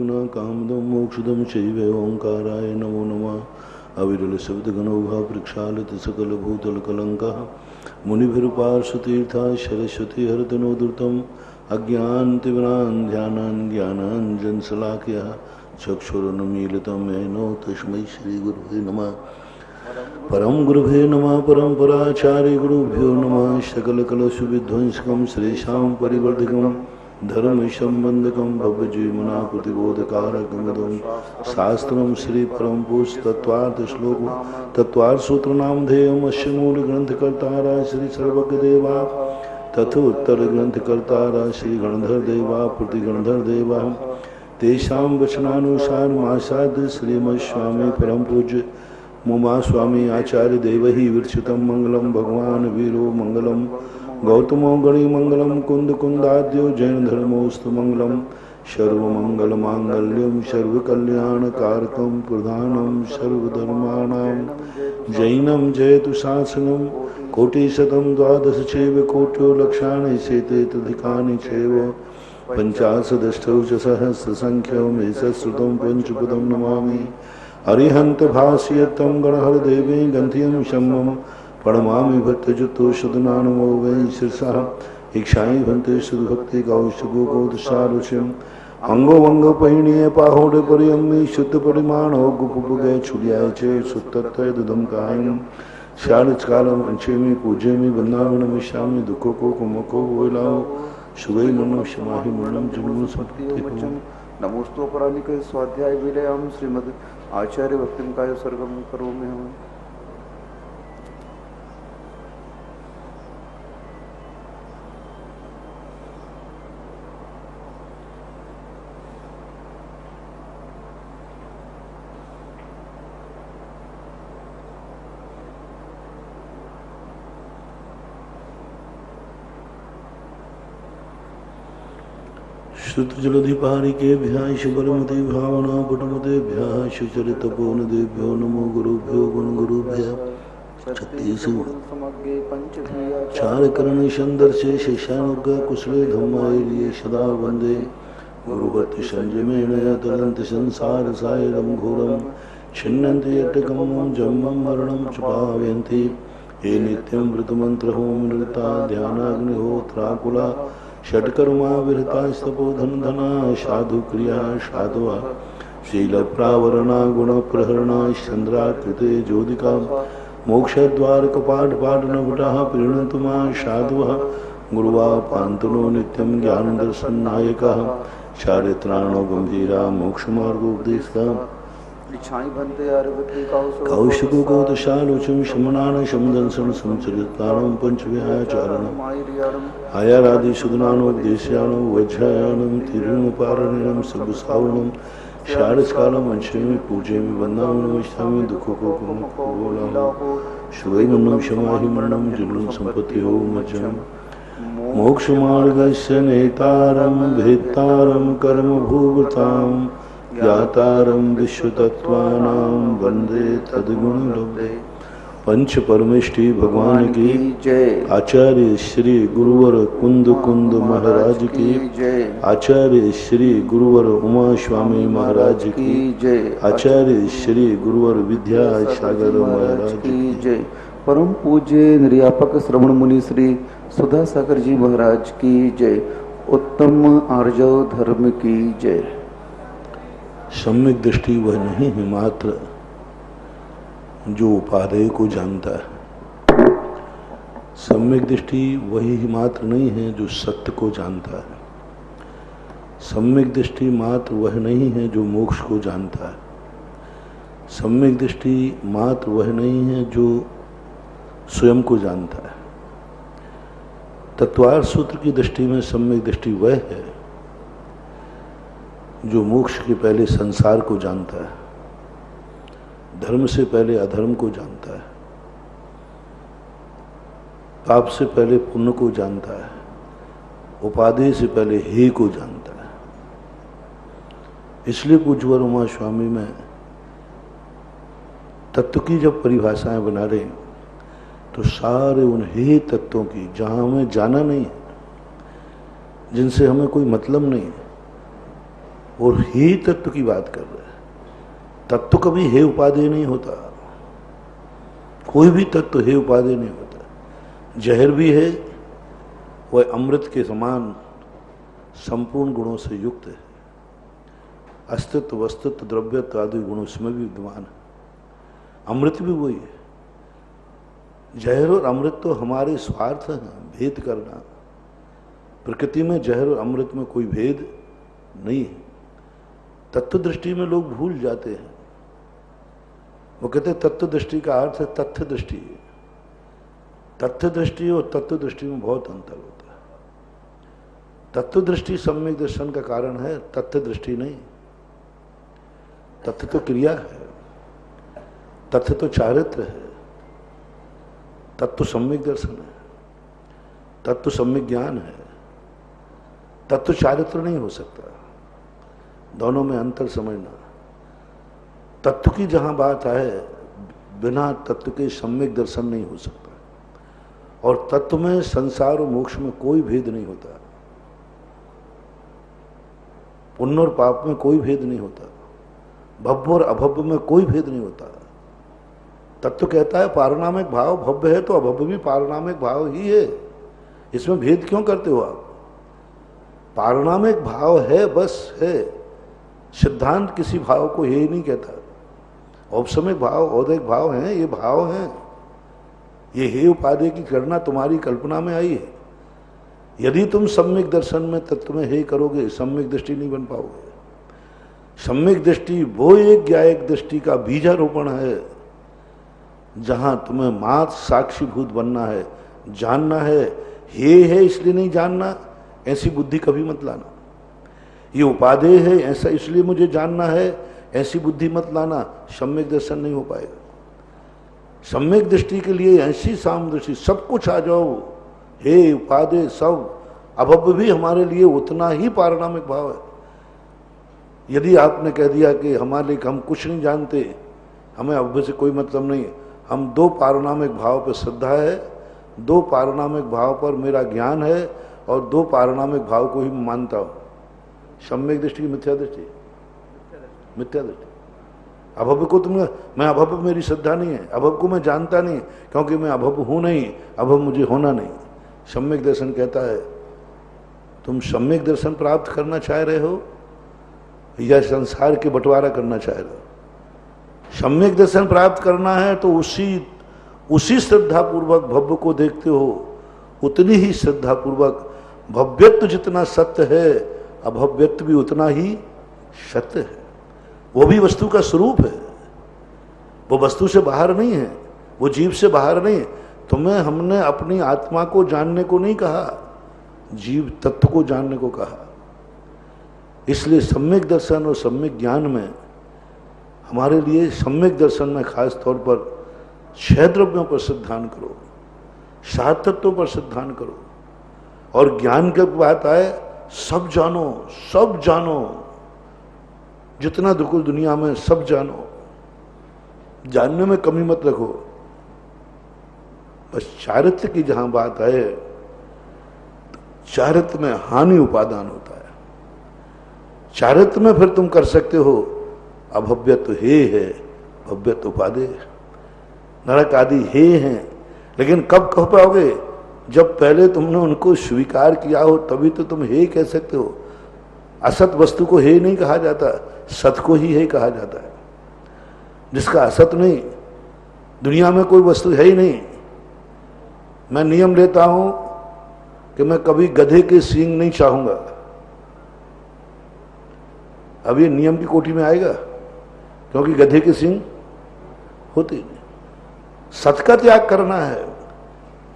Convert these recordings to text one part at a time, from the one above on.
गुणा कामदं मोक्षदं चैव ओंकाराय नमो नमः। अविरल शब्द गणोभा प्रक्षालित सकल भूतल कलंकः मुनिभिरुपार्श्वतीर्था सरस्वती हरतनोद्धृतम् अज्ञानतिमिरान् ज्ञानाञ्जन शलाकया चक्षुरुन्मीलितं येन तस्मै श्रीगुरुवे नमः। परम गुरुभे नमः। परम्पराचार्य गुरुभ्यो नमः। सकलकलशुविध्वंसकं श्रेषां परिवर्धकं धर्म संबंधकं भवजीवना प्रतिबोधकारकं शास्त्रं श्री परम पुरुष तत्वार्थ श्लोक तत्वार्थ सूत्र नाम ध्येयम् अस्य मूल ग्रंथकर्तारा श्री सर्वज्ञदेवा तथोत्तर ग्रंथकर्तारा श्री गणधर देवा प्रतिगणधर देवा तेषां वचनानुसार मासाद श्रीमत्स्वामी परम पूज्य मुमा स्वामी आचार्य देवहि विरचितं मंगलम भगवान वीरो मंगलम गौतमो गणि मंगलम कुंद कुंदाद्यो जैन धर्मोस्तु मंगलम सर्वमंगल मांगल्यम सर्वकल्याणकारकं प्रधानम सर्वधर्माणां जैनम जयतु शासनम कोटिशतं द्वादश चैव कोट्यो लक्षाणि शेते तदिकानि चैव पंचाशदष्टौ च सहस्रसंख्यं एतत्श्रुतं पंचपदं नमामि। अरिहंत भाष्यतं गणहर देवी गंथियं शम्मं प्रणमामि भट्टजुतो सदनानमो वै शीर्षः इक्षाई भंते सुभक्ति कौशगो कौतसारुष्यम् अंगो वंगो पहिणीय पाहोडे परियम्मी शुद्ध परिमाणो गुपुगे छुलियाय चे सुत्तत्वय दुदम कायम शारचकालम अंचेमी पूजेमी वंदावनमिष्यामि दुखो को कुमको वोलाओ शुभै मनो शमाहि मरणं जन्म संपत्ति नमोस्तु परानिक स्वाध्याय विलयम श्रीमद् आचार्य भक्तिम काय सर्गम करोमि हम। श्रुत जलधिपारी के भ्याश बलमति भावना पटमते भ्याश चरितपोनदेभ्यो नमो गुरुभ्यो गुण गुरुभ्य छत्तीस चार करण संदर्शे शेषानुग कुशले धम्माय लिए सदा वंदे गुरुवत्ति संयमेन तरन्ति संसार सायरं घोरं छिन्नन्ति यट्टकमं जन्मं मरणं च पावयन्ति ये नित्यं व्रतमन्त्रहोम निरता ध्यानाग्निहोत्राकुला षट्कर्मा विरतास्तपोधन धना साधु क्रिया साधुआ शील प्रावरणा गुण प्रहरणा चंद्राकृते ज्योतिका मोक्षद्वार कपाट पाटनभटा प्रीणन्तु मां साधुः गुरुवा पान्तनो नित्यं ज्ञान दर्शन नायका चारित्राणो गंभीरा मोक्ष मार्गोपदेशका कौशिको कौतशालोचम शमनान शमदंसन समचरितारणं पंचविहाचारणम् आयारादि सुदनानोपदेश्याणं वज्रायाणं तिरुपारणं सबुसावणं शारस्कालम अंशेमि पूजेमि वंदामि दुखो को शुभै मन्नं शमाहि मरणं जन्म संपत्ति हो मज्जं मोक्षमार्गस्य नेतारं भेत्तारं कर्म भूवतां ज्ञातारं विश्वतत्त्वानां वन्दे तद्गुणलब्धे। पंच परमेष्टि भगवान की जय। आचार्य श्री गुरुवर कुंद कुंद महाराज की जय। आचार्य श्री गुरुवर उमा स्वामी महाराज की जय। आचार्य श्री गुरुवर विद्या सागर महाराज की जय। परम पूज्य निर्यापक श्रवण मुनि श्री सुधा सागर जी महाराज की जय। उत्तम आर्जव धर्म की जय। सम्यक दृष्टि वह नहीं है मात्र जो उपादेय को जानता है। सम्यक दृष्टि वही मात्र नहीं है जो सत्य को जानता है। सम्यक दृष्टि मात्र वह नहीं है जो मोक्ष को जानता है। सम्यक दृष्टि मात्र वह नहीं है जो स्वयं को जानता है। तत्वार्थ सूत्र की दृष्टि में सम्यक दृष्टि वह है जो मोक्ष के पहले संसार को जानता है, धर्म से पहले अधर्म को जानता है, पाप से पहले पुण्य को जानता है, उपाधि से पहले हे को जानता है। इसलिए पूज्यवर उमा स्वामी में तत्व की जब परिभाषाएं बना रहे तो सारे उन हे तत्वों की जहां हमें जाना नहीं है, जिनसे हमें कोई मतलब नहीं है, और हे तत्व की बात कर रहे हैं। तत्व कभी हे उपादेय नहीं होता, कोई भी तत्व हे उपादेय नहीं होता। जहर भी है, वह अमृत के समान संपूर्ण गुणों से युक्त है। अस्तित्व, वस्तुत्व, द्रव्यत्व आदि गुण उसमें भी विद्यमान है। अमृत भी वही है। जहर और अमृत तो हमारे स्वार्थ है, भेद करना। प्रकृति में जहर और अमृत में कोई भेद नहीं है। तत्व दृष्टि में लोग भूल जाते हैं। वो कहते हैं तत्व दृष्टि का अर्थ है तथ्य दृष्टि। तथ्य दृष्टि और तत्व दृष्टि में बहुत अंतर होता है। तत्व दृष्टि सम्यक दर्शन का कारण है, तथ्य दृष्टि नहीं। तथ्य तो क्रिया है, तथ्य तो चारित्र है, तत्व सम्यक दर्शन है, तत्व सम्यक ज्ञान है। तत्व चारित्र नहीं हो सकता। दोनों में अंतर समझना। तत्व की जहां बात आए, बिना तत्व के सम्यक दर्शन नहीं हो सकता। और तत्व में संसार और मोक्ष में कोई भेद नहीं होता। पुण्य और पाप में कोई भेद नहीं होता। भव्य और अभव्य में कोई भेद नहीं होता। तत्व कहता है पारनामिक भाव भव्य है तो अभव्य भी पारनामिक भाव ही है। इसमें भेद क्यों करते हो आप? पारनामिक भाव है, बस है। सिद्धांत किसी भाव को ये नहीं कहता। औपसमिक भाव, औदैहिक भाव हैं, ये भाव हैं। ये हे उपादेय की करना तुम्हारी कल्पना में आई है। यदि तुम सम्यक दर्शन में तत्व में हे करोगे, सम्यक दृष्टि नहीं बन पाओगे। सम्यक दृष्टि वो एक ज्ञायक दृष्टि का बीजारोपण है, जहां तुम्हें मात्र साक्षीभूत बनना है, जानना है। हे है इसलिए नहीं जानना, ऐसी बुद्धि कभी मत लाना। ये उपादेय है ऐसा इसलिए मुझे जानना है, ऐसी बुद्धि मत लाना। सम्यक दर्शन नहीं हो पाएगा। सम्यक दृष्टि के लिए ऐसी सामदृष्टि, सब कुछ आ जाओ, हे उपादेय सब। अभव्य भी हमारे लिए उतना ही पारनामिक भाव है। यदि आपने कह दिया कि हमारे लिए हम कुछ नहीं जानते, हमें अभव्य से कोई मतलब नहीं, हम दो पारनामिक भाव पर श्रद्धा है, दो पारनामिक भाव पर मेरा ज्ञान है और दो पारनामिक भाव को ही मानता हूं, सम्यक दृष्टि की मिथ्या दृष्टि, मिथ्या दृष्टि। अभव्य को तुमने, मैं अभव्य मेरी श्रद्धा नहीं है, अभव्य को मैं जानता नहीं क्योंकि मैं अभव्य हूं नहीं, अभव्य मुझे होना नहीं। सम्यक दर्शन कहता है तुम सम्यक दर्शन प्राप्त करना चाह रहे हो या संसार के बंटवारा करना चाह रहे हो? सम्यक दर्शन प्राप्त करना है तो उसी श्रद्धा पूर्वक भव्य को देखते हो, उतनी ही श्रद्धा पूर्वक भव्यत्व जितना सत्य है, अभव्यत्व भी उतना ही सत्य है। वो भी वस्तु का स्वरूप है, वो वस्तु से बाहर नहीं है, वो जीव से बाहर नहीं। तुम्हें हमने अपनी आत्मा को जानने को नहीं कहा, जीव तत्व को जानने को कहा। इसलिए सम्यक दर्शन और सम्यक ज्ञान में हमारे लिए, सम्यक दर्शन में खास तौर पर 6 द्रव्यों पर सिद्धांत करो, 7 तत्वों पर सिद्धांत करो। और ज्ञान की बात आए, सब जानो, सब जानो, जितना दुनिया में सब जानो, जानने में कमी मत रखो। बस चारित्र की जहां बात आए, चारित्र में हानि उपादान होता है। चारित्र में फिर तुम कर सकते हो अभव्यत्व हे है, भव्यत्व उपादेय, नरक आदि हे हैं। लेकिन कब कह पाओगे? जब पहले तुमने उनको स्वीकार किया हो, तभी तो तुम हे कह सकते हो। असत वस्तु को हे नहीं कहा जाता, सत को ही हे कहा जाता है। जिसका असत नहीं, दुनिया में कोई वस्तु है ही नहीं। मैं नियम लेता हूं कि मैं कभी गधे के सींग नहीं चाहूंगा। अब ये नियम की कोटि में आएगा क्योंकि गधे के सींग होते नहीं। सत का त्याग करना है।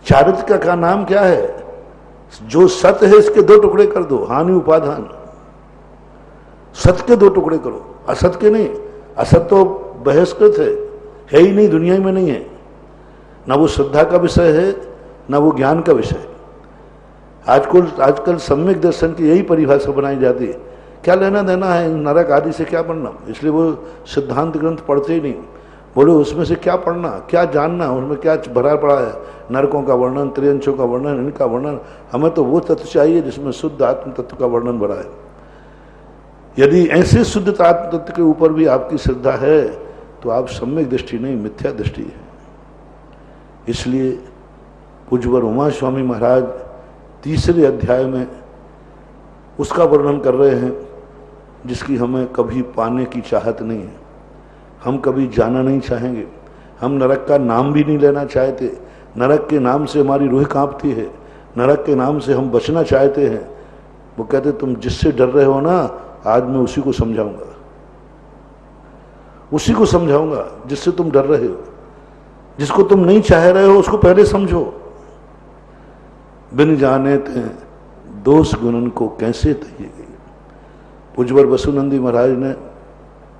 चारित्र का नाम क्या है? जो सत्य है इसके 2 टुकड़े कर दो, हानि उपादान। सत्य के 2 टुकड़े करो, असत के नहीं। असत तो बहिष्कृत है ही नहीं, दुनिया में नहीं है। ना वो श्रद्धा का विषय है, ना वो ज्ञान का विषय है। आजकल सम्यक दर्शन की यही परिभाषा बनाई जाती है। क्या लेना देना है नरक आदि से, क्या पढ़ना? इसलिए वो सिद्धांत ग्रंथ पढ़ते ही नहीं। बोलो उसमें से क्या पढ़ना, क्या जानना, उसमें क्या भरा पड़ा है? नरकों का वर्णन, त्रियंशों का वर्णन, इनका वर्णन। हमें तो वो तत्व चाहिए जिसमें शुद्ध आत्म तत्व का वर्णन भरा है। यदि ऐसे शुद्ध तत्व के ऊपर भी आपकी श्रद्धा है तो आप सम्यक दृष्टि नहीं, मिथ्या दृष्टि है। इसलिए पूज्यवर उमा स्वामी महाराज तीसरे अध्याय में उसका वर्णन कर रहे हैं जिसकी हमें कभी पाने की चाहत नहीं है, हम कभी जाना नहीं चाहेंगे, हम नरक का नाम भी नहीं लेना चाहते, नरक के नाम से हमारी रूह कांपती है, नरक के नाम से हम बचना चाहते हैं। वो कहते तुम जिससे डर रहे हो ना, आज मैं उसी को समझाऊंगा, उसी को समझाऊंगा जिससे तुम डर रहे हो। जिसको तुम नहीं चाह रहे हो उसको पहले समझो। बिन जाने ते दोष गुणन को कैसे तहिए गई। पूज्यवर वसुनंदी महाराज ने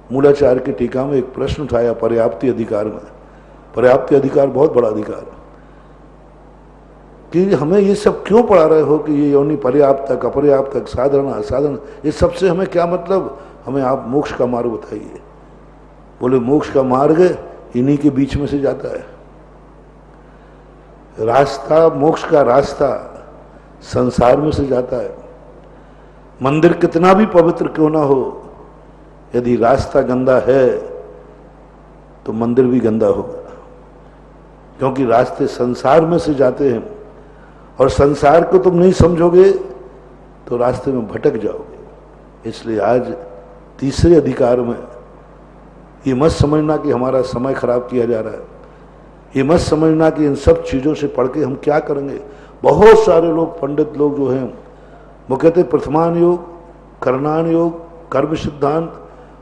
मूलाचार की टीका में एक प्रश्न उठाया पर्याप्ति अधिकार में। पर्याप्ति अधिकार बहुत बड़ा अधिकार है कि हमें ये सब क्यों पढ़ा रहे हो कि ये योनि पर्याप्तक अपर्याप्तक साधन असाधन, ये सबसे हमें क्या मतलब, हमें आप मोक्ष का मार्ग बताइए। बोले मोक्ष का मार्ग इन्हीं के बीच में से जाता है। रास्ता, मोक्ष का रास्ता संसार में से जाता है। मंदिर कितना भी पवित्र क्यों ना हो, यदि रास्ता गंदा है तो मंदिर भी गंदा होगा, क्योंकि रास्ते संसार में से जाते हैं और संसार को तुम नहीं समझोगे तो रास्ते में भटक जाओगे। इसलिए आज तीसरे अधिकार में ये मत समझना कि हमारा समय खराब किया जा रहा है, ये मत समझना कि इन सब चीज़ों से पढ़ के हम क्या करेंगे। बहुत सारे लोग, पंडित लोग जो हैं, वो कहते प्रथमान योग, करणान योग, कर्म सिद्धांत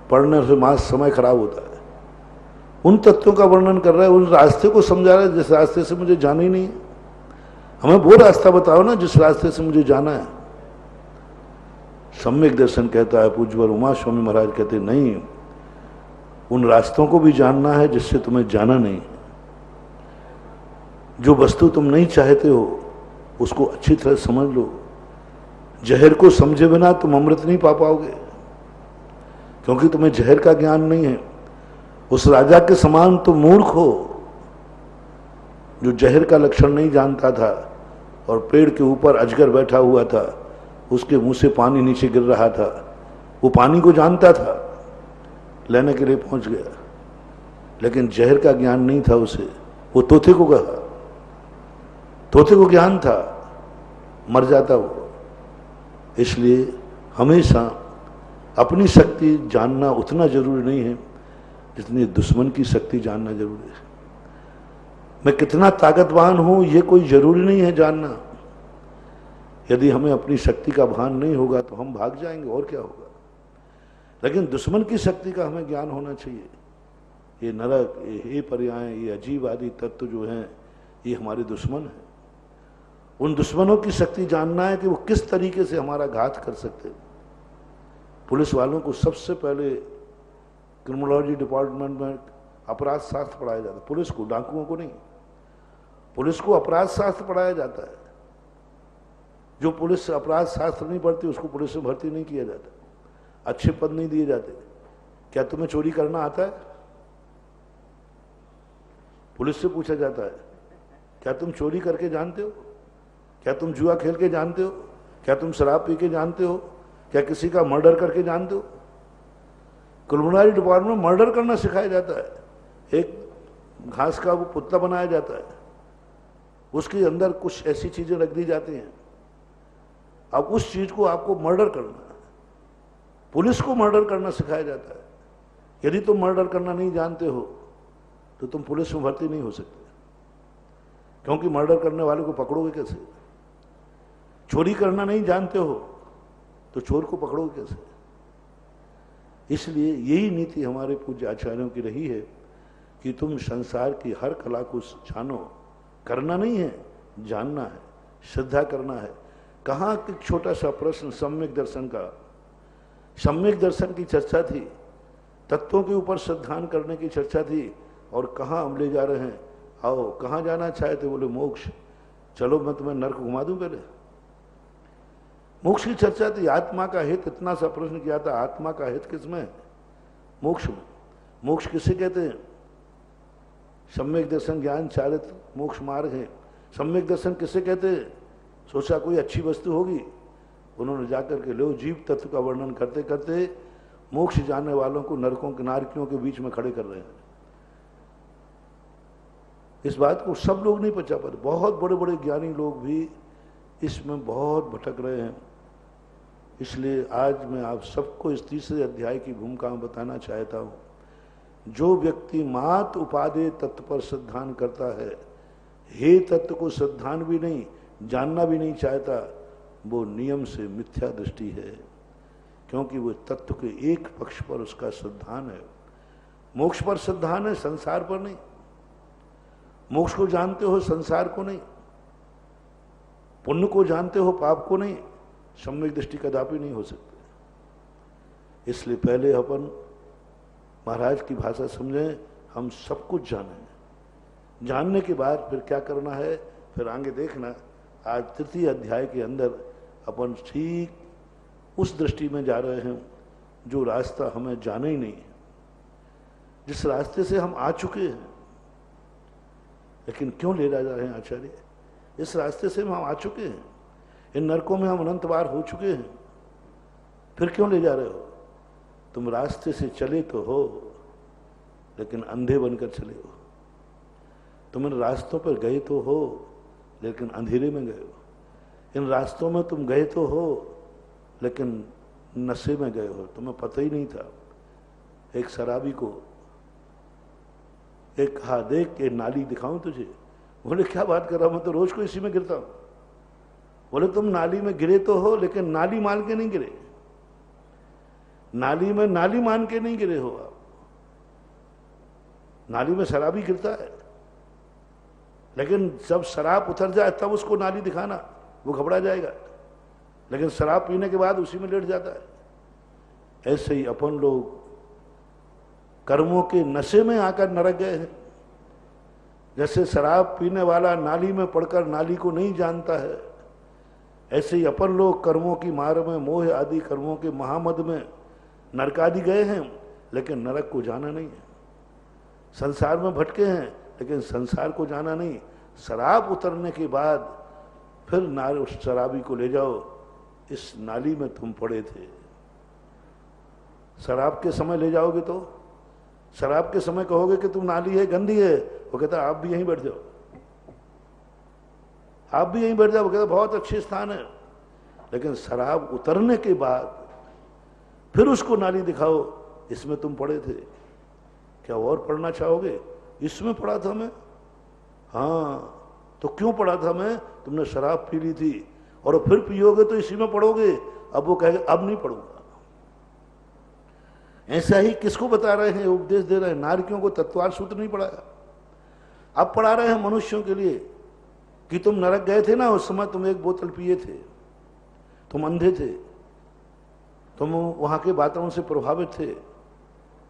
पढ़ने से मास समय खराब होता है। उन तत्वों का वर्णन कर रहा है, उन रास्ते को समझा रहा है जिस रास्ते से मुझे जाना ही नहीं है। हमें वो रास्ता बताओ ना जिस रास्ते से मुझे जाना है। सम्यक दर्शन कहता है पूज्यवर उमा स्वामी महाराज कहते नहीं, उन रास्तों को भी जानना है जिससे तुम्हें जाना नहीं। जो वस्तु तुम नहीं चाहते हो उसको अच्छी तरह समझ लो। जहर को समझे बिना तुम अमृत नहीं पा पाओगे, क्योंकि तुम्हें जहर का ज्ञान नहीं है। उस राजा के समान तुम मूर्ख हो जो जहर का लक्षण नहीं जानता था और पेड़ के ऊपर अजगर बैठा हुआ था, उसके मुंह से पानी नीचे गिर रहा था, वो पानी को जानता था, लेने के लिए पहुंच गया, लेकिन जहर का ज्ञान नहीं था उसे। वो तोते को कहा, तोते को ज्ञान था, मर जाता वो। इसलिए हमेशा अपनी शक्ति जानना उतना जरूरी नहीं है जितनी दुश्मन की शक्ति जानना जरूरी है। मैं कितना ताकतवान हूं ये कोई जरूरी नहीं है जानना। यदि हमें अपनी शक्ति का भान नहीं होगा तो हम भाग जाएंगे, और क्या होगा। लेकिन दुश्मन की शक्ति का हमें ज्ञान होना चाहिए। ये नरक, ये पर्याय, ये अजीब आदि तत्व जो हैं, ये हमारे दुश्मन हैं। उन दुश्मनों की शक्ति जानना है कि वो किस तरीके से हमारा घात कर सकते हैं। पुलिस वालों को सबसे पहले क्रिमिनोलॉजी डिपार्टमेंट में अपराध शास्त्र पढ़ाया जाता है। पुलिस को, डाकुओं को नहीं। पुलिस को अपराध शास्त्र पढ़ाया जाता है। जो पुलिस अपराध शास्त्र नहीं पढ़ती उसको पुलिस में भर्ती नहीं किया जाता, अच्छे पद नहीं दिए जाते। क्या तुम्हें चोरी करना आता है? पुलिस से पूछा जाता है क्या तुम चोरी करके जानते हो? क्या तुम जुआ खेल के जानते हो? क्या तुम शराब पी के जानते हो? क्या किसी का मर्डर करके जानते हो? क्रिमिनल डिपार्टमेंट में मर्डर करना सिखाया जाता है। एक घास का वो पुतला बनाया जाता है, उसके अंदर कुछ ऐसी चीजें रख दी जाती हैं। अब उस चीज को आपको मर्डर करना है। पुलिस को मर्डर करना सिखाया जाता है। यदि तुम मर्डर करना नहीं जानते हो तो तुम पुलिस में भर्ती नहीं हो सकते, क्योंकि मर्डर करने वाले को पकड़ोगे कैसे? चोरी करना नहीं जानते हो तो चोर को पकड़ोगे कैसे? इसलिए यही नीति हमारे पूज्य आचार्यों की रही है कि तुम संसार की हर कला को जानो। करना नहीं है, जानना है, श्रद्धा करना है। कहाँ कि छोटा सा प्रश्न सम्यक दर्शन का, सम्यक दर्शन की चर्चा थी, तत्वों के ऊपर श्रद्धान करने की चर्चा थी, और कहाँ हम ले जा रहे हैं। आओ, कहाँ जाना चाहते? बोले मोक्ष। चलो मैं तुम्हें नर्क घुमा दूं। पहले मोक्ष की चर्चा थी, आत्मा का हित। इतना सा प्रश्न किया था, आत्मा का हित किसमें? मोक्ष में। मोक्ष किसे कहते हैं? सम्यक दर्शन ज्ञान चारित्र मोक्ष मार्ग है। सम्यक दर्शन किसे कहते हैं? सोचा कोई अच्छी वस्तु होगी, उन्होंने जाकर के लो जीव तत्व का वर्णन करते करते मोक्ष जाने वालों को नरकों के नारकियों के बीच में खड़े कर रहे हैं। इस बात को सब लोग नहीं पचा पाते, बहुत बड़े बड़े ज्ञानी लोग भी इसमें बहुत भटक रहे हैं। इसलिए आज मैं आप सबको इस तीसरे अध्याय की भूमिका में बताना चाहता हूं। जो व्यक्ति मात उपादेय तत्व पर श्रद्धान करता है, हे तत्व को श्रद्धान भी नहीं, जानना भी नहीं चाहता, वो नियम से मिथ्या दृष्टि है, क्योंकि वो तत्व के एक पक्ष पर उसका श्रद्धान है। मोक्ष पर श्रद्धान है, संसार पर नहीं। मोक्ष को जानते हो, संसार को नहीं। पुण्य को जानते हो, पाप को नहीं। सम्यक दृष्टि कदापि नहीं हो सकती। इसलिए पहले अपन महाराज की भाषा समझें, हम सब कुछ जानें। जानने के बाद फिर क्या करना है, फिर आगे देखना। आज तृतीय अध्याय के अंदर अपन ठीक उस दृष्टि में जा रहे हैं जो रास्ता हमें जाना ही नहीं है, जिस रास्ते से हम आ चुके हैं, लेकिन क्यों ले जा रहे हैं आचार्य? इस रास्ते से हम आ चुके हैं, इन नरकों में हम अनंत बार हो चुके हैं, फिर क्यों ले जा रहे हो? तुम रास्ते से चले तो हो, लेकिन अंधे बनकर चले हो। तुम इन रास्तों पर गए तो हो, लेकिन अंधेरे में गए हो। इन रास्तों में तुम गए तो हो, लेकिन नशे में गए हो, तुम्हें पता ही नहीं था। एक शराबी को एक कहा, देख के नाली दिखाऊं तुझे? बोले क्या बात कर रहा हूं, मैं तो रोज को इसी में गिरता हूं। बोले तुम नाली में गिरे तो हो, लेकिन नाली मान के नहीं गिरे। नाली में नाली मान के नहीं गिरे हो आप। नाली में शराबी गिरता है, लेकिन जब शराब उतर जाए तब उसको नाली दिखाना, वो घबरा जाएगा। लेकिन शराब पीने के बाद उसी में लेट जाता है। ऐसे ही अपन लोग कर्मों के नशे में आकर नरक गए हैं। जैसे शराब पीने वाला नाली में पड़कर नाली को नहीं जानता है, ऐसे ही अपन लोग कर्मों की मार में, मोह आदि कर्मों के महामद में नरक आदि गए हैं, लेकिन नरक को जाना नहीं है। संसार में भटके हैं, लेकिन संसार को जाना नहीं। शराब उतरने के बाद फिर उस शराबी को ले जाओ, इस नाली में तुम पड़े थे। शराब के समय ले जाओगे तो शराब के समय कहोगे कि तुम नाली है, गंदी है, वो कहता आप भी यहीं बैठ जाओ, आप भी यहीं बैठ जाओ। वो कहता बहुत अच्छे स्थान है। लेकिन शराब उतरने के बाद फिर उसको नाली दिखाओ, इसमें तुम पड़े थे, क्या और पढ़ना चाहोगे? इसमें पड़ा था मैं। हाँ, तो क्यों पड़ा था मैं? तुमने शराब पी ली थी, और फिर पियोगे तो इसी में पढ़ोगे। अब वो कहेगा अब नहीं पढ़ूंगा। ऐसा ही किसको बता रहे हैं, उपदेश दे रहे हैं? नारकियों को तत्वार सूत्र नहीं पढ़ाया, अब पढ़ा रहे हैं मनुष्यों के लिए कि तुम नरक गए थे ना, उस समय तुम एक बोतल पिए थे, तुम अंधे थे, तुम वहां के वातावरण से प्रभावित थे,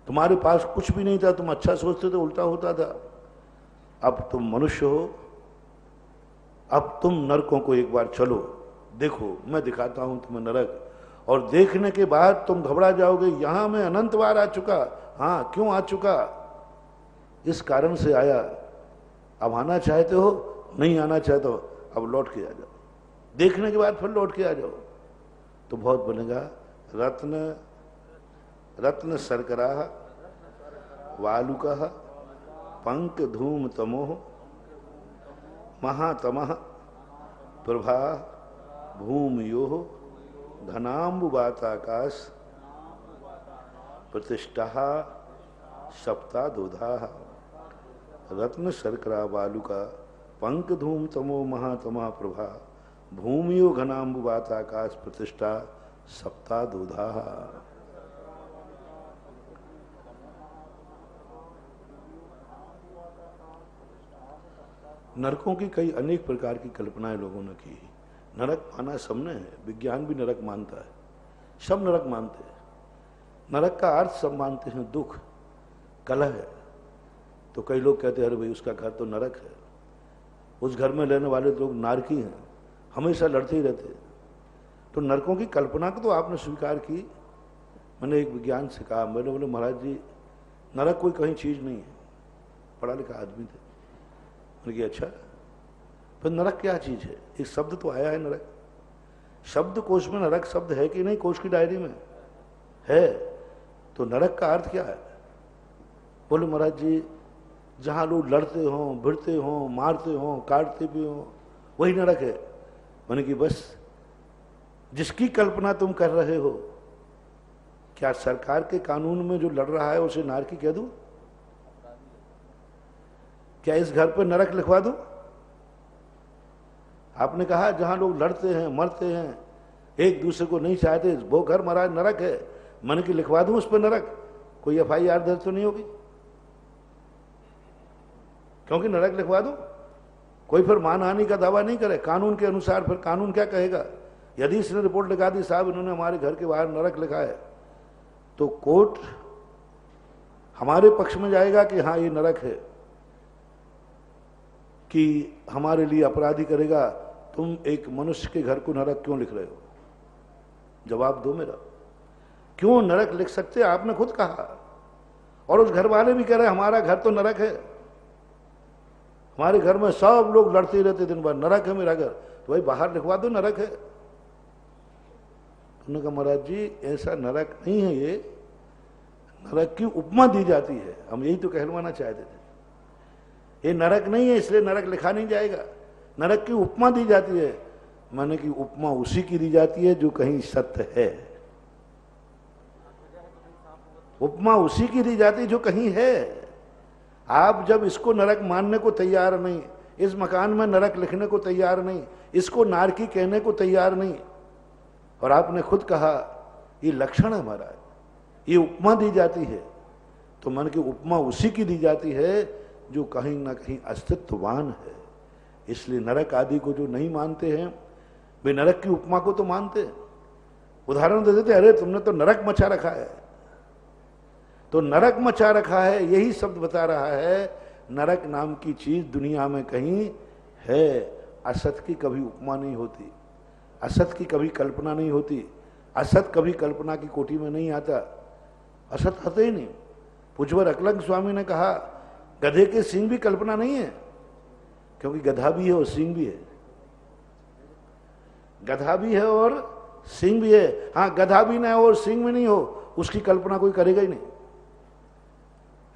तुम्हारे पास कुछ भी नहीं था, तुम अच्छा सोचते थे, उल्टा होता था। अब तुम मनुष्य हो, अब तुम नरकों को एक बार चलो देखो, मैं दिखाता हूं तुम्हें नरक। और देखने के बाद तुम घबरा जाओगे, यहां मैं अनंत बार आ चुका। हाँ, क्यों आ चुका? इस कारण से आया। अब आना चाहते हो? नहीं आना चाहते हो, अब लौट के आ जाओ। देखने के बाद फिर लौट के आ जाओ, तो बहुत बनेगा। रत्न रत्न शर्करा वालुका पंक धूम तमोह महातमः प्रभा भूमियो धनाम्बुवाताकाश प्रतिष्ठा सप्ता दोधा। रत्न शर्करा वालुका पंक धूम तमो महातमा प्रभा भूमियो घनाम्बुवाताकाश प्रतिष्ठा सप्ता दोधा। नरकों की कई अनेक प्रकार की कल्पनाएं लोगों ने की। नरक माना सबने है, विज्ञान भी नरक मानता है, सब नरक मानते हैं। नरक का अर्थ सब मानते हैं दुख, कलह है। तो कई लोग कहते हैं अरे भाई उसका घर तो नरक है, उस घर में रहने वाले लोग नारकी हैं, हमेशा लड़ते ही रहते हैं। तो नरकों की कल्पना को तो आपने स्वीकार की। मैंने एक विज्ञान से कहा, मैंने बोले महाराज जी नरक कोई कहीं चीज नहीं है, पढ़ा लिखा आदमी थे। मैंने कहा अच्छा, फिर नरक क्या चीज है? एक शब्द तो आया है नरक। शब्द कोश में नरक शब्द है कि नहीं? कोश की डायरी में है। तो नरक का अर्थ क्या है? बोले महाराज जी जहां लोग लड़ते हों, भिड़ते हों, मारते हों, काटते भी हों, वही नरक है। मैंने कि बस जिसकी कल्पना तुम कर रहे हो, क्या सरकार के कानून में जो लड़ रहा है उसे नारकी कह दूं? क्या इस घर पर नरक लिखवा दूं? आपने कहा जहां लोग लड़ते हैं, मरते हैं, एक दूसरे को नहीं चाहते, वो घर महाराज नरक है। मन की लिखवा दूं उस पर नरक? कोई FIR दर्ज तो नहीं होगी? क्योंकि नरक लिखवा दूं, कोई फिर मानहानि का दावा नहीं करे कानून के अनुसार। फिर कानून क्या कहेगा? यदि इसने रिपोर्ट लिखा दी साहब इन्होंने हमारे घर के बाहर नरक लिखा है, तो कोर्ट हमारे पक्ष में जाएगा कि हाँ ये नरक है, कि हमारे लिए अपराधी करेगा तुम एक मनुष्य के घर को नरक क्यों लिख रहे हो? जवाब दो मेरा। क्यों नरक लिख सकते? आपने खुद कहा, और उस घर वाले भी कह रहे हमारा घर तो नरक है, हमारे घर में सब लोग लड़ते रहते दिन भर, नरक है मेरा घर। तो भाई बाहर लिखवा दो नरक है। उन्होंने कहा महाराज जी ऐसा नरक नहीं है, ये नरक की उपमा दी जाती है, हम यही तो कहलवाना चाहते थे। ये नरक नहीं है इसलिए नरक लिखा नहीं जाएगा, नरक की उपमा दी जाती है। माने कि उपमा उसी की दी जाती है जो कहीं सत्य है, उपमा उसी की दी जाती है जो कहीं है। आप जब इसको नरक मानने को तैयार नहीं, इस मकान में नरक लिखने को तैयार नहीं, इसको नारकी कहने को तैयार नहीं, और आपने खुद कहा ये लक्षण है महाराज, ये उपमा दी जाती है, तो मन की उपमा उसी की दी जाती है जो कहीं ना कहीं अस्तित्ववान है। इसलिए नरक आदि को जो नहीं मानते हैं वे नरक की उपमा को तो मानते हैं। उदाहरण दे देते, अरे तुमने तो नरक मचा रखा है। तो नरक मचा रखा है यही शब्द बता रहा है नरक नाम की चीज दुनिया में कहीं है। असत की कभी उपमा नहीं होती, असत की कभी कल्पना नहीं होती, असत कभी कल्पना की कोटि में नहीं आता, असत आते ही नहीं। पूज्यवर अकलंग स्वामी ने कहा गधे के सींग भी कल्पना नहीं है, क्योंकि गधा भी है और सींग भी है, गधा भी है और सींग भी है। हाँ गधा भी ना हो और सींग भी नहीं हो, उसकी कल्पना कोई करेगा ही नहीं।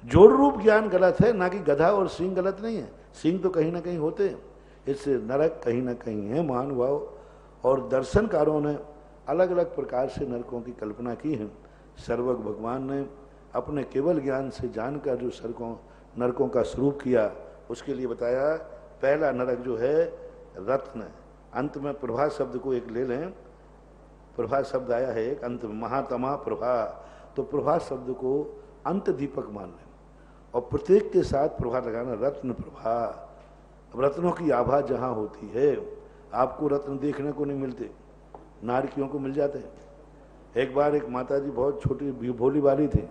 जोड़ रूप ज्ञान गलत है, ना कि गधा और सींग गलत नहीं है, सींग तो कहीं ना कहीं होते हैं। इससे नरक कहीं ना कहीं है महानुभाव, और दर्शनकारों ने अलग अलग प्रकार से नरकों की कल्पना की है। सर्वज्ञ भगवान ने अपने केवल ज्ञान से जानकर जो नरकों का स्वरूप किया उसके लिए बताया। पहला नरक जो है रत्न, अंत में प्रभा शब्द को एक ले लें, प्रभा शब्द आया है एक अंत में, महातमा प्रभा, तो प्रभा शब्द को अंत दीपक मान लें और प्रत्येक के साथ प्रभा लगाना, रत्न प्रभा। अब रत्नों की आभा जहाँ होती है, आपको रत्न देखने को नहीं मिलते, नारकियों को मिल जाते हैं। एक बार एक माता जी बहुत छोटी भोली वाली थी,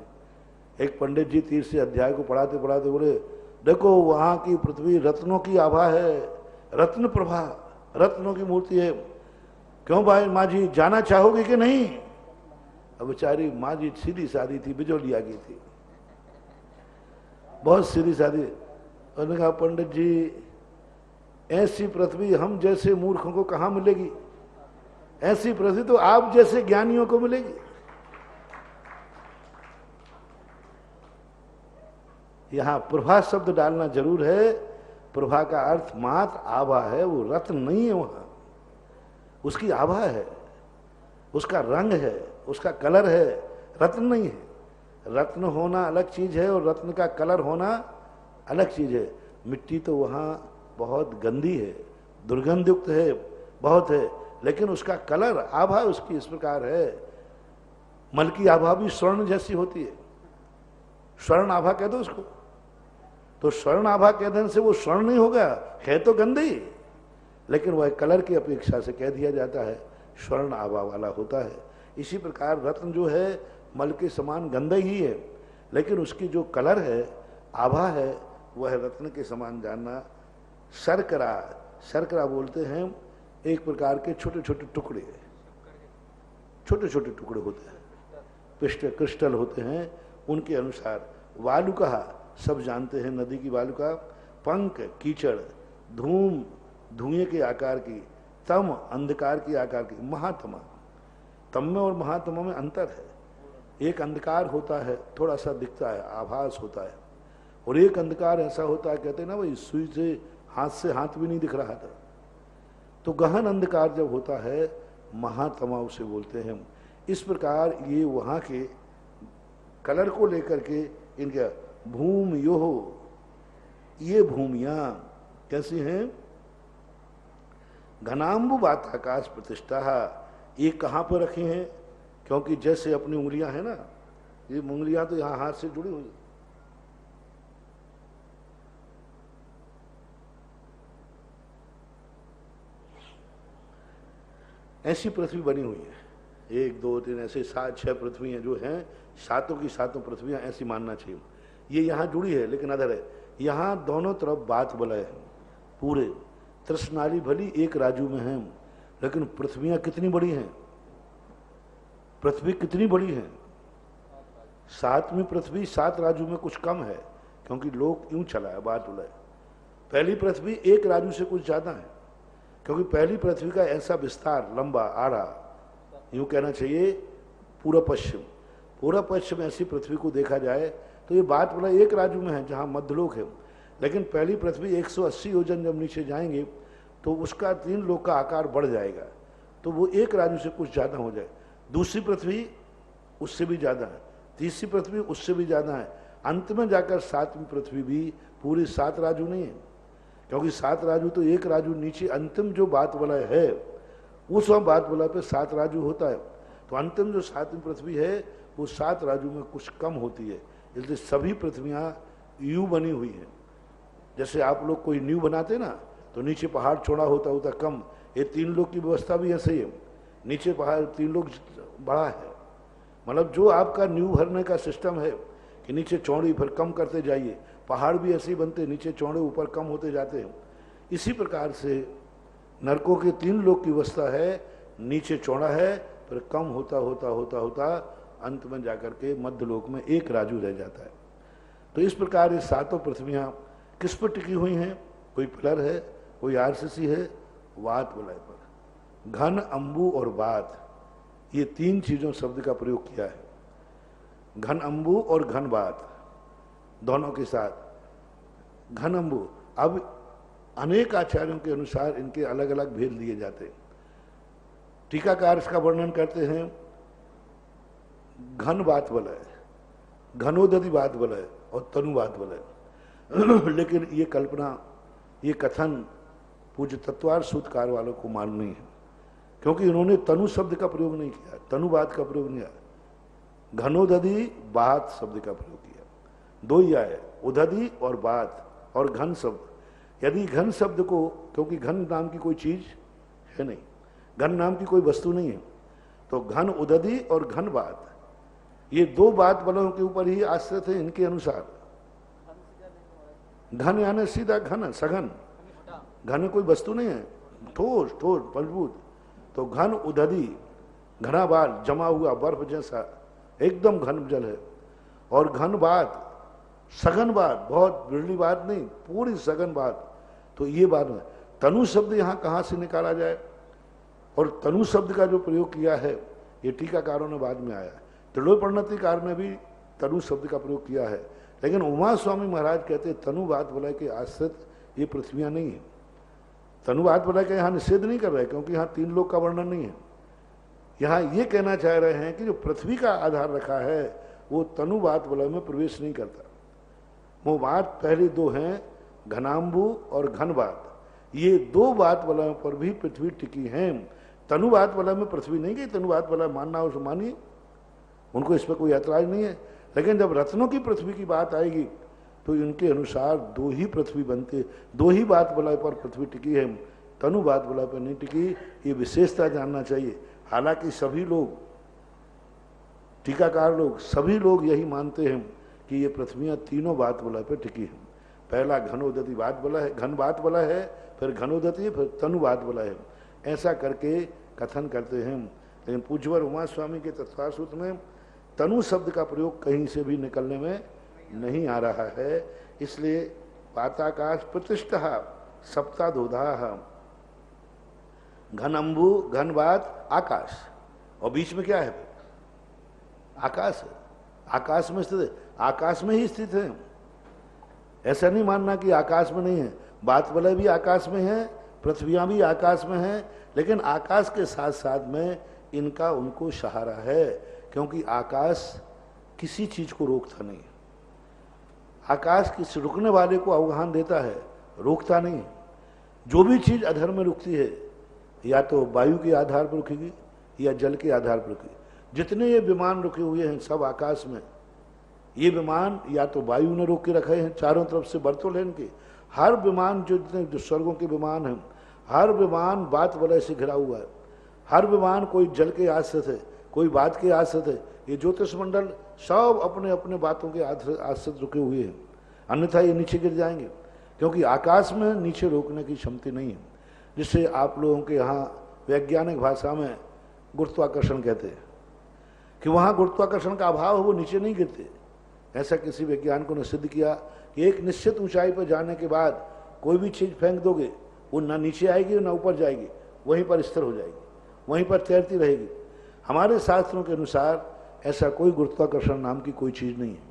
एक पंडित जी 30 अध्याय को पढ़ाते पढ़ाते बोले देखो वहाँ की पृथ्वी रत्नों की आभा है, रत्न प्रभा, रत्नों की मूर्ति है। क्यों भाई माँ जी जाना चाहोगे कि नहीं? अब बेचारी माँ जी सीधी सादी थी, बिजोलिया की थी, बहुत सीधी सादी। उन्होंने कहा पंडित जी ऐसी पृथ्वी हम जैसे मूर्खों को कहाँ मिलेगी, ऐसी पृथ्वी तो आप जैसे ज्ञानियों को मिलेगी। यहां प्रभा शब्द डालना जरूर है। प्रभा का अर्थ मात्र आभा है, वो रत्न नहीं है, वहां उसकी आभा है, उसका रंग है, उसका कलर है, रत्न नहीं है। रत्न होना अलग चीज है और रत्न का कलर होना अलग चीज है। मिट्टी तो वहां बहुत गंदी है, दुर्गंधयुक्त है, बहुत है, लेकिन उसका कलर आभा उसकी इस प्रकार है। मल की आभा भी स्वर्ण जैसी होती है, स्वर्ण आभा कह दो उसको, तो स्वर्ण आभा कह देने से वो स्वर्ण नहीं होगा, है तो गंदी, लेकिन वह कलर की अपेक्षा से कह दिया जाता है स्वर्ण आभा वाला होता है। इसी प्रकार रत्न जो है मल के समान गंदा ही है, लेकिन उसकी जो कलर है, आभा है, वह रत्न के समान जानना। शर्करा, शर्करा बोलते हैं एक प्रकार के छोटे छोटे टुकड़े, छोटे छोटे टुकड़े होते हैं, पिष्ट क्रिस्टल होते हैं उनके अनुसार। वालुका सब जानते हैं, नदी की वालुका, पंख कीचड़, धूम धुएं के आकार की, तम अंधकार की आकार की, महात्मा, तम में और महात्मा में अंतर है। एक अंधकार होता है, थोड़ा सा दिखता है, आभास होता है, और एक अंधकार ऐसा होता है, कहते हैं ना भाई सुई से हाथ भी नहीं दिख रहा था। तो गहन अंधकार जब होता है, महात्मा उसे बोलते हैं। इस प्रकार ये वहां के कलर को लेकर के इनके भूमियोः, ये भूमियां कैसी हैं? घनाम्बु वाताकाश प्रतिष्ठा। ये कहां पर रखी हैं? क्योंकि जैसे अपनी उंगलियां हैं ना, ये उंगलियां तो यहां हाथ से जुड़ी हुई, ऐसी पृथ्वी बनी हुई है। 1 2 3 ऐसे 7 6 पृथ्वियां जो हैं, सातों की सातों पृथ्वियां ऐसी मानना चाहिए। ये यहां जुड़ी है लेकिन अधर है। यहां दोनों तरफ बात बलय है, पूरे तृष्णाली भली एक राजू में है, लेकिन पृथ्वियां कितनी बड़ी हैं? पृथ्वी कितनी बड़ी है? 7वीं पृथ्वी 7 राजू में कुछ कम है, क्योंकि लोग यूं चला है, बात बलय। पहली पृथ्वी 1 राजू से कुछ ज्यादा है, क्योंकि पहली पृथ्वी का ऐसा विस्तार लंबा आड़ा, यूं कहना चाहिए पूर्व पश्चिम ऐसी पृथ्वी को देखा जाए तो ये बात बोला 1 राजू में है जहां मध्यलोक है। लेकिन पहली पृथ्वी 180 योजन जब नीचे जाएंगे तो उसका 3 लोक का आकार बढ़ जाएगा, तो वो 1 राजू से कुछ ज्यादा हो जाए। दूसरी पृथ्वी उससे भी ज्यादा है, तीसरी पृथ्वी उससे भी ज्यादा है, अंत में जाकर 7वीं पृथ्वी भी पूरी 7 राजू नहीं है, क्योंकि 7 राजू तो 1 राजू नीचे अंतिम जो बात वलय है, उस बात वलय पे 7 राजू होता है। तो अंतिम जो 7वीं पृथ्वी है वो 7 राजू में कुछ कम होती है, इसलिए सभी पृथ्वियां यू बनी हुई हैं। जैसे आप लोग कोई न्यू बनाते ना, तो नीचे पहाड़ छोड़ा होता कम, ये 3 लोग की व्यवस्था भी ऐसे ही है, नीचे पहाड़ 3 लोग बड़ा है। मतलब जो आपका न्यू भरने का सिस्टम है कि नीचे चौड़ी फिर कम करते जाइए, पहाड़ भी ऐसे ही बनते, नीचे चौड़े ऊपर कम होते जाते हैं। इसी प्रकार से नरकों के 3 लोक की व्यवस्था है, नीचे चौड़ा है फिर कम होता होता होता होता अंत में जाकर के मध्य लोक में 1 राजू रह जाता है। तो इस प्रकार ये 7 पृथ्वियां किस पर टिकी हुई हैं? कोई पिलर है, कोई आरसीसी है, वात वलय पर। घन, अंबु और वात, ये 3 चीजों शब्द का प्रयोग किया है। घन अंबु और घन वात दोनों के साथ। घन अंबु, अब अनेक आचार्यों के अनुसार इनके अलग अलग भेद लिए जाते हैं। टीकाकार इसका वर्णन करते हैं घन बात वलय, घनोदधि बात वलय और तनु बात वलय। लेकिन ये कल्पना, ये कथन पूज्य तत्वार सूत्रकार वालों को मालूम नहीं है, क्योंकि इन्होंने तनु शब्द का प्रयोग नहीं किया, तनु बात का प्रयोग नहीं किया, घनोदधि बात शब्द का प्रयोग किया। 2 ही आए, उदधि और बात और घन शब्द। यदि घन शब्द को, क्योंकि घन नाम की कोई चीज है नहीं, घन नाम की कोई वस्तु नहीं है, तो घन उदधि और घन बात, ये 2 बात बलों के ऊपर ही आश्रित है इनके अनुसार। घन यानी सीधा घन, सघन, घन कोई वस्तु नहीं है, ठोस मजबूत। तो घन उदधि, घना बाल, जमा हुआ बर्फ जैसा एकदम घन जल है। और घन बात, सघन बात, बहुत बिरली बात नहीं, पूरी सघन बात। तो ये बात है। तनु शब्द यहाँ कहाँ से निकाला जाए? और तनु शब्द का जो प्रयोग किया है ये टीकाकारों ने बाद में आया। त्रिलोकपर्णतिकार ने भी तनु शब्द का प्रयोग किया है, लेकिन उमा स्वामी महाराज कहते तनु बात वलय के आश्रित ये पृथ्वियां नहीं है। तनु बात वलय का यहाँ निषेध नहीं कर रहे, क्योंकि यहाँ 3 लोक का वर्णन नहीं है। यहाँ ये कहना चाह रहे हैं कि जो पृथ्वी का आधार रखा है वो तनु बात वलय में प्रवेश नहीं करता। वो बात पहले 2 हैं, घनाम्बु और घन बात। ये 2 बात वलयों पर भी पृथ्वी टिकी है। तनु बात वलय में पृथ्वी नहीं गई, तनु बात वलय मानना हो तो मानिए, उनको इस पर कोई ऐतराज नहीं है। लेकिन जब रत्नों की पृथ्वी की बात आएगी तो इनके अनुसार 2 ही पृथ्वी बनते, 2 ही बात वलय पर पृथ्वी टिकी है, तनु बात वलय पर नहीं टिकी। ये विशेषता जानना चाहिए। हालांकि सभी लोग, टीकाकार लोग, सभी लोग यही मानते हैं कि ये पृथ्वियां तीनों बात वलय पर टिकी हैं। पहला घनोदधि बात वलय है, घन बात वलय है, फिर घनोदधि, फिर तनु बात वलय है, ऐसा करके कथन करते हैं। लेकिन पूज्यवर उमा स्वामी के तत्वार सूत्र में तनु शब्द का प्रयोग कहीं से भी निकलने में नहीं आ रहा है। इसलिए वाताकाश प्रतिष्ठा सप्ताधोधा घन अंबु, घन बात, आकाश, और बीच में क्या है? आकाश है। आकाश में स्थित है, आकाश में ही स्थित है। ऐसा नहीं मानना कि आकाश में नहीं है। बात वाला भी आकाश में है, पृथ्वियां भी आकाश में है, लेकिन आकाश के साथ साथ में इनका उनको सहारा है, क्योंकि आकाश किसी चीज को रोकता नहीं। आकाश किसी रुकने वाले को आह्वान देता है, रोकता नहीं। जो भी चीज अधर्म में रुकती है, या तो वायु के आधार पर रुकेगी या जल के आधार पर रुकेगी। जितने ये विमान रुके हुए हैं सब आकाश में, ये विमान या तो वायु ने रोक के रखे हैं, चारों तरफ से बर्तुल है इनके। हर विमान जो जितने जो स्वर्गों के विमान हैं, हर विमान बात वलय से घिरा हुआ है। हर विमान कोई जल के आश्रित है, कोई बात के आश्रित है। ये ज्योतिष मंडल सब अपने अपने बातों के आश्रित रुके हुए हैं, अन्यथा ये नीचे गिर जाएंगे, क्योंकि आकाश में नीचे रोकने की क्षमता नहीं है। जिससे आप लोगों के यहाँ वैज्ञानिक भाषा में गुरुत्वाकर्षण कहते हैं कि वहाँ गुरुत्वाकर्षण का अभाव है, वो नीचे नहीं गिरते। ऐसा किसी वैज्ञानिकों ने सिद्ध किया कि एक निश्चित ऊंचाई पर जाने के बाद कोई भी चीज़ फेंक दोगे, वो ना नीचे आएगी ना ऊपर जाएगी, वहीं पर स्थिर हो जाएगी, वहीं पर तैरती रहेगी। हमारे शास्त्रों के अनुसार ऐसा कोई गुरुत्वाकर्षण नाम की कोई चीज़ नहीं है,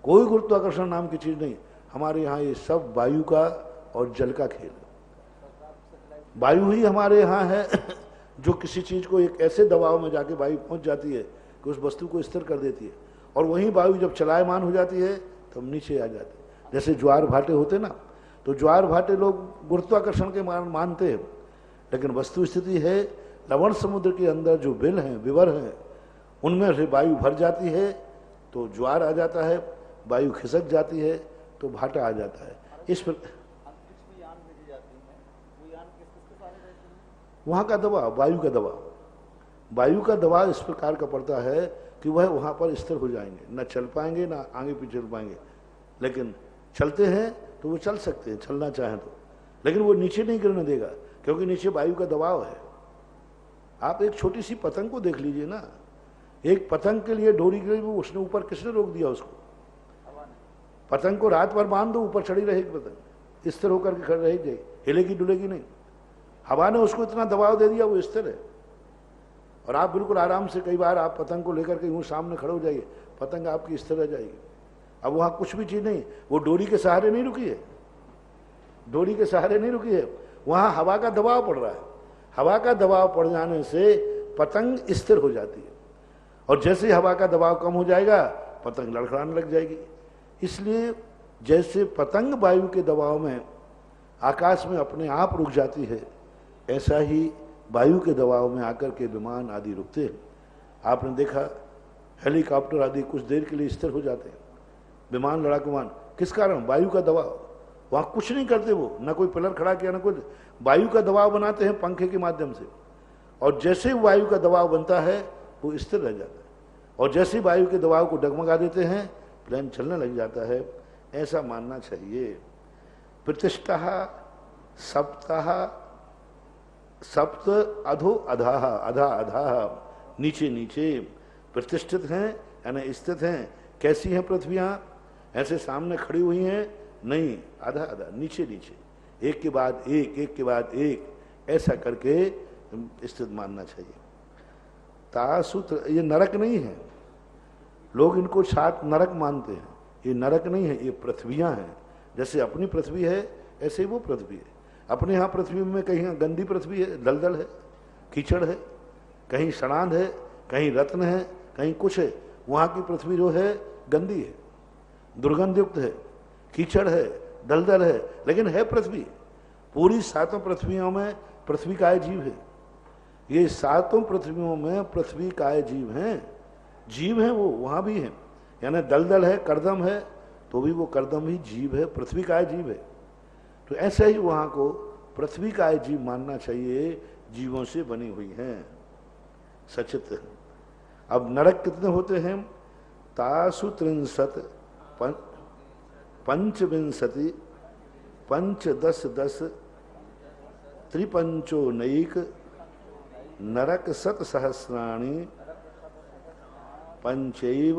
कोई गुरुत्वाकर्षण नाम की चीज़ नहीं। हमारे यहाँ ये सब वायु का और जल का खेल है। वायु ही हमारे यहाँ है जो किसी चीज़ को एक ऐसे दबाव में जाके वायु पहुँच जाती है कि उस वस्तु को स्थिर कर देती है, और वहीं वायु जब चलायमान हो जाती है तो हम नीचे आ जाते हैं। जैसे ज्वार भाटे होते ना, तो ज्वार भाटे लोग गुरुत्वाकर्षण के मानते हैं, लेकिन वस्तु स्थिति है लवण समुद्र के अंदर जो बिल हैं, विवर हैं, उनमें से वायु भर जाती है तो ज्वार आ जाता है, वायु खिसक जाती है तो भाटा आ जाता है। इस पर वहाँ का दबाव, वायु का दबाव, वायु का दबाव इस प्रकार का पड़ता है कि वह वहाँ पर स्थिर हो जाएंगे, न चल पाएंगे ना आगे पीछे चल पाएंगे। लेकिन चलते हैं तो वो चल सकते हैं, चलना चाहें तो, लेकिन वो नीचे नहीं गिरने देगा, क्योंकि नीचे वायु का दबाव है। आप एक छोटी सी पतंग को देख लीजिए ना, एक पतंग के लिए डोरी के लिए उसने ऊपर किसने रोक दिया उसको? पतंग को रात भर बांध दो, ऊपर चढ़ी रहेगी पतंग, स्थिर होकर के खड़ी रहेगी, हिलेगी डुलेगी नहीं। हवा ने उसको इतना दबाव दे दिया, वो स्थिर है। और आप बिल्कुल आराम से, कई बार आप पतंग को लेकर के यूँ सामने खड़े हो जाइए, पतंग आपकी स्थिर रह जाएगी। अब वहाँ कुछ भी चीज़ नहीं, वो डोरी के सहारे नहीं रुकी है, डोरी के सहारे नहीं रुकी है, वहाँ हवा का दबाव पड़ रहा है। हवा का दबाव पड़ जाने से पतंग स्थिर हो जाती है, और जैसे ही हवा का दबाव कम हो जाएगा पतंग लड़खड़ाने लग जाएगी। इसलिए जैसे पतंग वायु के दबाव में आकाश में अपने आप रुक जाती है, ऐसा ही वायु के दबाव में आकर के विमान आदि रुकते हैं। आपने देखा हेलीकॉप्टर आदि कुछ देर के लिए स्थिर हो जाते हैं, विमान, लड़ाकू विमान, किस कारण? वायु का दबाव। वहाँ कुछ नहीं करते वो, ना कोई पिलर खड़ा किया, ना कुछ, वायु का दबाव बनाते हैं पंखे के माध्यम से, और जैसे ही वायु का दबाव बनता है वो स्थिर रह जाता है, और जैसे ही वायु के दबाव को डगमगा देते हैं प्लेन चलने लग जाता है। ऐसा मानना चाहिए। प्रतिष्ठा सप्ताह सप्त अधो अधाह, अधा अधाह, नीचे नीचे प्रतिष्ठित हैं यानी स्थित हैं। कैसी हैं पृथ्वियाँ? ऐसे सामने खड़ी हुई हैं? नहीं, आधा आधा, नीचे नीचे, एक के बाद एक, एक के बाद एक, ऐसा करके स्थित मानना चाहिए। तासूत्र, ये नरक नहीं है, लोग इनको सात नरक मानते हैं। ये नरक नहीं है, ये पृथ्वियाँ हैं। जैसे अपनी पृथ्वी है ऐसे ही वो पृथ्वी है। अपने यहाँ पृथ्वी में कहीं गंदी पृथ्वी है, दलदल है, कीचड़ है, कहीं सड़ांध है, कहीं रत्न है, कहीं कुछ है। वहाँ की पृथ्वी जो है गंदी है, दुर्गंधयुक्त है, कीचड़ है, दलदल है, लेकिन है पृथ्वी। पूरी सातों पृथ्वियों में पृथ्वी काय जीव है। ये सातों पृथ्वियों में पृथ्वी काय जीव हैं, जीव हैं वो वहाँ भी हैं। यानी दलदल है, करदम है, तो भी वो करदम ही जीव है, पृथ्वी काय जीव है। तो ऐसे ही वहाँ को पृथ्वी काय जीव मानना चाहिए, जीवों से बनी हुई हैं, सचित है। अब नरक कितने होते हैं? तासु त्रिंशत पंचविंशति पंचदश दश त्रिपंचोनैक नरक शत सहस्राणि पंचैव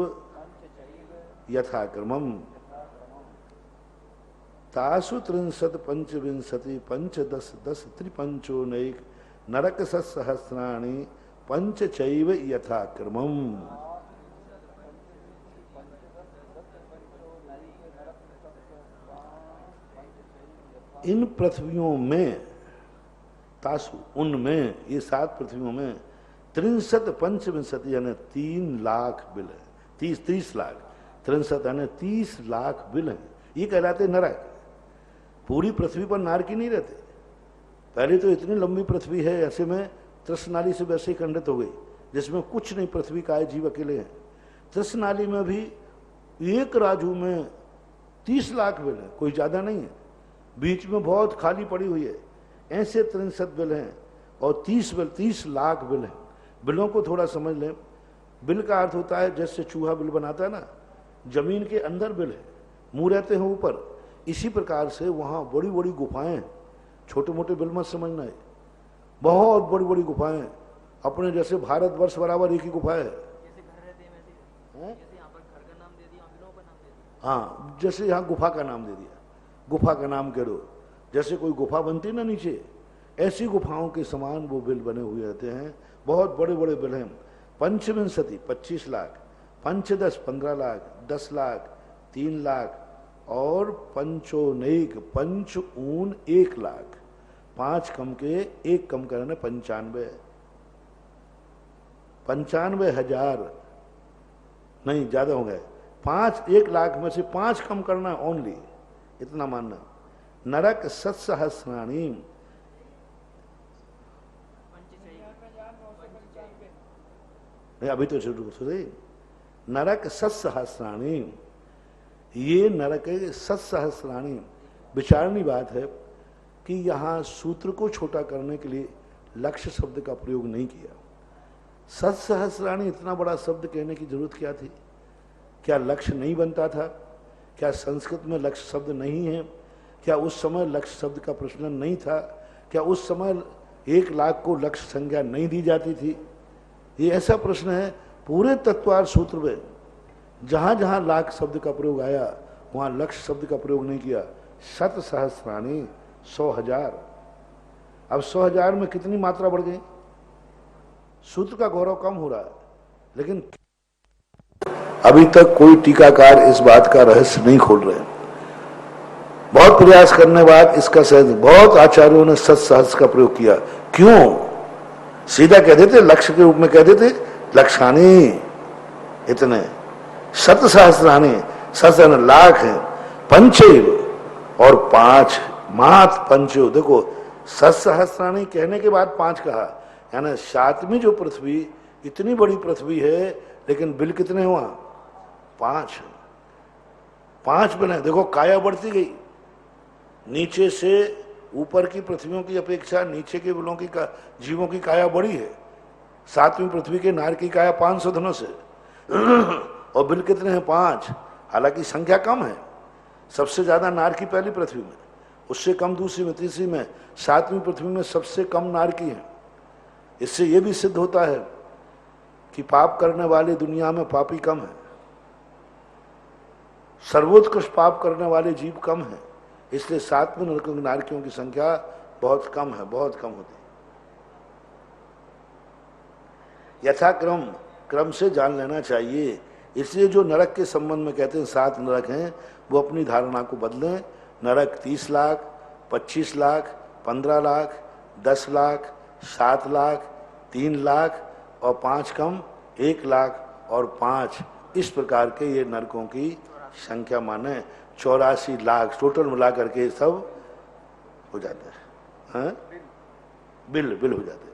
यथाक्रमम्। तासु त्रिंशत पंचविंशति पंचदश दश त्रिपंचोनैक नरक सत्सहस्राणि पंच चैव यथा क्रमम। इन पृथ्वियों में, तासु उनमें, ये 7 पृथ्वियों में 63 पंचविंशति यानी 3 लाख बिल है। 30 लाख, 63 यानी 30 लाख बिल है। ये कहलाते नरक। पूरी पृथ्वी पर नारकी नहीं रहते। पहले तो इतनी लंबी पृथ्वी है, ऐसे में तृष्णाली से वैसे ही खंडित हो गई, जिसमें कुछ नहीं, पृथ्वी का जीव अकेले हैं। तृष्णाली में भी एक राजू में 30 लाख बिल है, कोई ज्यादा नहीं है। बीच में बहुत खाली पड़ी हुई है, ऐसे 63 बिल हैं और 30 लाख बिल हैं। बिलों को थोड़ा समझ लें। बिल का अर्थ होता है जैसे चूहा बिल बनाता है ना, जमीन के अंदर बिल है, मुंह रहते हैं ऊपर। इसी प्रकार से वहां बड़ी बड़ी गुफाएं हैं। छोटे मोटे बिल मत समझना है, बहुत बड़ी बड़ी गुफाएं। अपने जैसे भारतवर्ष बराबर एक ही गुफा है। हाँ, जैसे यहाँ गुफा का नाम दे दिया, गुफा का नाम कह दो। जैसे कोई गुफा बनती ना नीचे, ऐसी गुफाओं के समान वो बिल बने हुए रहते हैं। बहुत बड़े बड़े बिल हैं। पंचविंशति 25 लाख, पंचदश 15 लाख, 10 लाख, 3 लाख और पंचोनेक 5 ऊन 1 लाख। 5 कम के 1 कम करना 95, 95,000 नहीं, ज्यादा हो गए। 1 लाख में से 5 कम करना ओनली, इतना मानना। नरक सत्सहस्राणि, अभी तो सुनिए, नरक सत्सहस्राणि, ये नरक सत्सहस्राणि। विचारणी बात है कि यहां सूत्र को छोटा करने के लिए लक्ष्य शब्द का प्रयोग नहीं किया। सत्सहस्राणि इतना बड़ा शब्द कहने की जरूरत क्या थी? क्या लक्ष्य नहीं बनता था? क्या संस्कृत में लक्ष्य शब्द नहीं है? क्या उस समय लक्ष्य शब्द का प्रचलन नहीं था? क्या उस समय 1 लाख को लक्ष्य संज्ञा नहीं दी जाती थी? ये ऐसा प्रश्न है। पूरे तत्वार सूत्र में जहां जहां लाख शब्द का प्रयोग आया, वहां लक्ष्य शब्द का प्रयोग नहीं किया। शत सहस्राणि 100,000। अब 100,000 में कितनी मात्रा बढ़ गई? सूत्र का गौरव कम हो रहा है, लेकिन अभी तक कोई टीकाकार इस बात का रहस्य नहीं खोल रहे। बहुत प्रयास करने बाद इसका सहज, बहुत आचार्यों ने सत सहस्र का प्रयोग किया। क्यों? सीधा कह देते, लक्ष्य के रूप में कह देते, लक्षानी इतने, शत सहस्राणी, सहस्र लाख है, पंचैव और 5 मात पंचैव। देखो, सत सहस्राणी कहने के बाद 5 कहा, यानी 7वीं जो पृथ्वी, इतनी बड़ी पृथ्वी है, लेकिन बिल कितने हुआ? 5 बिल है। देखो, काया बढ़ती गई। नीचे से ऊपर की पृथ्वियों की अपेक्षा नीचे के बिलों की जीवों की काया बड़ी है। 7वीं पृथ्वी के नार की काया 500 धनुष है और बिल कितने हैं? 5। हालांकि संख्या कम है। सबसे ज्यादा नार की पहली पृथ्वी में, उससे कम दूसरी में, तीसरी में, 7वीं पृथ्वी में सबसे कम नार की है। इससे यह भी सिद्ध होता है कि पाप करने वाले दुनिया में पापी कम है, सर्वोत्कृष्ट पाप करने वाले जीव कम है। इसलिए 7वें नरकों की नारकियों की संख्या बहुत कम है, बहुत कम होती है। यथाक्रम, क्रम से जान लेना चाहिए। इसलिए जो नरक के संबंध में कहते हैं 7 नरक हैं, वो अपनी धारणा को बदलें। नरक 30 लाख, 25 लाख, 15 लाख, 10 लाख, 7 लाख, 3 लाख और 5 कम 1 लाख और 5, इस प्रकार के ये नरकों की संख्या माने 84 लाख टोटल मिला करके सब हो जाते हैं। हाँ? बिल हो जाते हैं।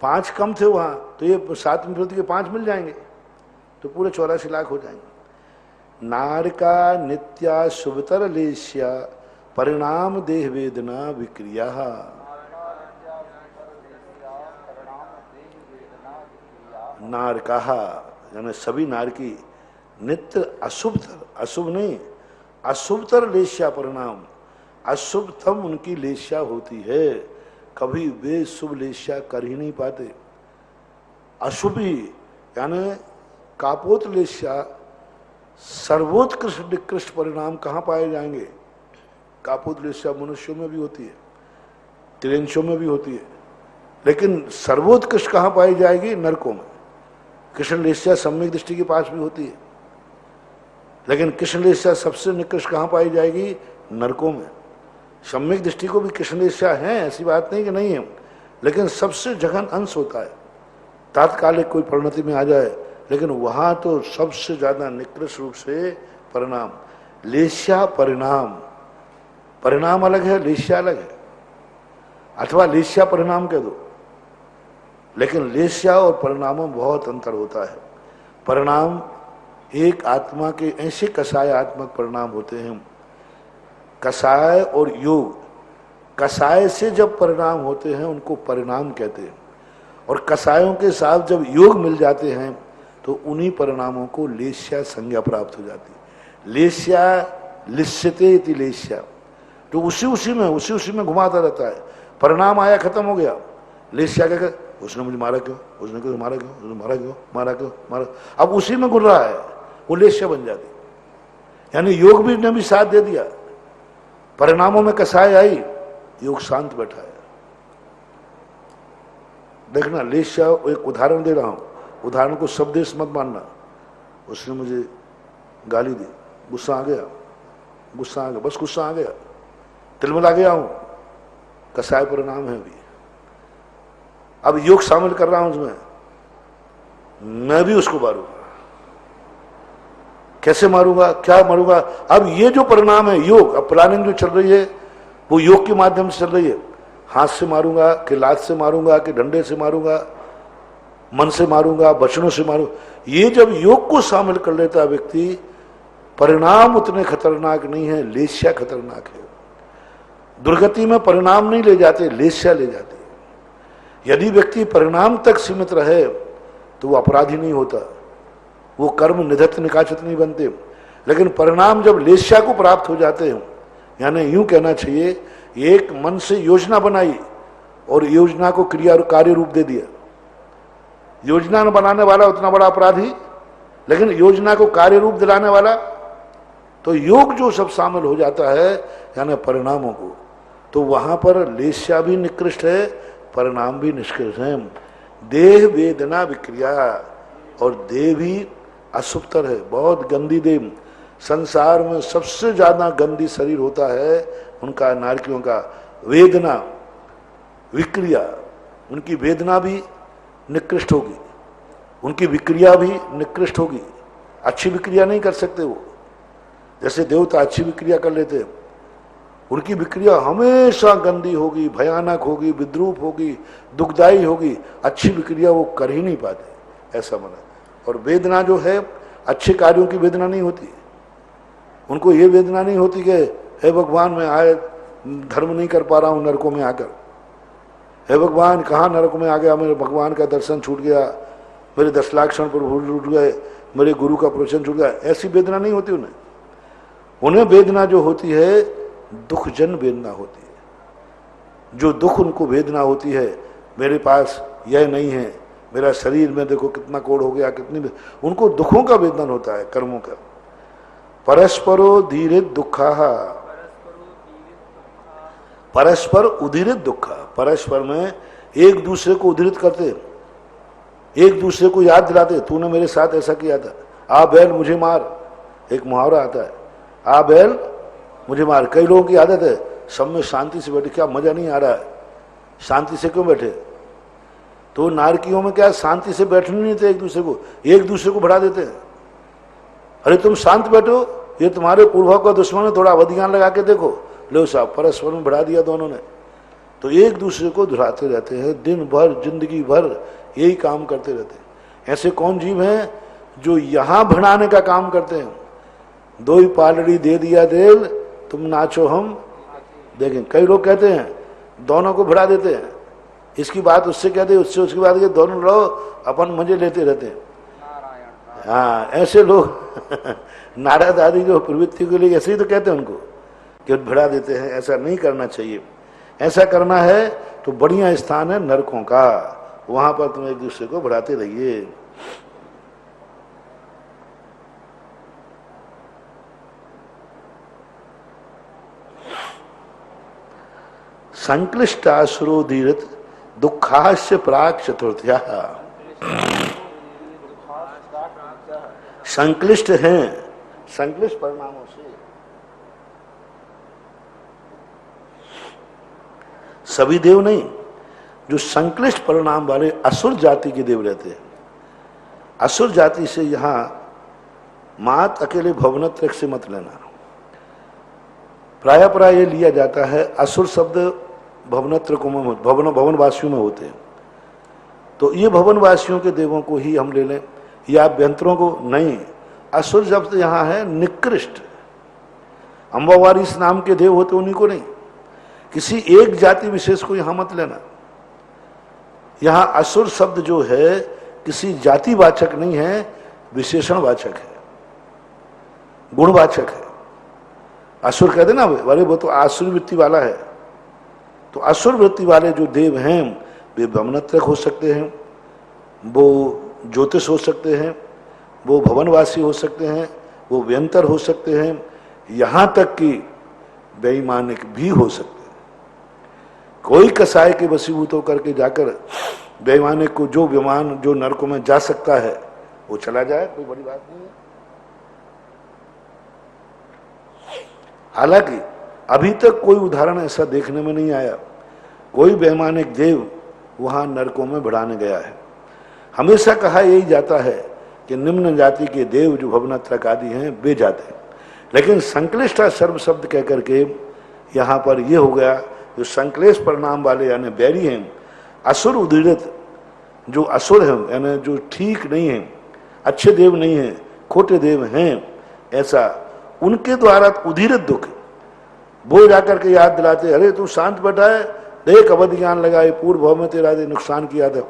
5 कम थे वहां, तो ये 7वीं पृथ्वी के 5 मिल जाएंगे, तो पूरे 84 लाख हो जाएंगे। नारका नित्या शुभतर लेश्या परिणाम देह वेदना विक्रिया। नारका यानी सभी नारकी, नित्य अशुभतर, अशुभ नहीं, अशुभतर लेश्या परिणाम, अशुभतम उनकी लेश्या होती है। कभी वे शुभ लेश्या कर ही नहीं पाते। अशुभी यानी कापोत लेश्या, सर्वोत्कृष्ट निकृष्ट परिणाम कहाँ पाए जाएंगे? कापोत लेश्या मनुष्यों में भी होती है, तिरंशों में भी होती है, लेकिन सर्वोत्कृष्ट कहाँ पाई जाएगी? नरकों में। कृष्ण वेश्या सम्यक दृष्टि के पास भी होती है, लेकिन कृष्ण वेश्या सबसे निकृष्ट कहाँ पाई जाएगी? नरकों में। सम्यक दृष्टि को भी कृष्ण वेश्या है, ऐसी बात नहीं कि नहीं है, लेकिन सबसे जघन अंश होता है। तात्कालिक कोई परिणति में आ जाए, लेकिन वहां तो सबसे ज्यादा निकृष्ट रूप से परिणाम। लेश्या परिणाम, परिणाम अलग है, लेश्या अलग है, अथवा लेश्या परिणाम कह दो, लेकिन लेश्या और परिणामों में बहुत अंतर होता है। परिणाम एक आत्मा के ऐसे कषायात्मक परिणाम होते हैं। कषाय और योग, कषाय से जब परिणाम होते हैं उनको परिणाम कहते हैं, और कषायों के साथ जब योग मिल जाते हैं तो उन्हीं परिणामों को लेश्या संज्ञा प्राप्त हो जाती है। लेश्या लिस्यते इति लेश्या, तो उसी में घुमाता रहता है। परिणाम आया, खत्म हो गया, लेश्या क्या कर, उसने मुझे मारा क्यों, उसने क्यों मारा क्यों, उसने मारा क्यों, मारा क्यों, मारा, अब उसी में घुल रहा है, वो लेश्या बन जाती। यानी योग भी ने भी साथ दे दिया, परिणामों में कसाई आई, योग शांत बैठा है। देखना, लेश्या, एक उदाहरण दे रहा हूं, उदाहरण को शब्देश मत मानना। उसने मुझे गाली दी, गुस्सा आ गया, बस गुस्सा आ गया, तिलमिला गया हूं, कसाय परिणाम है अभी। अब योग शामिल कर रहा हूं उसमें, मैं भी उसको मारूंगा। कैसे मारूंगा, क्या मारूंगा? अब ये जो परिणाम है योग, अब प्लानिंग जो चल रही है वो योग के माध्यम से चल रही है। हाथ से मारूंगा कि लात से मारूंगा कि डंडे से मारूंगा, मन से मारूंगा, वचनों से मारूंगा। ये जब योग को शामिल कर लेता है व्यक्ति, परिणाम उतने खतरनाक नहीं है, लेश्या खतरनाक है। दुर्गति में परिणाम नहीं ले जाते, लेश्या ले जाती है। यदि व्यक्ति परिणाम तक सीमित रहे तो वो अपराधी नहीं होता, वो कर्म निधत्त निकाचित नहीं बनते। लेकिन परिणाम जब लेश्या को प्राप्त हो जाते हैं, यानी यूं कहना चाहिए, एक मन से योजना बनाई और योजना को क्रिया कार्य रूप दे दिया। योजना न बनाने वाला उतना बड़ा अपराधी, लेकिन योजना को कार्य रूप दिलाने वाला, तो योग जो सब शामिल हो जाता है यानी परिणामों को, तो वहां पर लेश्या भी निकृष्ट है, परिणाम भी निष्कृष्ट है। देह वेदना विक्रिया, और देह भी अशुभतर है, बहुत गंदी देह। संसार में सबसे ज्यादा गंदी शरीर होता है उनका, नारकियों का। वेदना विक्रिया, उनकी वेदना भी निकृष्ट होगी, उनकी विक्रिया भी निकृष्ट होगी। अच्छी विक्रिया नहीं कर सकते वो, जैसे देवता अच्छी विक्रिया कर लेते हैं, उनकी विक्रिया हमेशा गंदी होगी, भयानक होगी, विद्रूप होगी, दुखदायी होगी। अच्छी विक्रिया वो कर ही नहीं पाते, ऐसा माना। और वेदना जो है, अच्छे कार्यों की वेदना नहीं होती, उनको ये वेदना नहीं होती कि हे भगवान मैं आए धर्म नहीं कर पा रहा हूं नरकों में आकर, हे भगवान कहाँ नरक में आ गया, मेरे भगवान का दर्शन छूट गया, मेरे 10 लाख क्षण पर छूट गए, मेरे गुरु का प्रवचन छूट गया, ऐसी वेदना नहीं होती उन्हें। उन्हें वेदना जो होती है दुख जन वेदना होती है। जो दुख उनको वेदना होती है, मेरे पास यह नहीं है, मेरा शरीर में देखो कितना कोड़ हो गया, कितनी, उनको दुखों का वेदन होता है, कर्मों का। परस्परो धीरे दुखा, परस्पर उदीरित दुखा, परस्पर में एक दूसरे को उद्धृत करते, एक दूसरे को याद दिलाते, तूने मेरे साथ ऐसा किया था, आ बैल मुझे मार, एक मुहावरा आता है, आ बैल मुझे मार। कई लोगों की आदत है सब में शांति से बैठे, क्या मजा नहीं आ रहा है, शांति से क्यों बैठे? तो नारकियों में क्या शांति से बैठने नहीं थे, एक दूसरे को बढ़ा देते हैं। अरे तुम शांत बैठो, ये तुम्हारे पूर्वों का दुश्मन है, थोड़ा अवधियान लगा के देखो, लो साहब परस्पर में बढ़ा दिया दोनों ने। तो एक दूसरे को धुराते रहते हैं, दिन भर जिंदगी भर यही काम करते रहते हैं। ऐसे कौन जीव हैं जो यहां भिड़ाने का काम करते हैं? दो ही पालड़ी दे दिया देल, तुम नाचो हम देखें। कई लोग कहते हैं दोनों को भिड़ा देते हैं, इसकी बात उससे कहते हैं, उससे उसकी बात कहते, दोनों लड़ो, अपन मजे लेते रहते हैं। हाँ, ऐसे लोग नारद आदि जो प्रवृत्ति के लिए ऐसे ही तो कहते हैं उनको, कि भिड़ा देते हैं। ऐसा नहीं करना चाहिए। ऐसा करना है तो बढ़िया स्थान है नरकों का, वहां पर तुम एक दूसरे को बढ़ाते रहिए। संक्लिष्टासुरो धीरत दुखास्य प्राक चतुर्थ्या, संक्लिष्ट हैं संक्लिष्ट परिणामों से। सभी देव नहीं, जो संक्लिष्ट परिणाम वाले असुर जाति के देव रहते हैं। असुर जाति से यहां मात अकेले भवनत्रय से मत लेना। प्राय ये लिया जाता है, असुर शब्द भवनत्र को में भवनवासियों में होते हैं, तो ये भवनवासियों के देवों को ही हम ले लें, या अभ्यंतरों को नहीं। असुर शब्द यहाँ है निकृष्ट, अम्बावारिस नाम के देव होते उन्हीं को नहीं, किसी एक जाति विशेष को यहां मत लेना। यहां असुर शब्द जो है किसी जातिवाचक नहीं है, विशेषणवाचक है, गुणवाचक है। असुर कहते ना, अरे वो तो आसुर वृत्ति वाला है, तो असुर वृत्ति वाले जो देव हैं वे भवनत्रक हो सकते हैं, वो ज्योतिष हो सकते हैं, वो भवनवासी हो सकते हैं, वो व्यंतर हो सकते हैं, यहां तक कि बेईमानिक भी हो सकते हैं। कोई कसाय के वशीभूत होकर के जाकर बेईमानिक को जो विमान जो नरकों में जा सकता है वो चला जाए, कोई बड़ी बात नहीं है। हालांकि अभी तक कोई उदाहरण ऐसा देखने में नहीं आया कोई बेईमानिक देव वहां नरकों में बढ़ाने गया है। हमेशा कहा यही जाता है कि निम्न जाति के देव जो भवनत्रक आदि हैं वे जाते हैं, लेकिन संक्लिष्टा सर्व शब्द कह करके यहाँ पर ये हो गया, जो संक्लेश परिणाम वाले यानी बैरी हैं, असुर उदीरित जो असुर हैं यानी जो ठीक नहीं हैं, अच्छे देव नहीं हैं, खोटे देव हैं, ऐसा उनके द्वारा उदीरित दुख वो जाकर के याद दिलाते, अरे तू शांत बैठा है, देख अवध ज्ञान लगाए, पूर्व भाव में तेरा नुकसान किया था,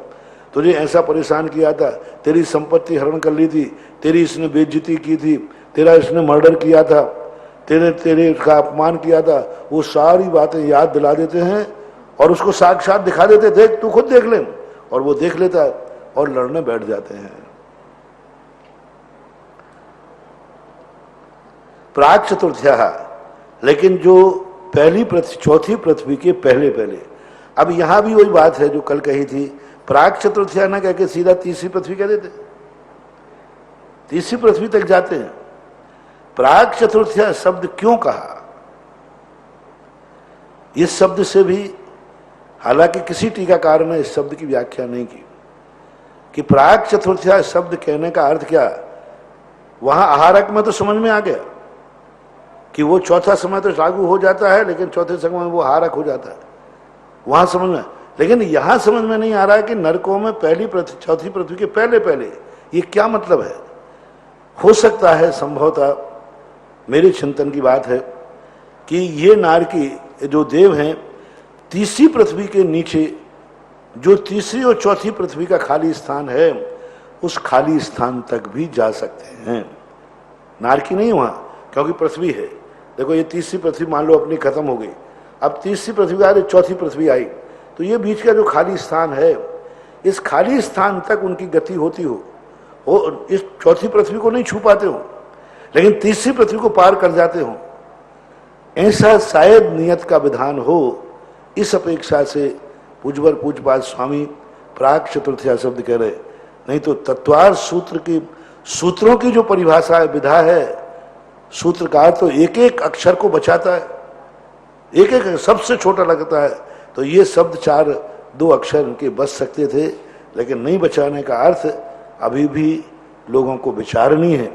तुझे ऐसा परेशान किया था, तेरी संपत्ति हरण कर ली थी, तेरी इसने बेइज्जती की थी, तेरा इसने मर्डर किया था, तेरे का अपमान किया था, वो सारी बातें याद दिला देते हैं और उसको साक्षात दिखा देते, देख तू खुद देख ले, और वो देख लेता है और लड़ने बैठ जाते हैं। प्राक चतुर्थ्या, लेकिन जो पहली पृथ्वी चौथी पृथ्वी के पहले पहले, अब यहां भी वही बात है जो कल कही थी, प्राक चतुर्थ्या ना कह के सीधा तीसरी पृथ्वी कह देते, तीसरी पृथ्वी तक जाते हैं। प्राक चतुर्थ्या शब्द क्यों कहा, इस शब्द से भी हालांकि किसी टीकाकार ने इस शब्द की व्याख्या नहीं की कि प्राक चतुर्थ्या शब्द कहने का अर्थ क्या। वहां आहारक में तो समझ में आ गया कि वो चौथा समय तो लागू हो जाता है, लेकिन चौथे समय में वो आहारक हो जाता है, वहां समझ में, लेकिन यहां समझ में नहीं आ रहा है कि नरकों में पहली पृथ्वी चौथी पृथ्वी के पहले पहले ये क्या मतलब है। हो सकता है संभवतः मेरे चिंतन की बात है कि ये नारकी जो देव हैं तीसरी पृथ्वी के नीचे जो तीसरी और चौथी पृथ्वी का खाली स्थान है उस खाली स्थान तक भी जा सकते हैं। नारकी नहीं वहां, क्योंकि पृथ्वी है। देखो ये तीसरी पृथ्वी मान लो अपनी खत्म हो गई, अब तीसरी पृथ्वी आ रही, चौथी पृथ्वी आई, तो ये बीच का जो खाली स्थान है इस खाली स्थान तक उनकी गति होती हो, इस चौथी पृथ्वी को नहीं छू पाते हो, लेकिन तीसरी पृथ्वी को पार कर जाते हो। ऐसा शायद नियत का विधान हो, इस अपेक्षा से पूज्यवर पूज्यपाद स्वामी प्राक चतुर्थ्या शब्द कह रहे, नहीं तो तत्वार सूत्र की सूत्रों की जो परिभाषा है विधा है, सूत्रकार तो एक एक अक्षर को बचाता है, एक एक सबसे छोटा लगता है, तो ये शब्द चार दो अक्षर इनके बच सकते थे, लेकिन नहीं बचाने का अर्थ अभी भी लोगों को विचारनी है,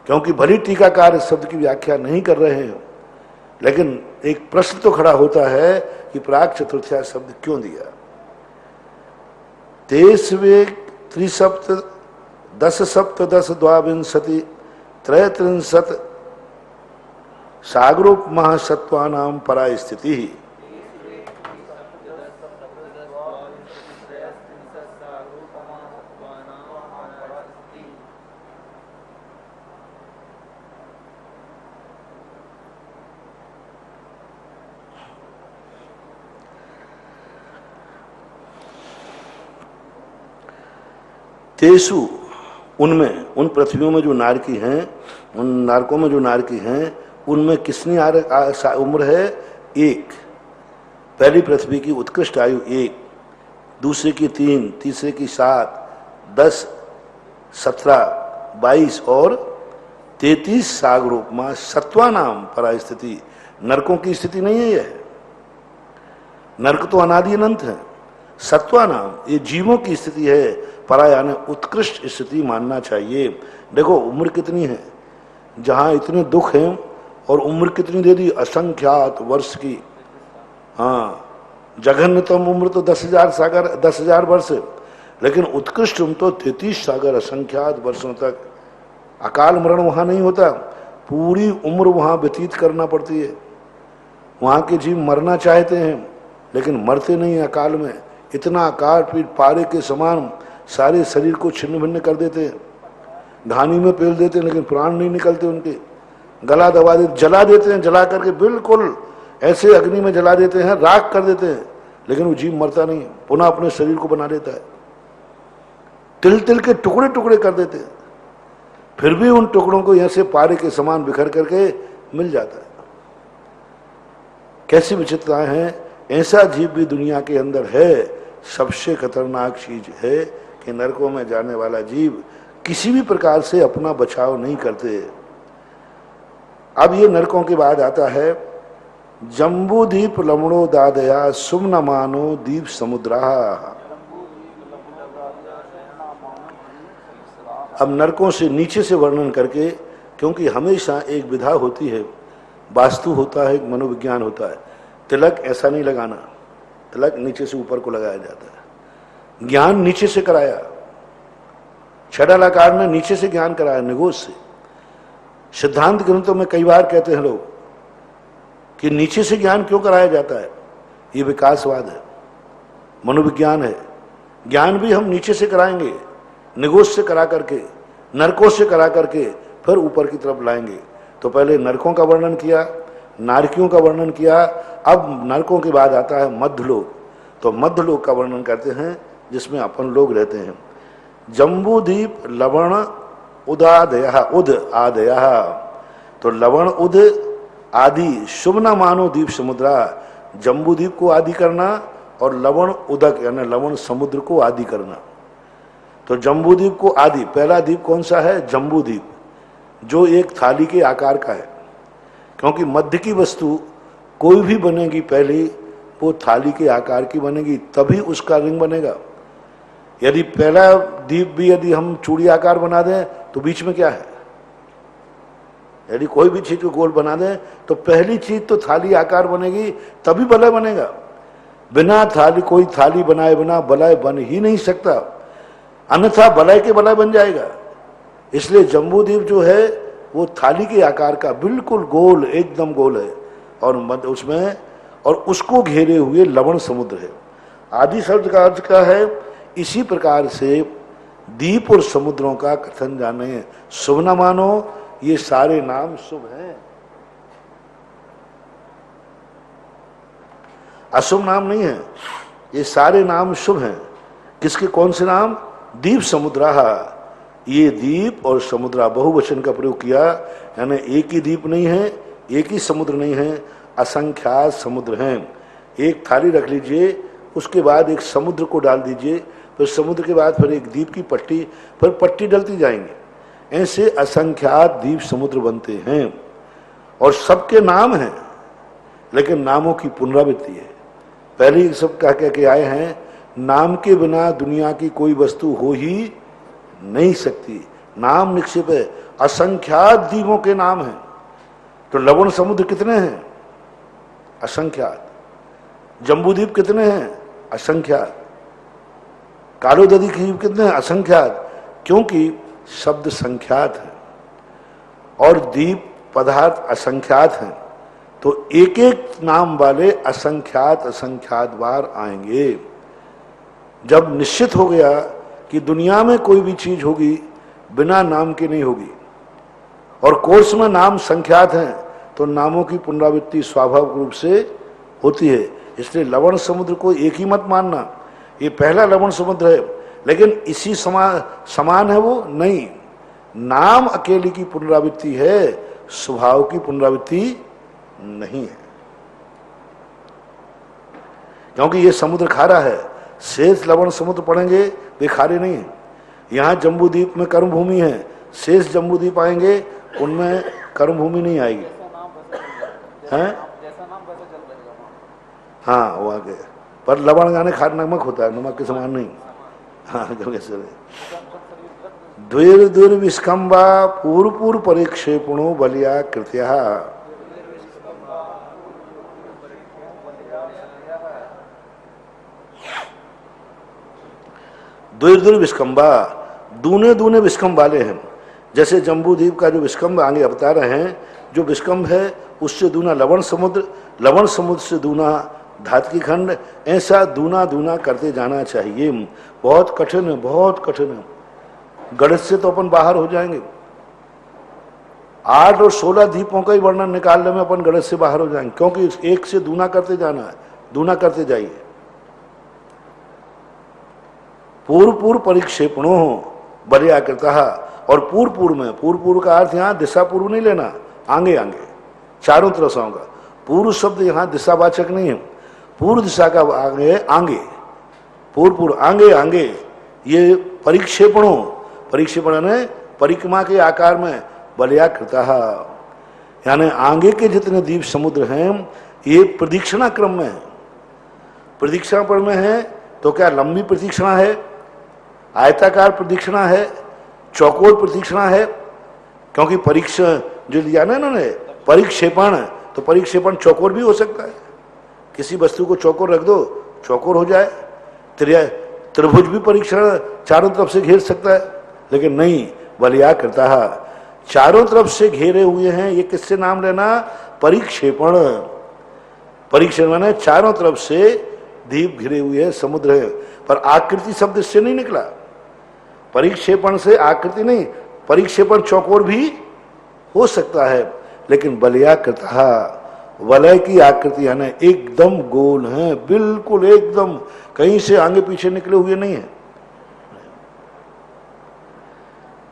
क्योंकि भली टीकाकार इस शब्द की व्याख्या नहीं कर रहे हैं, लेकिन एक प्रश्न तो खड़ा होता है कि प्राक चतुर्थ्या शब्द क्यों दिया। तेस्वे त्रिसप्त दस सप्त दस द्वाविंशति त्रयत्रिंशत सागरोप महासत्वानाम परा स्थिति ही। तेसु उनमें, उन पृथ्वियों में जो नारकी हैं, उन नारकों में जो नारकी हैं, उनमें किसनी उम्र है? एक। पहली पृथ्वी की उत्कृष्ट आयु एक, दूसरे की 3, तीसरे की 7, 10, 17, 22 और 33 सागरोपमा सत्वानाम परास्थिति। नरकों की स्थिति नहीं है यह। नरक तो अनादि अनंत है। सत्वानाम ये जीवों की स्थिति है, परा यानी उत्कृष्ट स्थिति मानना चाहिए। देखो उम्र कितनी है, जहां इतने दुख हैं और उम्र कितनी दे दी, असंख्यात वर्ष की। हाँ, जघन्यतम उम्र तो 10,000 वर्ष है, लेकिन उत्कृष्ट उम्र तो 33 सागर असंख्यात वर्षों तक। अकाल मरण वहां नहीं होता, पूरी उम्र वहां व्यतीत करना पड़ती है। वहां के जीव मरना चाहते हैं लेकिन मरते नहीं अकाल में। इतना काट पीट पारे के समान सारे शरीर को छिन्न भिन्न कर देते हैं, घानी में पेल देते हैं, लेकिन प्राण नहीं निकलते उनके। गला दबा देते, जला देते हैं, जला करके बिल्कुल ऐसे अग्नि में जला देते हैं, राख कर देते हैं, लेकिन वो जीव मरता नहीं, पुनः अपने शरीर को बना देता है। तिल तिल के टुकड़े टुकड़े कर देते हैं, फिर भी उन टुकड़ों को ऐसे पारे के समान बिखर करके मिल जाता है। कैसी विचित्रताएं हैं। ऐसा जीव भी दुनिया के अंदर है। सबसे खतरनाक चीज है कि नरकों में जाने वाला जीव किसी भी प्रकार से अपना बचाव नहीं करते। अब ये नरकों के बाद आता है जम्बू दीप लमणो दादया सुमन मानो दीप समुद्रा। अब नरकों से नीचे से वर्णन करके, क्योंकि हमेशा एक विधा होती है, वास्तु होता है, एक मनोविज्ञान होता है। तिलक ऐसा नहीं लगाना, तिलक नीचे से ऊपर को लगाया जाता है। ज्ञान नीचे से कराया, छड़ालाकार ने नीचे से ज्ञान कराया, निगोज से। सिद्धांत ग्रंथों में कई बार कहते हैं लोग कि नीचे से ज्ञान क्यों कराया जाता है, ये विकासवाद है, मनोविज्ञान है। ज्ञान भी हम नीचे से कराएंगे, निगोज से करा करके, नरकों से करा करके फिर ऊपर की तरफ लाएंगे। तो पहले नरकों का वर्णन किया, नारकियों का वर्णन किया, अब नरकों के बाद आता है मध्यलोक। तो मध्यलोक का वर्णन करते हैं जिसमें अपन लोग रहते हैं। जम्बूदीप लवण उदादया उद आदया, तो लवण उद आदि शुभ न मानो दीप समुद्रा। जम्बूदीप को आदि करना और लवण उदक यानी लवण समुद्र को आदि करना। तो जम्बूदीप को आदि, पहला द्वीप कौन सा है, जम्बूदीप, जो एक थाली के आकार का है। क्योंकि मध्य की वस्तु कोई भी बनेगी पहले वो थाली के आकार की बनेगी, तभी उसका रिंग बनेगा। यदि पहला द्वीप भी यदि हम चूड़ी आकार बना दें तो बीच में क्या है, यदि कोई भी चीज को गोल बना दें तो पहली चीज तो थाली आकार बनेगी, तभी वलय बनेगा। बिना थाली, कोई थाली बनाए बिना वलय बन ही नहीं सकता, अन्यथा वलय के वलय बन जाएगा। इसलिए जम्बूदीप जो है वो थाली के आकार का बिल्कुल गोल, एकदम गोल है, और उसमें और उसको घेरे हुए लवण समुद्र है। आदि शब्द का अर्थ का है, इसी प्रकार से द्वीप और समुद्रों का कथन जाने। शुभ न मानो, ये सारे नाम शुभ हैं, अशुभ नाम नहीं है, ये सारे नाम शुभ हैं। किसके, कौन से नाम, दीप समुद्रा। ये दीप और समुद्रा बहुवचन का प्रयोग किया, यानी एक ही दीप नहीं है, एक ही समुद्र नहीं है, असंख्यात समुद्र हैं। एक थाली रख लीजिए, उसके बाद एक समुद्र को डाल दीजिए, फिर समुद्र के बाद फिर एक द्वीप की पट्टी, फिर पट्टी डलती जाएंगे। ऐसे असंख्यात द्वीप समुद्र बनते हैं और सबके नाम हैं, लेकिन नामों की पुनरावृत्ति है। पहले ही सब कह के आए हैं, नाम के बिना दुनिया की कोई वस्तु हो ही नहीं सकती। नाम निक्षेप है, असंख्यात द्वीपों के नाम हैं। तो लवण समुद्र कितने हैं, असंख्यात। जम्बूद्वीप कितने हैं, असंख्यात। कालोदरी द्वीप कितने हैं, असंख्यात। क्योंकि शब्द संख्यात है और द्वीप पदार्थ असंख्यात हैं, तो एक एक नाम वाले असंख्यात असंख्यात बार आएंगे। जब निश्चित हो गया कि दुनिया में कोई भी चीज होगी बिना नाम के नहीं होगी, और कोर्स में नाम संख्यात हैं, तो नामों की पुनरावृत्ति स्वाभाविक रूप से होती है। इसलिए लवण समुद्र को एक ही मत मानना, ये पहला लवण समुद्र है, लेकिन इसी समान है वो नहीं। नाम अकेले की पुनरावृत्ति है, स्वभाव की पुनरावृत्ति नहीं है। क्योंकि ये समुद्र खारा है, शेष लवण समुद्र पढ़ेंगे वे खारे नहीं है। यहाँ जम्बूद्वीप में कर्म भूमि है, शेष जम्बूद्वीप आएंगे उनमें कर्म भूमि नहीं आएगी। हैं? हाँ वो आगे, पर लवण गाने खार नमक होता है, नमक के समान नहीं। हाँ द्विर्विस्कंबा पूर्व पूर्व परिक्षेपणो बलिया कृत्या। द्विर्विस्कंबा, दूने दूने विस्कंब वाले हैं। जैसे जम्बूद्वीप का जो विस्कंब आगे बता रहे हैं, जो विस्कंब है उससे दूना लवण समुद्र, लवण समुद्र से दूना धातकी खंड, ऐसा दूना दूना करते जाना चाहिए। बहुत कठिन है, बहुत कठिन है। गणित से तो अपन बाहर हो जाएंगे। 8 और 16 द्वीपों का ही वर्णन निकालने में अपन गणित से बाहर हो जाएंगे, क्योंकि एक से दूना करते जाना है, दूना करते जाइए। पूर्व पूर्व परिक्षेपणों बलिया करता है। और पूर्व पूर्व में, पूर्व पूर्व का अर्थ यहाँ दिशा पूर्व नहीं लेना, आगे आगे चारों तरफ से होगा। पूर्व शब्द यहाँ दिशावाचक नहीं है, पूर्व दिशा का आगे आगे, पूर्व पूर्व आगे आगे, ये परिक्षेपणों, परिक्षेपण ने परिक्रमा के आकार में बलिया करता है। यानी आगे के जितने द्वीप समुद्र हैं ये प्रदक्षिणा क्रम में है। प्रदक्षिणा क्रम में है तो क्या लंबी प्रदक्षिणा है, आयताकार प्रदक्षिणा है, चौकोर प्रदक्षिणा है? क्योंकि परीक्षण जो लिया ना इन्होंने परिक्षेपण, तो परिक्षेपण चौकोर भी हो सकता है। किसी वस्तु को चौकोर रख दो, चौकोर हो जाए। त्रिभुज भी परीक्षण चारों तरफ से घेर सकता है, लेकिन नहीं, बलिया करता है चारों तरफ से घेरे हुए हैं। ये किससे नाम लेना? परिक्षेपण। परीक्षण माने चारों तरफ से द्वीप घिरे हुए हैं, समुद्र है। पर आकृति शब्द इससे नहीं निकला, परिक्षेपण से आकृति नहीं, परिक्षेपण चौकोर भी हो सकता है, लेकिन बलिया करता है। वलय की आकृति है ना एकदम गोल है, बिल्कुल एकदम, कहीं से आगे पीछे निकले हुए नहीं है।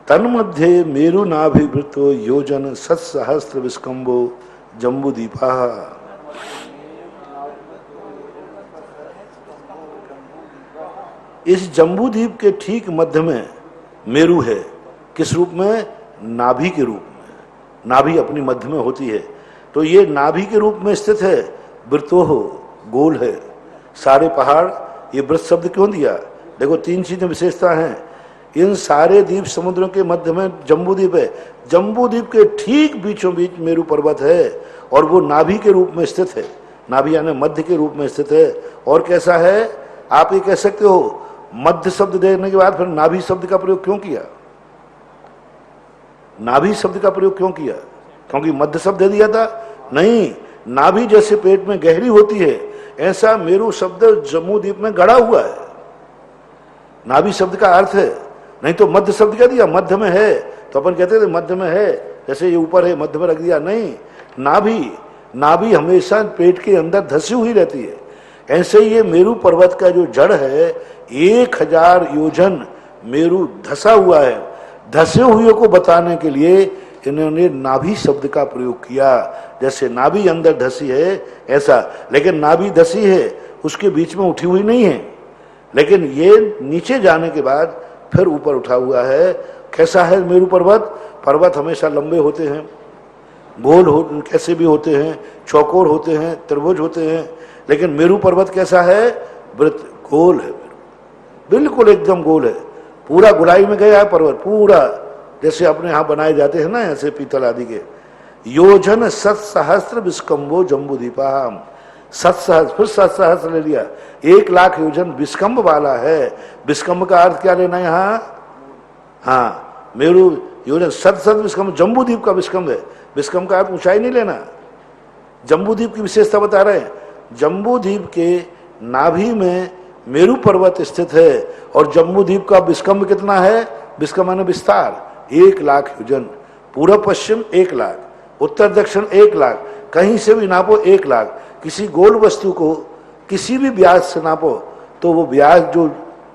तन्मध्ये मेरु नाभिवृतो योजन सत्सहस्त्र विस्कंबो जम्बूद्वीपा। इस जम्बूद्वीप के ठीक मध्य में मेरु है। किस रूप में? नाभि के रूप में। नाभि अपनी मध्य में होती है, तो ये नाभि के रूप में स्थित है। वृत्तो हो, गोल है। सारे पहाड़, ये वृत्त शब्द क्यों दिया? देखो 3 चीजें विशेषता हैं। इन सारे द्वीप समुद्रों के मध्य में जम्बूद्वीप है। जम्बूद्वीप के ठीक बीचों बीच मेरु पर्वत है और वो नाभि के रूप में स्थित है। नाभि यानी मध्य के रूप में स्थित है। और कैसा है? आप ये कह सकते हो मध्य शब्द देने के बाद फिर नाभि शब्द का प्रयोग क्यों किया? नाभि शब्द का प्रयोग क्यों किया? क्योंकि मध्य शब्द दे दिया था? नहीं, नाभि जैसे पेट में गहरी होती है, ऐसा मेरु शब्द जम्बूद्वीप में गड़ा हुआ है। नाभि शब्द का अर्थ है, नहीं तो मध्य शब्द क्या दिया? मध्य में है, तो अपन कहते थे मध्य में है, जैसे ये ऊपर है मध्य में रख दिया। नहीं, नाभि, नाभि हमेशा पेट के अंदर धसी हुई रहती है। ऐसे ये मेरु पर्वत का जो जड़ है 1000 योजन मेरु धसा हुआ है। धसे हुए को बताने के लिए इन्होंने नाभि शब्द का प्रयोग किया। जैसे नाभि अंदर धसी है ऐसा, लेकिन नाभि धसी है, उसके बीच में उठी हुई नहीं है, लेकिन ये नीचे जाने के बाद फिर ऊपर उठा हुआ है। कैसा है मेरु पर्वत? पर्वत हमेशा लंबे होते हैं, गोल हो कैसे भी होते हैं, चौकोर होते हैं, त्रिभुज होते हैं, लेकिन मेरु पर्वत कैसा है? वृत्त, गोल है, बिल्कुल एकदम गोल है। पूरा गुलाई में गया है पर्वत, पूरा जैसे अपने यहाँ बनाए जाते हैं ना ऐसे पीतल आदि के। योजन 7सहस्त्र विस्कंबो जम्बूद्वीपा। 7सहस्त्र, फिर 7सहस्त्र ले लिया, 1,00,000 योजन विस्कंब वाला है। विस्कंब का अर्थ क्या लेना यहाँ? हाँ, मेरु योजन 7 विस्कंब, जम्बूद्वीप का विस्कंब है। विस्कंब का अर्थ ऊंचाई नहीं लेना, जम्बूद्वीप की विशेषता बता रहे हैं। जम्बूद्वीप के नाभि में मेरु पर्वत स्थित है और जम्बूद्वीप का विस्कंब कितना है? विस्कंब माने विस्तार 1,00,000 योजन। पूर्व पश्चिम 1,00,000, उत्तर दक्षिण 1,00,000, कहीं से भी नापो 1,00,000। किसी गोल वस्तु को किसी भी व्यास से नापो तो वो व्यास, जो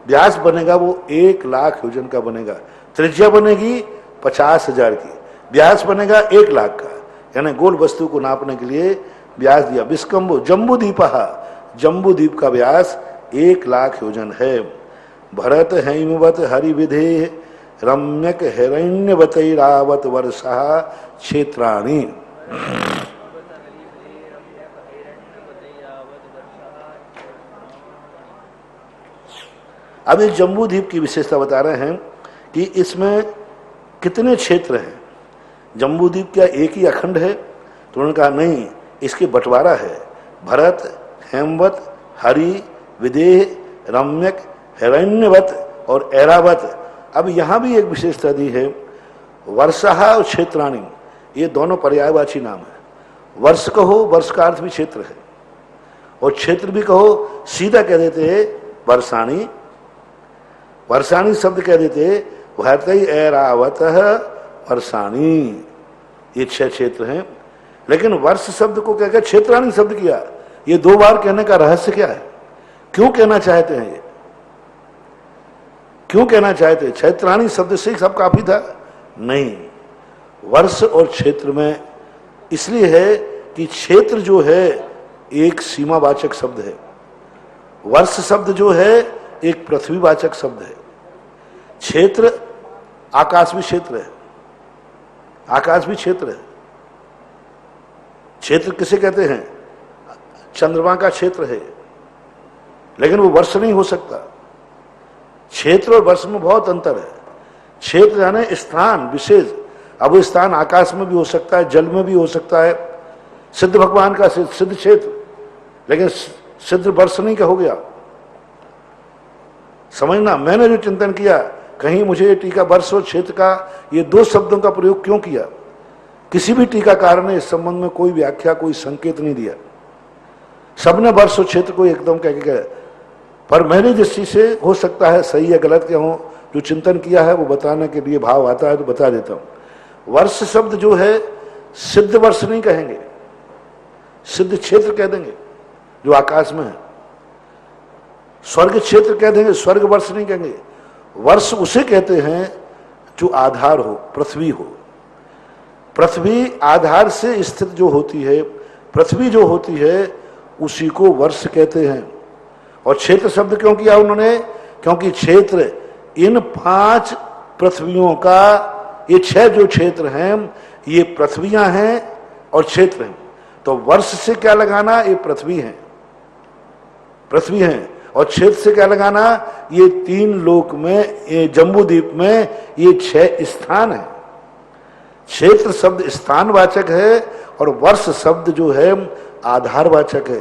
व्यास बनेगा वो 1,00,000 योजन का बनेगा। त्रिज्या बनेगी 50,000 की, व्यास बनेगा 1,00,000 का। यानी गोल वस्तु को नापने के लिए व्यास दिया। विस्कंबो जम्बूद्वीप, जम्बूद्वीप का व्यास 1,00,000 योजन है। भरत हैमवत हरिविधे रम्यक हिरण्यवतैरावत वर्षा क्षेत्राणि। अब इस जम्बू द्वीप की विशेषता बता रहे हैं कि इसमें कितने क्षेत्र हैं। जम्बू द्वीप क्या एक ही अखंड है? तो उन्होंने कहा नहीं, इसके बंटवारा है। भरत, हेमवत, हरि, विदेह, रम्यक, हिरण्यवत और ऐरावत। अब यहाँ भी एक विशेषता दी है, वर्षा और क्षेत्राणि, ये दोनों पर्यायवाची नाम है। वर्ष कहो, वर्ष का अर्थ भी क्षेत्र है, और क्षेत्र भी कहो, सीधा कह देते हैं वर्षाणी। वर्षाणी शब्द कह देते भरतई ऐरावत वर्षाणी, ये 6 क्षेत्र हैं। लेकिन वर्ष शब्द को कहकर क्षेत्राणी शब्द किया, ये 2 बार कहने का रहस्य क्या है? क्यों कहना चाहते हैं ये? क्यों कहना चाहते? क्षेत्राणी शब्द से सब काफी था? नहीं, वर्ष और क्षेत्र में इसलिए है कि क्षेत्र जो है एक सीमावाचक शब्द है, वर्ष शब्द जो है एक पृथ्वीवाचक शब्द है। क्षेत्र आकाश भी क्षेत्र है, आकाश भी क्षेत्र है। क्षेत्र किसे कहते हैं? चंद्रमा का क्षेत्र है, लेकिन वो वर्ष नहीं हो सकता। क्षेत्र और वर्ष में बहुत अंतर है। क्षेत्र यानी स्थान विशेष। अब वो स्थान आकाश में भी हो सकता है, जल में भी हो सकता है। सिद्ध भगवान का सिद्ध क्षेत्र, लेकिन सिद्ध वर्ष नहीं कहोगे आप। समझना, मैंने जो चिंतन किया, कहीं मुझे टीका वर्ष और क्षेत्र का ये 2 शब्दों का प्रयोग क्यों किया, किसी भी टीकाकार ने इस संबंध में कोई व्याख्या, कोई संकेत नहीं दिया। सबने वर्ष और क्षेत्र को एकदम कह के, पर मेरी दृष्टि से हो सकता है सही या गलत क्या हो, जो चिंतन किया है वो बताने के लिए भाव आता है तो बता देता हूं। वर्ष शब्द जो है सिद्ध वर्ष नहीं कहेंगे, सिद्ध क्षेत्र कह देंगे जो आकाश में है। स्वर्ग क्षेत्र कह देंगे, स्वर्ग वर्ष नहीं कहेंगे। वर्ष उसे कहते हैं जो आधार हो, पृथ्वी हो। पृथ्वी आधार से स्थित जो होती है, पृथ्वी जो होती है, उसी को वर्ष कहते हैं। और क्षेत्र शब्द क्यों किया उन्होंने? क्योंकि क्षेत्र इन 5 पृथ्वियों का, ये 6 जो क्षेत्र हैं ये पृथ्वियां हैं और क्षेत्र हैं। तो वर्ष से क्या लगाना? ये पृथ्वी है, पृथ्वी है। और क्षेत्र से क्या लगाना? ये 3 लोक में, ये जम्बू द्वीप में ये 6 स्थान है। क्षेत्र शब्द स्थानवाचक है और वर्ष शब्द जो है आधारवाचक है,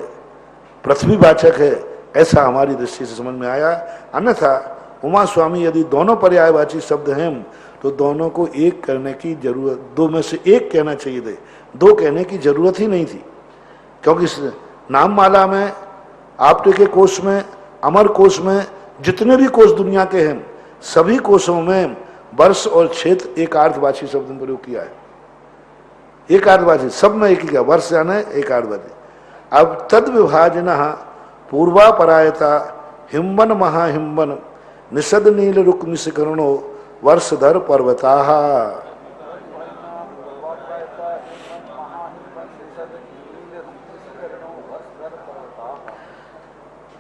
पृथ्वीवाचक है। ऐसा हमारी दृष्टि से समझ में आया। अन्यथा उमा स्वामी यदि दोनों पर्यायवाची शब्द हैं तो दोनों को एक करने की जरूरत, 2 में से एक कहना चाहिए थे, 2 कहने की जरूरत ही नहीं थी। क्योंकि नाममाला में, आपटे के कोश में, अमर कोश में, जितने भी कोश दुनिया के हैं, सभी कोशों में वर्ष और क्षेत्र एकार्थवाची शब्द में प्रयोग किया है। एकार्थवाची, सब में एक ही किया, वर्ष यानी एकार्थवाची। अब तद विभाजन पूर्वापरायता हिम्बन महाहिम्बन निषद नील रुक्म शिखरणो वर्षधर पर्वता।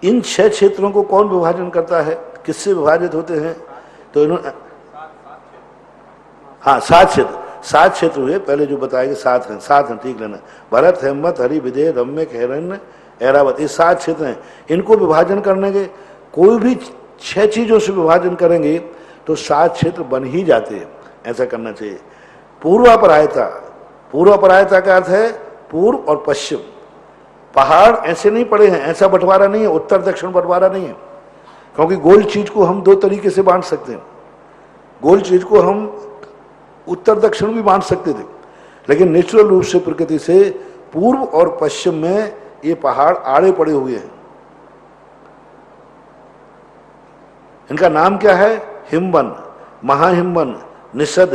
इन 6 क्षेत्रों को कौन विभाजन करता है, किससे विभाजित होते हैं? तो इन्होंने, हाँ 7 क्षेत्र, 7 क्षेत्र हुए। पहले जो बताया कि 7 हैं, 7 हैं, ठीक लेना। भरत, हेमवत, हरि, विदेह, रम्यक, हिरण्य, ऐरावत, ये 7 क्षेत्र हैं। इनको विभाजन करने के, कोई भी 6 चीजों से विभाजन करेंगे तो 7 क्षेत्र बन ही जाते हैं। ऐसा करना चाहिए। पूर्वापरायता, पूर्वापरायता का अर्थ है पूर्व और पश्चिम। पहाड़ ऐसे नहीं पड़े हैं, ऐसा बंटवारा नहीं है, उत्तर दक्षिण बंटवारा नहीं है। क्योंकि गोल चीज को हम 2 तरीके से बांट सकते हैं। गोल चीज को हम उत्तर दक्षिण भी बांट सकते थे, लेकिन नेचुरल रूप से प्रकृति से पूर्व और पश्चिम में ये पहाड़ आड़े पड़े हुए हैं। इनका नाम क्या है? हिम्बन, महाहिम्बन, निषद,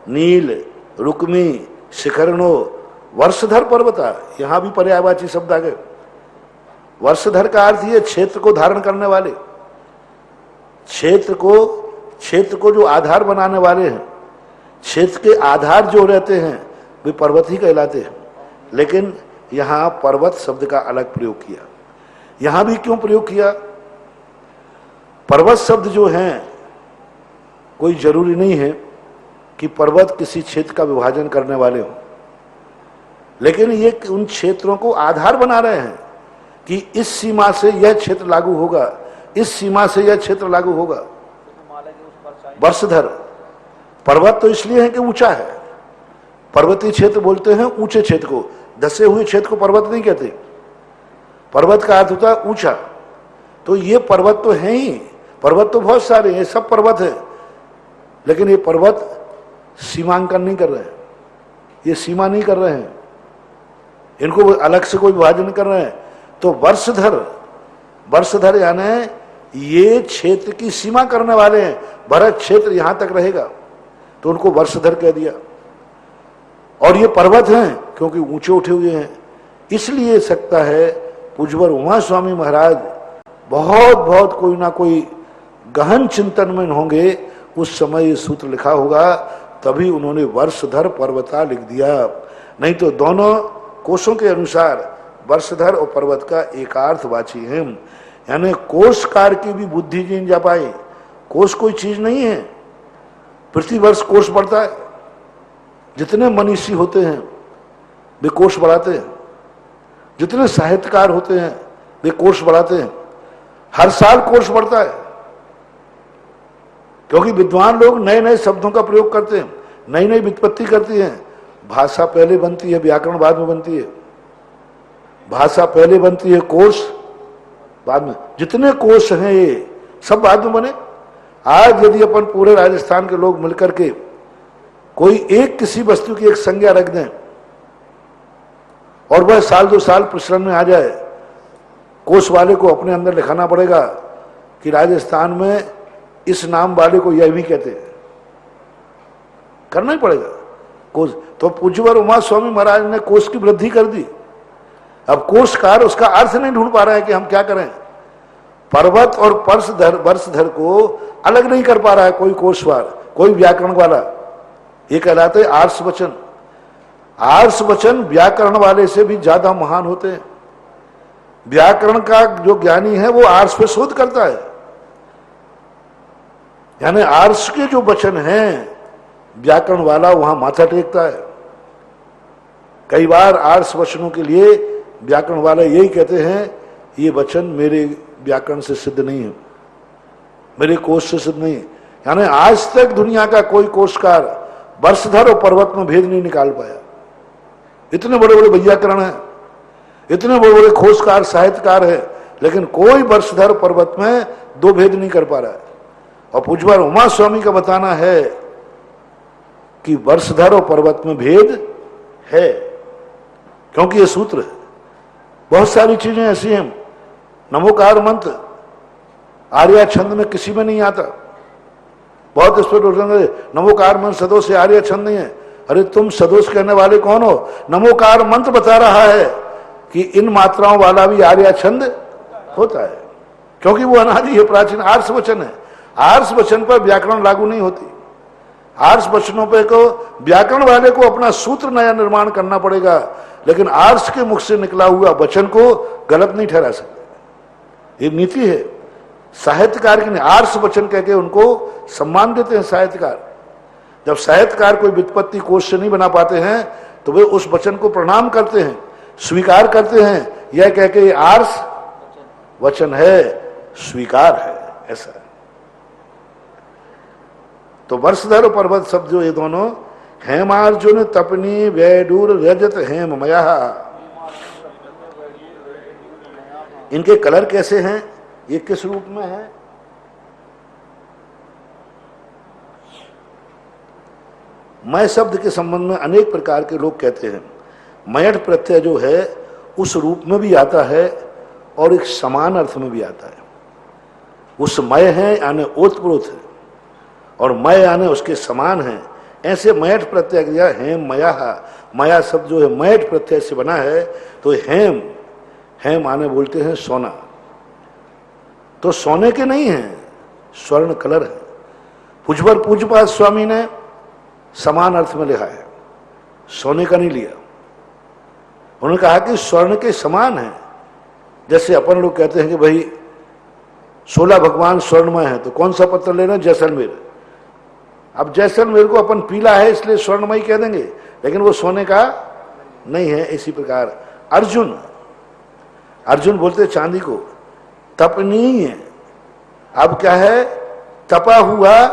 नील, रुक्मी, शिखरणो, वर्षधर पर्वता। यहां भी पर्यायवाची शब्द आ गए। वर्षधर का अर्थ ये क्षेत्र को धारण करने वाले, क्षेत्र को जो आधार बनाने वाले हैं। क्षेत्र के आधार जो रहते हैं वे पर्वत ही कहलाते हैं। लेकिन यहां पर्वत शब्द का अलग प्रयोग किया। यहां भी क्यों प्रयोग किया? पर्वत शब्द जो है कोई जरूरी नहीं है कि पर्वत किसी क्षेत्र का विभाजन करने वाले हों, लेकिन ये उन क्षेत्रों को आधार बना रहे हैं कि इस सीमा से यह क्षेत्र लागू होगा, इस सीमा से यह क्षेत्र लागू होगा। वर्षधर पर्वत तो इसलिए है कि ऊंचा है, पर्वतीय क्षेत्र बोलते हैं ऊंचे क्षेत्र को, धसे हुए क्षेत्र को पर्वत नहीं कहते। पर्वत का अर्थ होता है ऊंचा। तो ये पर्वत तो है ही, पर्वत तो बहुत सारे हैं, सब पर्वत है, लेकिन ये पर्वत सीमांकन नहीं कर रहे हैं, ये सीमा नहीं कर रहे हैं, इनको अलग से कोई विभाजन नहीं कर रहे हैं। तो वर्षधर, वर्षधर यानी ये क्षेत्र की सीमा करने वाले हैं, भरत क्षेत्र यहां तक रहेगा, तो उनको वर्षधर कह दिया। और ये पर्वत हैं क्योंकि ऊंचे उठे हुए हैं, इसलिए सकता है पूज्यवर उमा स्वामी महाराज बहुत बहुत कोई ना कोई गहन चिंतन में होंगे, उस समय ये सूत्र लिखा होगा, तभी उन्होंने वर्षधर पर्वता लिख दिया। नहीं तो दोनों कोशों के अनुसार वर्षधर और पर्वत का एकार्थवाची है, यानी कोशकार की भी बुद्धि नहीं जा पाई। कोश कोई चीज नहीं है, प्रति वर्ष कोश बढ़ता है, जितने मनीषी होते हैं वे कोश बढ़ाते हैं, जितने साहित्यकार होते हैं वे कोश बढ़ाते हैं, हर साल कोश बढ़ता है, क्योंकि विद्वान लोग नए नए शब्दों का प्रयोग करते हैं, नई नई व्युत्पत्ति करती हैं। भाषा पहले बनती है, व्याकरण बाद में बनती है, भाषा पहले बनती है, कोश बाद में। जितने कोश हैं ये सब बाद में बने। आज यदि अपन पूरे राजस्थान के लोग मिलकर के कोई एक किसी वस्तु की एक संज्ञा रख दें और वह साल 2 साल प्रचलन में आ जाए, कोश वाले को अपने अंदर लिखाना पड़ेगा कि राजस्थान में इस नाम वाले को यह भी कहते हैं, करना ही पड़ेगा कोश। तो पूज्यवर उमा स्वामी महाराज ने कोश की वृद्धि कर दी। अब कोशकार उसका अर्थ नहीं ढूंढ पा रहे हैं कि हम क्या करें। पर्वत और वर्षधर को अलग नहीं कर पा रहा है कोई कोशवार, कोई व्याकरण वाला। ये कहलाते आर्ष वचन। आर्ष वचन व्याकरण वाले से भी ज्यादा महान होते हैं। व्याकरण का जो ज्ञानी है वो आर्ष पे शोध करता है, यानी आर्ष के जो वचन हैं व्याकरण वाला वहां माथा टेकता है। कई बार आर्ष वचनों के लिए व्याकरण वाले यही कहते हैं, ये वचन मेरे व्याकरण से सिद्ध नहीं है, मेरे कोश से सिद्ध नहीं है। यानी आज तक दुनिया का कोई कोशकार वर्षधर और पर्वत में भेद नहीं निकाल पाया। इतने बड़े बड़े वैयाकरण हैं, इतने बड़े बड़े खोजकार साहित्यकार हैं, लेकिन कोई वर्षधर पर्वत में दो भेद नहीं कर पा रहा है। और पूज्यवर उमा स्वामी का बताना है कि वर्षधर और पर्वत में भेद है, क्योंकि ये सूत्र है। बहुत सारी चीजें ऐसी हैं, नमोकार मंत्र आर्या छंद में किसी में नहीं आता। बहुत स्पष्ट नमोकार मंत्र सदोष से आर्या छंद नहीं है। अरे तुम सदोष कहने वाले कौन हो? नमोकार मंत्र बता रहा है कि इन मात्राओं वाला भी आर्या छंद होता है, क्योंकि वो अनादि है, प्राचीन आर्ष वचन है। आर्ष वचन पर व्याकरण लागू नहीं होती। आर्ष वचनों पे को व्याकरण वाले को अपना सूत्र नया निर्माण करना पड़ेगा, लेकिन आर्ष के मुख से निकला हुआ वचन को गलत नहीं ठहरा सकते। ये नीति है साहित्यकार की। आर्ष वचन कहके उनको सम्मान देते हैं साहित्यकार। जब साहित्यकार कोई व्युत्पत्ति कोश से नहीं बना पाते हैं तो वे उस वचन को प्रणाम करते हैं, स्वीकार करते हैं, यह कहके ये आर्ष वचन है, स्वीकार है, ऐसा है। तो वर्षधर पर्वत शब्द जो ये दोनों, हेमार्जुन तपनी वैडूर रजत हेममया, इनके कलर कैसे हैं, ये किस रूप में है? मय शब्द के संबंध में अनेक प्रकार के लोग कहते हैं। मयठ प्रत्यय जो है उस रूप में भी आता है और एक समान अर्थ में भी आता है। उस मय है यानी ओतप्रोत है, और मय यानी उसके समान है। ऐसे मयठ प्रत्यय दिया, हेम मया। मया शब्द जो है मयठ प्रत्यय से बना है, तो हेम, हेम आने बोलते हैं सोना। तो सोने के नहीं है, स्वर्ण कलर है। पूज्यवर पूज्यपाद स्वामी ने समान अर्थ में लिखा है, सोने का नहीं लिया। उन्होंने कहा कि स्वर्ण के समान है। जैसे अपन लोग कहते हैं कि भाई 16 भगवान स्वर्णमय है, तो कौन सा पत्थर लेना? जैसलमेर। अब जैसलमेर को अपन पीला है इसलिए स्वर्णमय कह देंगे, लेकिन वो सोने का नहीं है। इसी प्रकार अर्जुन, अर्जुन बोलते चांदी को, तपनी है। अब क्या है? तपा हुआ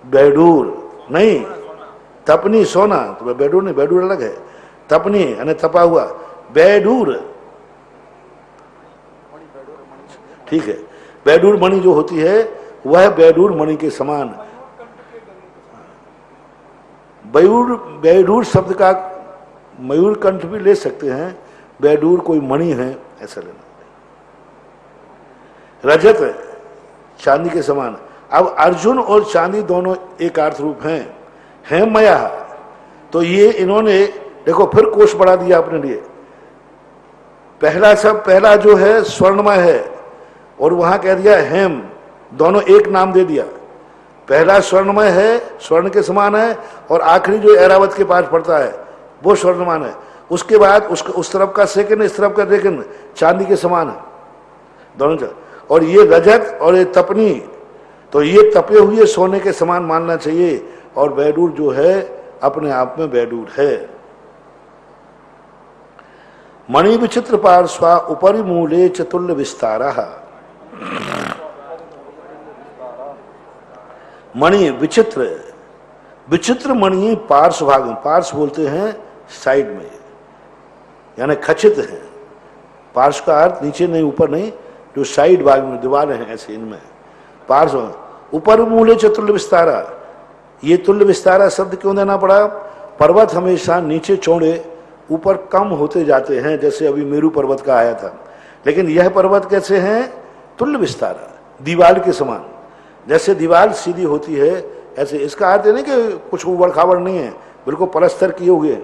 बैडूर नहीं, तपनी सोना, तो बैडूर नहीं, बैडूर अलग है। तपनी यानी तपा हुआ, बैडूर ठीक है। बैडूर मणि जो होती है वह बैडूर मणि के समान। बैडूर शब्द का मयूर कंठ भी ले सकते हैं, बैडूर कोई मणि है ऐसा लेना। रजत चांदी के समान। अब अर्जुन और चांदी दोनों एक अर्थ रूप हैं मया, तो ये इन्होंने देखो फिर कोष बढ़ा दिया अपने लिए। पहला जो है स्वर्णमय है, और वहां कह दिया हेम, दोनों एक नाम दे दिया। पहला स्वर्णमय है, स्वर्ण के समान है, और आखिरी जो ऐरावत के पास पड़ता है वो स्वर्णमान है। उसके बाद उस तरफ का सेकंड, इस तरफ का सेकंड चांदी के समान है दोनों। और ये रजत और ये तपनी, तो ये तपे हुए सोने के समान मानना चाहिए। और बैडूर जो है अपने आप में बैडूर है। मणि विचित्र पार्श्वा उपरि मूले चतुल्य विस्तारा। मणि विचित्र, विचित्र मणि पार्श्व भाग में, पार्श्व बोलते हैं साइड में, यानी खचित है। पार्श्व का अर्थ नीचे नहीं, ऊपर नहीं, जो साइड भाग में दीवारें हैं ऐसे, इनमें पार्श्व। ऊपर मूले चतुल्य विस्तारा, ये तुल्य विस्तारा शब्द क्यों देना पड़ा? पर्वत हमेशा नीचे चौड़े, ऊपर कम होते जाते हैं, जैसे अभी मेरू पर्वत का आया था। लेकिन यह पर्वत कैसे हैं? तुल्य विस्तारा, दीवार के समान। जैसे दीवार सीधी होती है ऐसे। इसका अर्थ नहीं कि कुछ उबड़ खाबड़ नहीं है, बिल्कुल पलस्तर किए हुए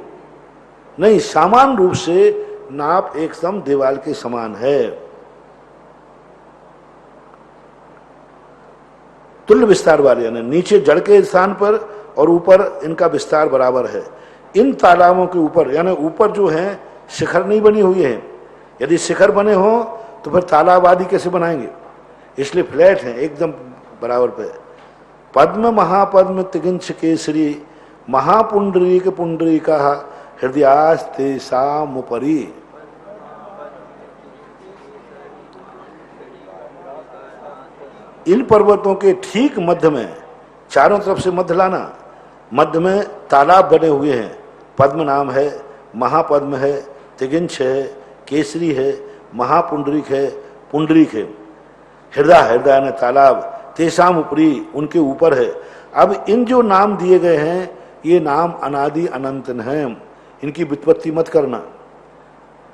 नहीं, समान रूप से नाप एकदम दीवार के समान है। तुल्य विस्तार वाले, यानी नीचे जड़ के स्थान पर और ऊपर इनका विस्तार बराबर है। इन तालाबों के ऊपर, यानी ऊपर जो है शिखर नहीं बनी हुई है। यदि शिखर बने हो तो फिर तालाब आदि कैसे बनाएंगे? इसलिए फ्लैट है एकदम बराबर पे। पद्म महापद्म तिगिंच केसरी, महापुंडरीक पुंडरीका हृदयास्ते सामुपरी। इन पर्वतों के ठीक मध्य में, चारों तरफ से मध्य लाना, मध्य में तालाब बने हुए हैं। पद्म नाम है, महापद्म है, तिगिंच है, केसरी है, महापुंडरीक है, पुंडरीक है। हृदय, हृदय ने तालाब, तेसाम ऊपरी, उनके ऊपर है। अब इन जो नाम दिए गए हैं ये नाम अनादि अनंत हैं, इनकी व्युत्पत्ति मत करना।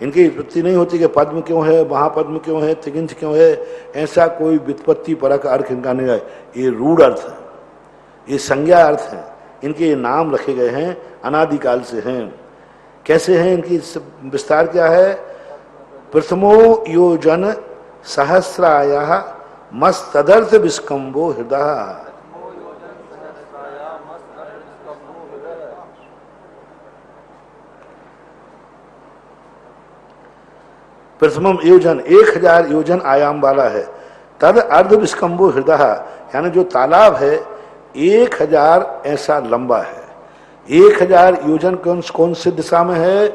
इनकी व्युत्पत्ति नहीं होती कि पद्म क्यों है, महापद्म क्यों है, तिगिंच क्यों है, ऐसा कोई व्युत्पत्ति परक अर्थ इनका नहीं है। ये रूढ़ अर्थ है, ये संज्ञा अर्थ है। इनके ये नाम रखे गए हैं, अनादिकाल से हैं। कैसे हैं? इनकी विस्तार क्या है? प्रथमो योजन सहस्राया मस्तदर्थ विस्कंबो हृदय। प्रथमम योजन, 1000 योजन आयाम वाला है। तद अर्ध विस्कंबो हृदय, यानी जो तालाब है 1000 ऐसा लंबा है। 1000 योजन कौन सी दिशा में है?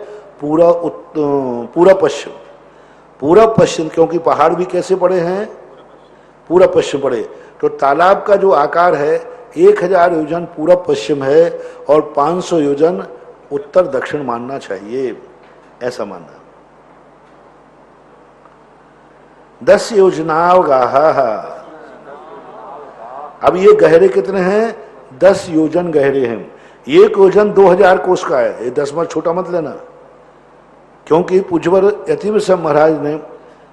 पूरा पश्चिम। पूरा पश्चिम, क्योंकि पहाड़ भी कैसे पड़े हैं? पूरा पश्चिम पड़े। तो तालाब का जो आकार है 1000 योजन पूरा पश्चिम है और 500 योजन उत्तर दक्षिण मानना चाहिए, ऐसा मानना। 10 योजनावगाह। अब ये गहरे कितने हैं? 10 योजन गहरे हैं। 1 योजन 2000 कोस का है। ये 10वां छोटा मत लेना, क्योंकि पूज्यवर यतिवृष महाराज ने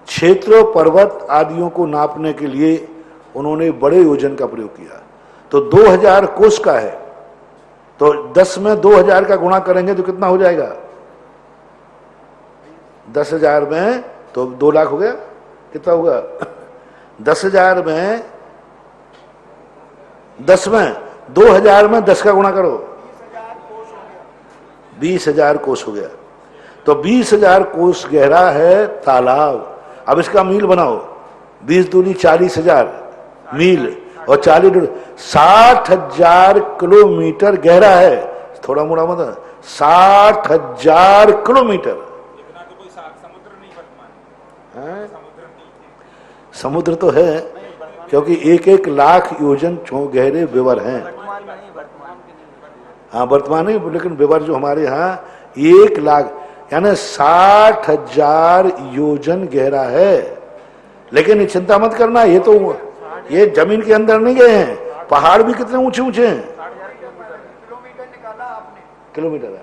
क्षेत्र पर्वत आदियों को नापने के लिए उन्होंने बड़े योजन का प्रयोग किया। तो 2000 कोस का है, तो 10 में 2000 का गुणा करेंगे तो कितना हो जाएगा? 10,000 में तो 2 लाख हो गया। कितना होगा? 10,000 में 10 में 2000 में 10 का गुणा करो, 20,000 कोस हो गया। तो 20,000 कोस गहरा है तालाब। अब इसका मील बनाओ, 20 दूनी 40,000 मील और 60,000 किलोमीटर गहरा है। थोड़ा मोड़ा मतलब 60,000 किलोमीटर। इतना तो कोई समुद्र नहीं वर्तमान है? समुद्र नहीं समुद्र तो है, क्योंकि 1-1 लाख योजन गहरे विवर हैं। हाँ वर्तमान नहीं, लेकिन विवर जो हमारे यहाँ 1 लाख यानी 60,000 योजन गहरा है। लेकिन चिंता मत करना, ये तो ये जमीन के अंदर नहीं गए हैं। पहाड़ भी कितने ऊंचे ऊंचे हैं, किलोमीटर है।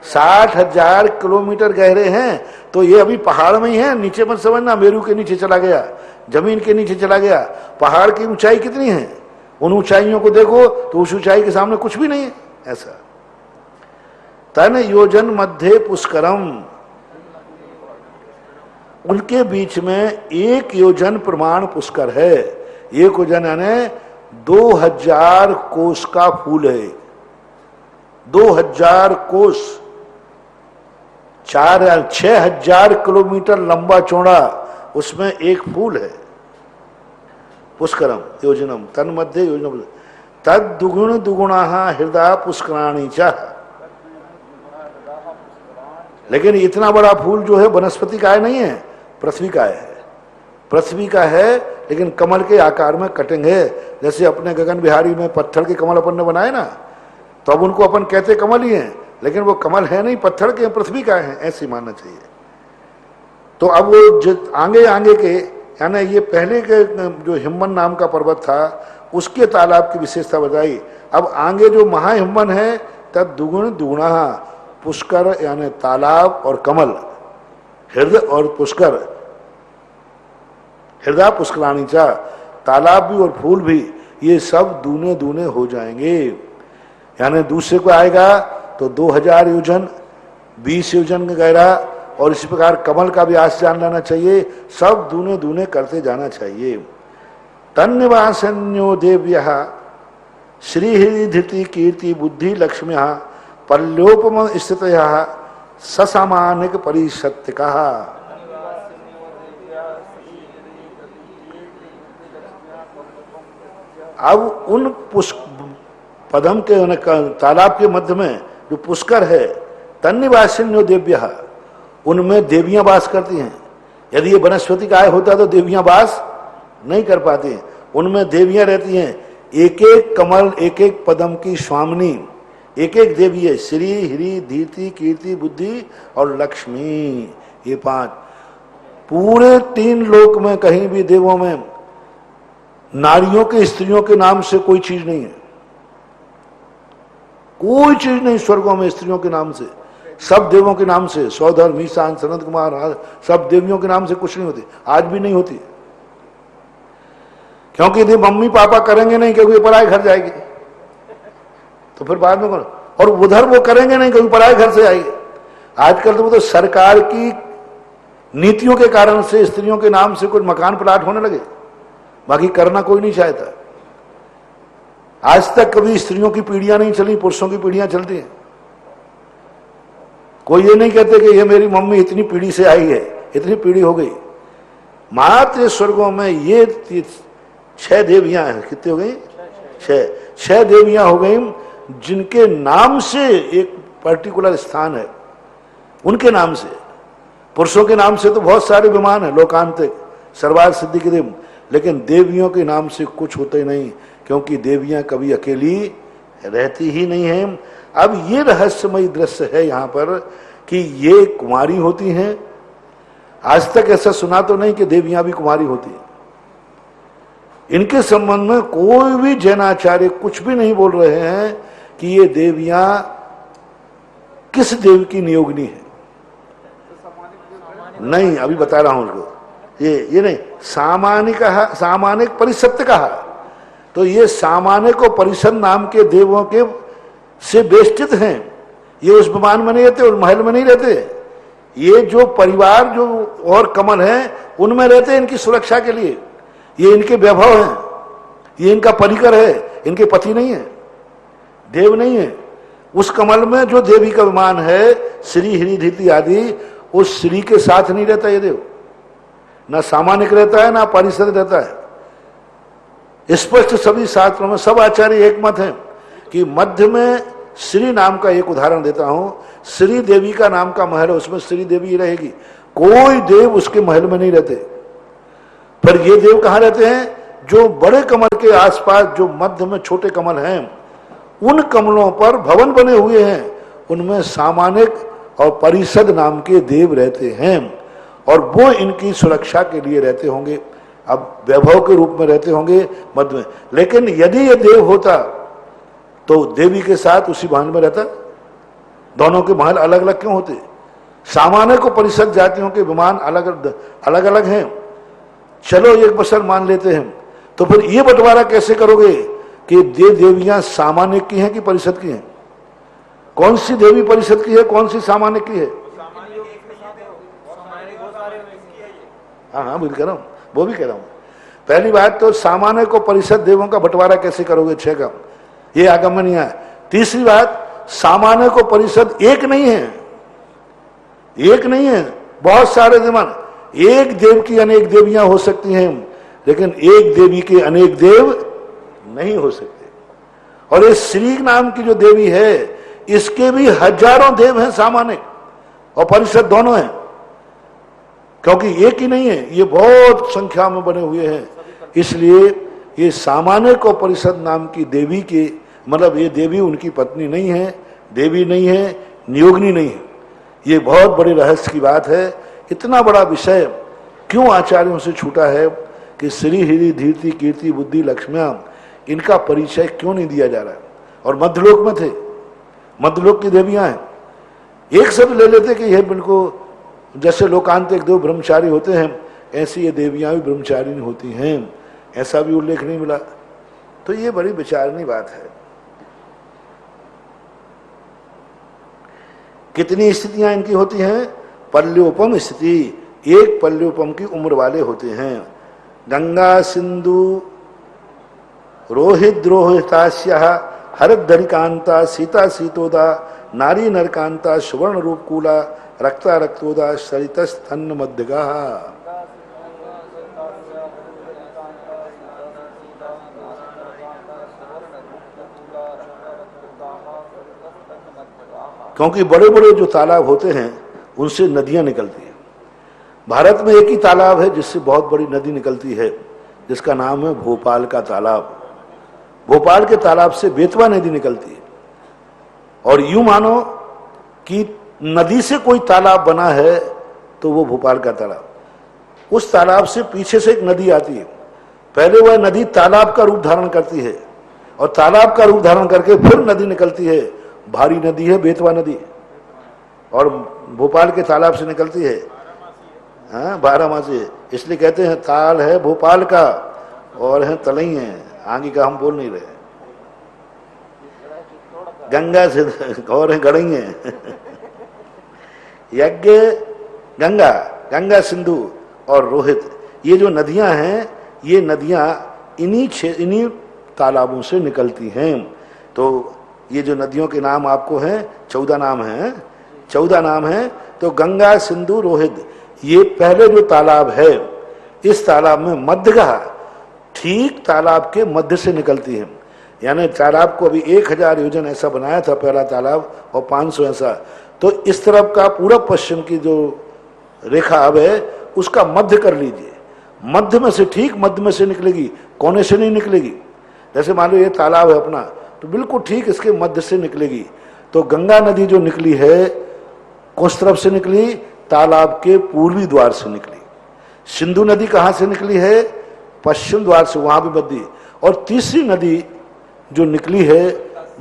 60,000 किलोमीटर गहरे हैं। तो ये अभी पहाड़ में ही है, नीचे मत समझना मेरू के नीचे चला गया, जमीन के नीचे चला गया। पहाड़ की ऊंचाई कितनी है, उन ऊंचाइयों को देखो तो उस ऊंचाई के सामने कुछ भी नहीं है। ऐसा तन योजन मध्य पुष्करम, उनके बीच में 1 योजन प्रमाण पुष्कर है। 1 योजन यानी 2000 कोस का फूल है। 2000 कोस 6,000 किलोमीटर लंबा चौड़ा, उसमें एक फूल है। पुष्करम योजनम तन मध्य योजनम तद दुगुण दुगुणा हृदय पुष्कराणी चाह। लेकिन इतना बड़ा फूल जो है वनस्पति का नहीं है, पृथ्वी का है। पृथ्वी का है, लेकिन कमल के आकार में कटिंग है। जैसे अपने गगन बिहारी में पत्थर के कमल अपन ने बनाए ना, तो अब उनको अपन कहते कमल ही हैं, लेकिन वो कमल है नहीं, पत्थर के पृथ्वी का है, ऐसे मानना चाहिए। तो अब वो आगे आगे के यानी ये पहले के जो हिम्मन नाम का पर्वत था, उसके तालाब की विशेषता बताई। अब आगे जो महाहिम्मन है, तब दुगुण दुगुणा पुष्कर यानी तालाब और कमल, हृदय और पुष्कर, हृदय पुष्कराणी चा, तालाब भी और फूल भी, ये सब दूने दूने हो जाएंगे। यानी दूसरे को आएगा तो 2000 योजन, 20 योजन गहरा, और इसी प्रकार कमल का भी व्यास जान लेना चाहिए। सब दूने दूने करते जाना चाहिए। तन्निवासन्यो देव्यः श्रीहृदि धृति कीर्ति बुद्धि लक्ष्म्यः पल्योपम स्थितयः ससामानिक परिसत्यकः। अब उन पदम के तालाब के मध्य में जो पुष्कर है, तन्निवासिन्यो देव्यः, उनमें देवियां वास करती हैं। यदि ये वनस्पति का आय होता तो देवियां वास नहीं कर पाती, उनमें देवियां रहती हैं। एक एक कमल, एक एक पदम की स्वामिनी, एक एक देवी है। श्री हरि धीति कीर्ति बुद्धि और लक्ष्मी, ये 5 पूरे 3 लोक में कहीं भी देवों में नारियों के स्त्रियों के नाम से कोई चीज नहीं है। कोई चीज नहीं स्वर्गों में स्त्रियों के नाम से, सब देवों के नाम से। सौधर मीसान सनत कुमार सब देवियों के नाम से कुछ नहीं होती, आज भी नहीं होती। क्योंकि यदि मम्मी पापा करेंगे नहीं, क्योंकि पराए घर जाएगी, तो फिर बाद में कौन, और उधर वो करेंगे नहीं क्योंकि पराए घर से आएगी। आजकल तो वो तो सरकार की नीतियों के कारण से स्त्रियों के नाम से कुछ मकान प्लाट होने लगे, बाकी करना कोई नहीं चाहता। आज तक कभी स्त्रियों की पीढ़ियां नहीं चली, पुरुषों की पीढ़ियां चलती हैं। कोई ये नहीं कहते कि ये मेरी मम्मी इतनी पीढ़ी से आई है, इतनी पीढ़ी हो गई। मात्र स्वर्गों में ये 6 देवियां हैं। कितनी हो गई? 6 देवियां हो गई, जिनके नाम से एक पर्टिकुलर स्थान है, उनके नाम से। पुरुषों के नाम से तो बहुत सारे विमान है, लोकांतिक सर्वार्थ सिद्धि के देव, लेकिन देवियों के नाम से कुछ होते ही नहीं, क्योंकि देवियां कभी अकेली रहती ही नहीं है। अब ये रहस्यमय दृश्य है यहाँ पर कि ये कुमारी होती हैं। आज तक ऐसा सुना तो नहीं कि देवियां भी कुमारी होती हैं। इनके संबंध में कोई भी जैनाचार्य कुछ भी नहीं बोल रहे हैं कि ये देवियां किस देव की नियोगनी है। नहीं, अभी बता रहा हूं उसको। ये नहीं, सामानिक परिसत्य कहा, तो ये सामानिक और परिषद नाम के देवों के से बेष्टित हैं। ये उस विमान में नहीं रहते, उस महल में नहीं रहते। ये जो परिवार जो और कमल हैं, उनमें रहते हैं इनकी सुरक्षा के लिए। ये इनके वैभव हैं, ये इनका परिकर है, इनके पति नहीं है, देव नहीं है। उस कमल में जो देवी का विमान है, श्री हरि धीति आदि, उस श्री के साथ नहीं रहता ये देव। ना सामानिक रहता है ना परिषद रहता है। स्पष्ट सभी शास्त्रों में सब आचार्य एक मत है कि मध्य में श्री नाम का एक उदाहरण देता हूं, श्री देवी का नाम का महल है, उसमें श्री देवी ही रहेगी, कोई देव उसके महल में नहीं रहते। पर ये देव कहां रहते हैं? जो बड़े कमल के आसपास जो मध्य में छोटे कमल हैं, उन कमलों पर भवन बने हुए हैं, उनमें सामानिक और परिषद नाम के देव रहते हैं और वो इनकी सुरक्षा के लिए रहते होंगे। अब वैभव के रूप में रहते होंगे मध्य में। लेकिन यदि ये देव होता तो देवी के साथ उसी महल में रहता। दोनों के महल अलग अलग क्यों होते? सामान्य को परिषद जातियों के विमान अलग अलग हैं। चलो एक बसर मान लेते हैं, तो फिर ये बंटवारा कैसे करोगे कि ये देवियां सामान्य की हैं कि परिषद की हैं? कौन सी देवी परिषद की है, कौन सी सामान्य की है? हाँ बिल्कुल कह रहा हूं, वो भी कह रहा हूं। पहली बात तो सामान्य को परिषद देवों का बंटवारा कैसे करोगे? 6 का ये आगम नहीं है। तीसरी बात, सामान्य को परिषद एक नहीं है, एक नहीं है, बहुत सारे देवन। एक देव की अनेक देवियां हो सकती हैं, लेकिन एक देवी के अनेक देव नहीं हो सकते। और इस श्री नाम की जो देवी है, इसके भी हजारों देव हैं, सामान्य और परिषद दोनों हैं, क्योंकि एक ही नहीं है, ये बहुत संख्या में बने हुए हैं। इसलिए ये सामान्य को परिषद नाम की देवी के, मतलब ये देवी उनकी पत्नी नहीं है, देवी नहीं है, नियोगिनी नहीं है। ये बहुत बड़े रहस्य की बात है। इतना बड़ा विषय क्यों आचार्यों से छूटा है कि श्री हिरी धीरति कीर्ति बुद्धि लक्ष्म्या, इनका परिचय क्यों नहीं दिया जा रहा है? और मध्यलोक में थे, मध्यलोक की देवियां हैं। एक शब्द ले लेते कि यह बिल्कुल जैसे लोकांतिक देव ब्रह्मचारी होते हैं, ऐसी ये देवियां भी ब्रह्मचारिणी होती हैं, ऐसा भी उल्लेख नहीं मिला। तो ये बड़ी विचारनीय बात है। कितनी स्थितियां इनकी होती हैं? पल्योपम स्थिति, एक पल्योपम की उम्र वाले होते हैं। गंगा सिंधु रोहित रोहितास्या हरद्धरिकांता सीता सीतोदा नारी नरकांता सुवर्ण रूपकूला रक्ता रक्तोदा सरितस्तन्न मध्यगा। क्योंकि बड़े बड़े जो तालाब होते हैं उनसे नदियां निकलती हैं। भारत में एक ही तालाब है जिससे बहुत बड़ी नदी निकलती है, जिसका नाम है भोपाल का तालाब। भोपाल के तालाब से बेतवा नदी निकलती है। और यूं मानो कि नदी से कोई तालाब बना है तो वो भोपाल का तालाब। उस तालाब से पीछे से एक नदी आती है। पहले वह नदी तालाब का रूप धारण करती है और तालाब का रूप धारण करके फिर नदी निकलती है। भारी नदी है बेतवा नदी, और भोपाल के तालाब से निकलती है। हाँ, 12 मासी, इसलिए कहते हैं ताल है भोपाल का और है तलई है, आगे का हम बोल नहीं रहे। गंगा से और है गड़ई है। यज्ञ गंगा, गंगा सिंधु और रोहित, ये जो नदियां हैं, ये नदियां इन्हीं तालाबों से निकलती हैं। तो ये जो नदियों के नाम आपको हैं, 14 नाम हैं, 14 नाम हैं। तो गंगा सिंधु रोहित, ये पहले जो तालाब है, इस तालाब में मध्यगा ठीक तालाब के मध्य से निकलती है। यानी तालाब को अभी 1000 योजन ऐसा बनाया था पहला तालाब, और 500 ऐसा। तो इस तरफ का पूरब पश्चिम की जो रेखा अब है, उसका मध्य कर लीजिए। मध्य में से, ठीक मध्य में से निकलेगी, कोने से नहीं निकलेगी। जैसे मान लो ये तालाब है अपना, तो बिल्कुल ठीक इसके मध्य से निकलेगी। तो गंगा नदी जो निकली है, किस तरफ से निकली? तालाब के पूर्वी द्वार से निकली। सिंधु नदी कहाँ से निकली है? पश्चिम द्वार से, वहां भी बद्दी। और तीसरी नदी जो निकली है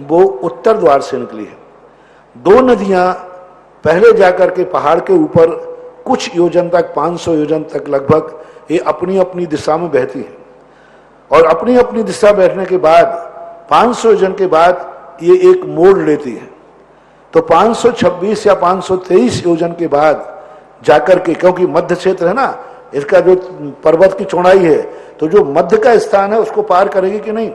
वो उत्तर द्वार से निकली है। 2 नदियां पहले जाकर के पहाड़ के ऊपर कुछ योजन तक, 500 योजन तक लगभग, ये अपनी अपनी दिशा में बहती है। और अपनी अपनी दिशा बैठने के बाद 500 योजन के बाद ये एक मोड़ लेती है। तो 526 या 523 योजन के बाद जाकर के, क्योंकि मध्य क्षेत्र है ना, इसका जो पर्वत की चौड़ाई है, तो जो मध्य का स्थान है उसको पार करेगी कि नहीं?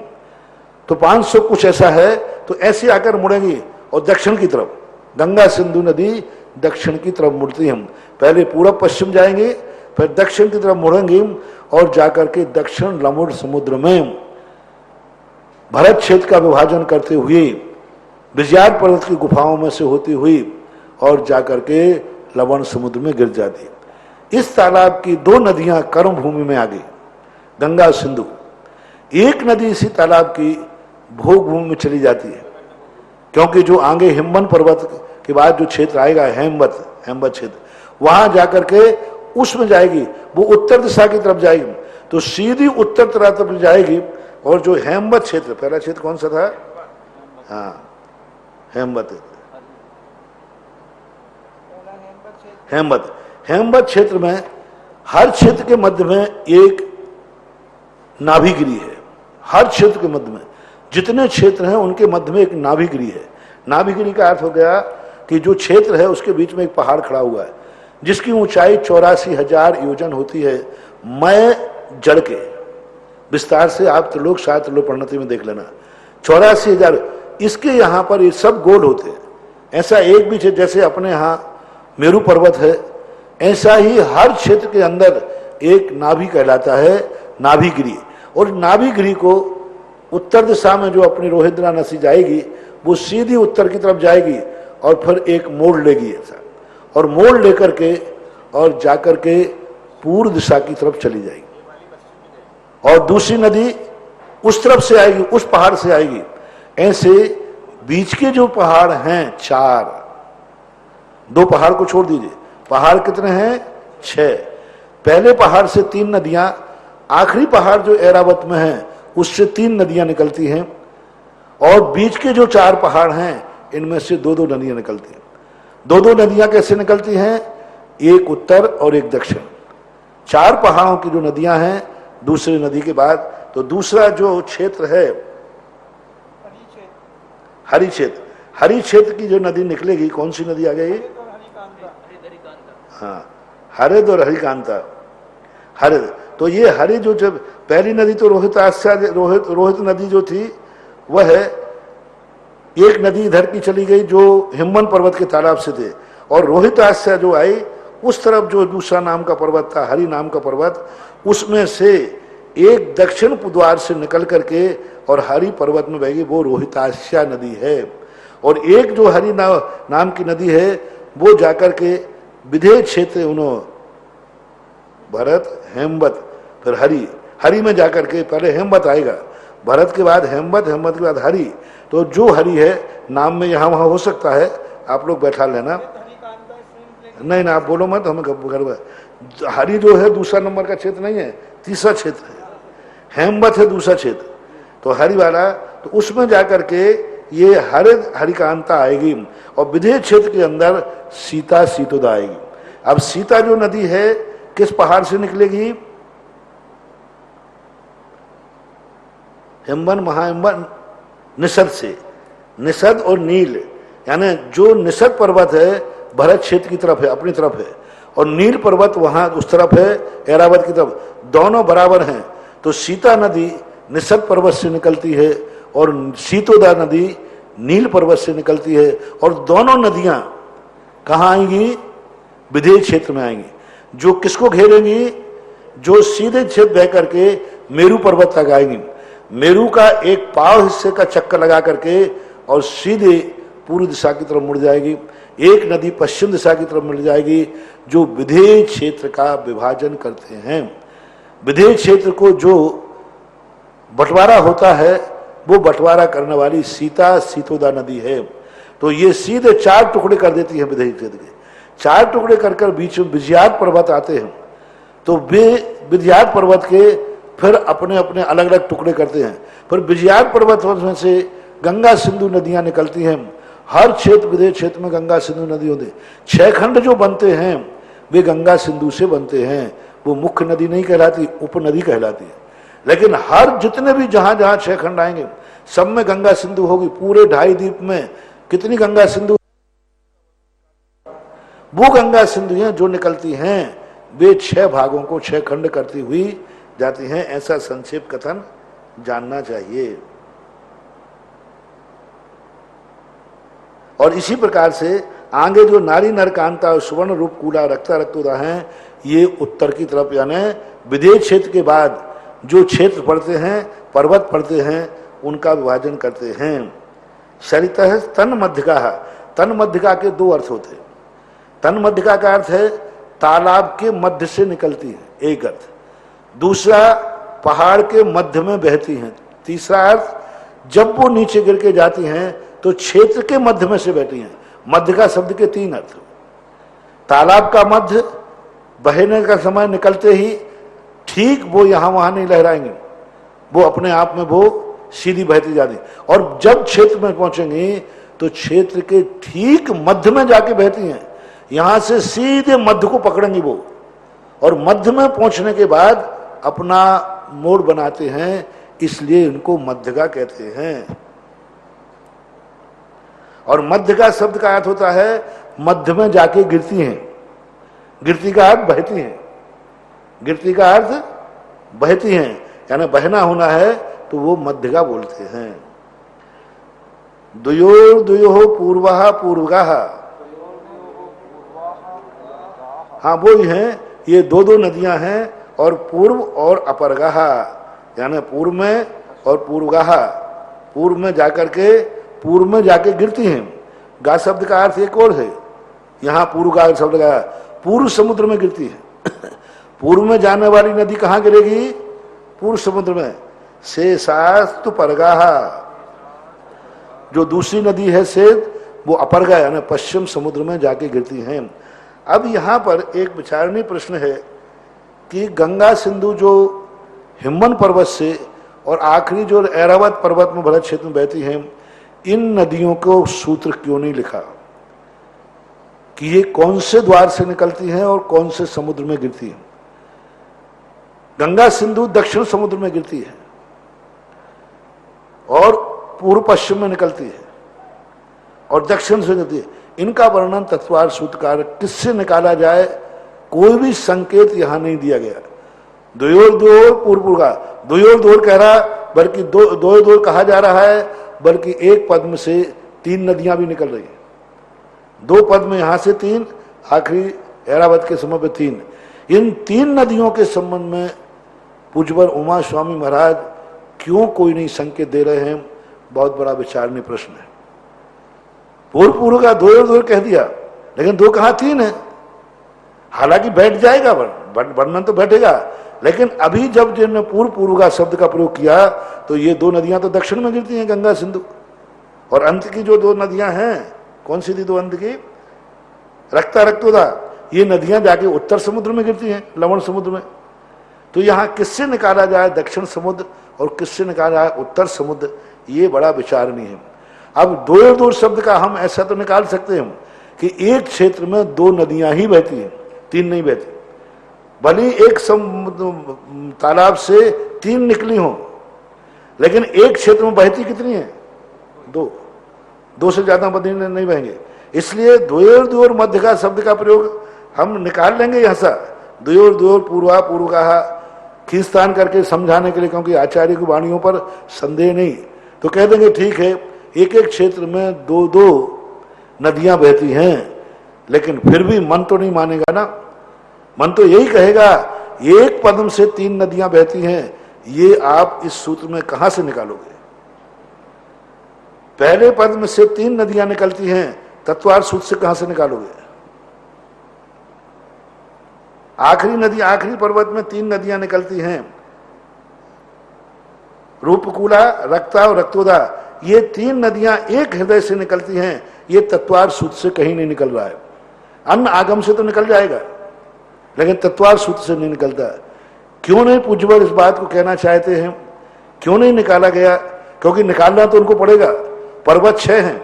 तो 500 कुछ ऐसा है, तो ऐसे आकर मुड़ेगी और दक्षिण की तरफ, गंगा सिंधु नदी दक्षिण की तरफ मुड़ती हम। पहले पूरब पश्चिम जाएंगे, फिर दक्षिण की तरफ मुड़ेंगी और जाकर के दक्षिण लमुड़ समुद्र में भरत क्षेत्र का विभाजन करते हुए विजयार पर्वत की गुफाओं में से होती हुई और जाकर के लवण समुद्र में गिर जाती। इस तालाब की दो नदियां कर्म भूमि में आ गई, गंगा सिंधु। एक नदी इसी तालाब की भोग भूमि में चली जाती है, क्योंकि जो आगे हिमवन पर्वत के बाद जो क्षेत्र आएगा हेमवत क्षेत्र, वहां जाकर के उसमें जाएगी, वो उत्तर दिशा की तरफ जाएगी, तो सीधी उत्तर तरफ जाएगी। और जो हेमवत क्षेत्र, पहला क्षेत्र कौन सा था? हाँ, हेमवत क्षेत्र में हर क्षेत्र के मध्य में एक नाभिगिरी है। हर क्षेत्र के मध्य में जितने क्षेत्र हैं उनके मध्य में एक नाभिगिरी है। नाभिगिरी का अर्थ हो गया कि जो क्षेत्र है उसके बीच में एक पहाड़ खड़ा हुआ है, जिसकी ऊंचाई 84,000 योजन होती है। मैं जड़ के विस्तार से आप त्रिलोक शास्त्र त्रिलोक प्रणति में देख लेना, 84,000। इसके यहाँ पर ये सब गोल होते हैं। ऐसा एक भी क्षेत्र, जैसे अपने यहाँ मेरू पर्वत है, ऐसा ही हर क्षेत्र के अंदर एक नाभि कहलाता है, नाभिगिरी। और नाभिगिरी को उत्तर दिशा में जो अपनी रोहिद्रा नदी जाएगी, वो सीधी उत्तर की तरफ जाएगी और फिर एक मोड़ लेगी ऐसा, और मोड़ लेकर के और जाकर के पूर्व दिशा की तरफ चली जाएगी। और दूसरी नदी उस तरफ से आएगी, उस पहाड़ से आएगी। ऐसे बीच के जो पहाड़ हैं 4, 2 पहाड़ को छोड़ दीजिए, पहाड़ कितने हैं? 6। पहले पहाड़ से 3 नदियां, आखिरी पहाड़ जो ऐरावत में है उससे 3 नदियां निकलती हैं, और बीच के जो 4 पहाड़ हैं इनमें से 2-2 नदियां निकलती हैं। 2-2 नदियां कैसे निकलती हैं? एक उत्तर और एक दक्षिण। 4 पहाड़ों की जो नदियां हैं दूसरी नदी के बाद, तो दूसरा जो क्षेत्र है हरि क्षेत्र की जो नदी निकलेगी, कौन सी नदी आ गई? हाँ, हरिद और हरिकांता। हरिद, तो ये हरि जो जब पहली नदी तो रोहित नदी जो थी वह है, एक नदी इधर की चली गई जो हिमवन पर्वत के तालाब से थे, और रोहितास्या जो आई उस तरफ जो दूसरा नाम का पर्वत था, हरि नाम का पर्वत, उसमें से एक दक्षिण द्वार से निकल करके और हरि पर्वत में बहेगी, वो रोहितास्या नदी है। और एक जो हरि नाम की नदी है वो जाकर के विधेय क्षेत्र, उन्होंने भरत हेमवत फिर हरि में जाकर के, पहले हेमवत आएगा, भरत के बाद हेमवत के बाद हरि। तो जो हरि है नाम में यहाँ वहाँ हो सकता है, आप लोग बैठा लेना। नहीं ना, आप बोलो मत, हमें गर्व। हरि जो है दूसरा नंबर का क्षेत्र नहीं है, तीसरा क्षेत्र है। हेमवत है दूसरा क्षेत्र, तो हरि वाला, तो उसमें जाकर के ये हरिकांता आएगी। और विधेय क्षेत्र के अंदर सीतोदा आएगी। अब सीता जो नदी है किस पहाड़ से निकलेगी? हिमवन महाहिमवन निषद से। निषद और नील, यानी जो निषद पर्वत है भरत क्षेत्र की तरफ है, अपनी तरफ है, और नील पर्वत वहां उस तरफ है, ऐरावत की तरफ, दोनों बराबर हैं। तो सीता नदी निषद पर्वत से निकलती है और सीतोदा नदी नील पर्वत से निकलती है, और दोनों नदियां कहाँ आएंगी? विधेय क्षेत्र में आएंगी, जो किसको घेरेंगी? जो सीधे क्षेत्र बह करके मेरू पर्वत तक आएंगी। मेरू का एक पाव हिस्से का चक्कर लगा करके और सीधे पूर्व दिशा की तरफ मुड़ जाएगी। एक नदी पश्चिम दिशा की तरफ मुड़ जाएगी, जो विधेय क्षेत्र का विभाजन करते हैं। विधेय क्षेत्र को जो बंटवारा होता है वो बंटवारा करने वाली सीतोदा नदी है। तो ये सीधे 4 टुकड़े कर देती है विधेय क्षेत्र के। 4 टुकड़े कर बीच में विजयात पर्वत आते हैं, तो वे विजयात पर्वत के फिर अपने अपने अलग अलग टुकड़े करते हैं। फिर विजयात पर्वत में से गंगा सिंधु नदियां निकलती हैं। हर क्षेत्र विधेय क्षेत्र में गंगा सिंधु नदी होती है। 6 खंड जो बनते हैं वे गंगा सिंधु से बनते हैं। वो मुख्य नदी नहीं कहलाती, उपनदी कहलाती है। लेकिन हर जितने भी जहां जहां 6 खंड आएंगे सब में गंगा सिंधु होगी। पूरे 2.5 द्वीप में कितनी गंगा सिंधु? वो गंगा सिंधुएं जो निकलती हैं वे 6 भागों को 6 खंड करती हुई जाती हैं। ऐसा संक्षेप कथन जानना चाहिए। और इसी प्रकार से आगे जो नारी नरकांता और सुवर्ण रूप कूला रक्ता रक्तोदा हैं, ये उत्तर की तरफ यानी विदेश क्षेत्र के बाद जो क्षेत्र पड़ते हैं, पर्वत पड़ते हैं, उनका विभाजन करते हैं। सरितः तन मध्यका, तन मध्यका के दो अर्थ होते हैं। तन मध्यका का अर्थ है तालाब के मध्य से निकलती है, एक अर्थ। दूसरा पहाड़ के मध्य में बहती हैं। तीसरा अर्थ जब वो नीचे गिर के जाती हैं तो क्षेत्र के मध्य में से बहती हैं। मध्य का शब्द के तीन अर्थ। तालाब का मध्य, बहने का समय निकलते ही ठीक वो यहां वहां नहीं लहराएंगे, वो अपने आप में वो सीधी बहती जाती। और जब क्षेत्र में पहुंचेंगी तो क्षेत्र के ठीक मध्य में जाके बहती हैं। यहां से सीधे मध्य को पकड़ेंगी वो, और मध्य में पहुंचने के बाद अपना मोड़ बनाते हैं, इसलिए इनको मध्यगा कहते हैं। और मध्यगा शब्द का अर्थ होता है मध्य में जाके गिरती हैं। गिरती का अर्थ बहती हैं, गिरती का अर्थ बहती हैं, यानी बहना होना है तो वो मध्यगा बोलते हैं। द्वयोर द्वयोः पूर्वः पूर्वगाः, हाँ वो ही हैं, ये दो दो नदियां हैं, और पूर्व और अपरगाह, यानी पूर्व में और पूर्वगाह, पूर्व में जाकर के पूर्व में जाके गिरती हैं। गा शब्द का अर्थ एक और है, यहाँ पूर्वगा शब्द का पूर्व समुद्र में गिरती है। पूर्व में जाने वाली नदी कहाँ गिरेगी? पूर्व समुद्र में। शेषास्तु परगाह, जो दूसरी नदी है शेष, वो अपरगा यानी पश्चिम समुद्र में जाके गिरती हैं। अब यहाँ पर एक विचारणीय प्रश्न है कि गंगा सिंधु जो हिमवन पर्वत से और आखिरी जो ऐरावत पर्वत में भरत क्षेत्र में बहती हैं, इन नदियों को सूत्र क्यों नहीं लिखा कि ये कौन से द्वार से निकलती हैं और कौन से समुद्र में गिरती हैं? गंगा सिंधु दक्षिण समुद्र में गिरती है और पूर्व पश्चिम में निकलती है और दक्षिण से गिरती है। इनका वर्णन तत्वार सूत्रकार किससे निकाला जाए, कोई भी संकेत यहां नहीं दिया गया। द्वयोर द्वयोर पूर्व का द्वयोर द्वयोर कह रहा, बल्कि दो द्वयोर कहा जा रहा है, बल्कि एक पद में से तीन नदियां भी निकल रही हैं। दो पद में यहां से तीन, आखिरी ऐरावत के समय पे तीन। इन तीन नदियों के संबंध में पूज्यवर उमा स्वामी महाराज क्यों कोई नहीं संकेत दे रहे हैं, बहुत बड़ा विचारणीय प्रश्न है। पूर्व का द्वयोर कह दिया, लेकिन दो कहाँ तीन है। हालांकि बैठ जाएगा, वर्णन तो बैठेगा, लेकिन अभी जब जिन्होंने पूर्व का शब्द का प्रयोग किया तो ये दो नदियां तो दक्षिण में गिरती हैं, गंगा सिंधु, और अंत की जो दो नदियां हैं, कौन सी थी दो अंत की? रक्ता रक्तोदा, ये नदियां जाके उत्तर समुद्र में गिरती हैं, लवण समुद्र में। तो यहाँ किससे निकाला जाए दक्षिण समुद्र और किससे निकाला जाए उत्तर समुद्र, ये बड़ा विचारणीय है। अब द्वयोर शब्द का हम ऐसा तो निकाल सकते हैं कि एक क्षेत्र में दो नदियां ही बहती हैं, तीन नहीं बहती। भले एक तालाब से तीन निकली हो, लेकिन एक क्षेत्र में बहती कितनी है? दो से ज्यादा नदी नहीं बहेंगे। इसलिए द्वयोर मध्य का शब्द का प्रयोग हम निकाल लेंगे यहां से, द्वयोर पूर्वा पूर्वगाह, खींचतान करके समझाने के लिए, क्योंकि आचार्य की वाणियों पर संदेह नहीं, तो कह देंगे ठीक है, एक एक क्षेत्र में दो दो नदियां बहती हैं, लेकिन फिर भी मन तो नहीं मानेगा ना। मन तो यही कहेगा एक पद्म से तीन नदियां बहती हैं, ये आप इस सूत्र में कहां से निकालोगे? पहले पद्म से तीन नदियां निकलती हैं, तत्वार सूत्र से कहां से निकालोगे? आखिरी पर्वत में तीन नदियां निकलती हैं, रूपकूला, रक्ता और रक्तोदा, ये तीन नदियां एक हृदय से निकलती हैं। ये तत्वार सूत्र से कहीं नहीं निकल रहा है। अन्न आगम से तो निकल जाएगा, लेकिन तत्वार सूत्र से नहीं निकलता। क्यों नहीं पूज्यवर इस बात को कहना चाहते हैं, क्यों नहीं निकाला गया? क्योंकि निकालना तो उनको पड़ेगा। पर्वत 6 हैं,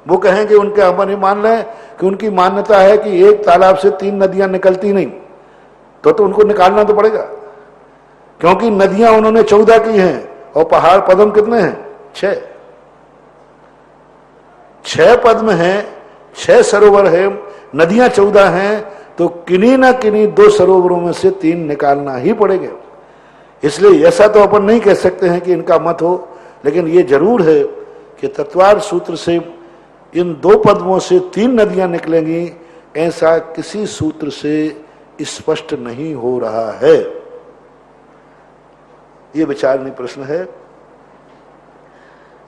वो कहेंगे उनके हम नहीं मान रहे कि उनकी मान्यता है कि एक तालाब से तीन नदियां निकलती नहीं, तो उनको निकालना तो पड़ेगा, क्योंकि नदियां उन्होंने 14 की हैं और पहाड़ पद्म कितने हैं? 6 पद्म हैं, 6 सरोवर है, नदियां 14 हैं, तो किन्हीं ना किन्हीं दो सरोवरों में से तीन निकालना ही पड़ेगा। इसलिए ऐसा तो अपन नहीं कह सकते हैं कि इनका मत हो, लेकिन ये जरूर है कि तत्वार सूत्र से इन दो पद्मों से 3 नदियां निकलेंगी, ऐसा किसी सूत्र से स्पष्ट नहीं हो रहा है। ये विचारणीय प्रश्न है।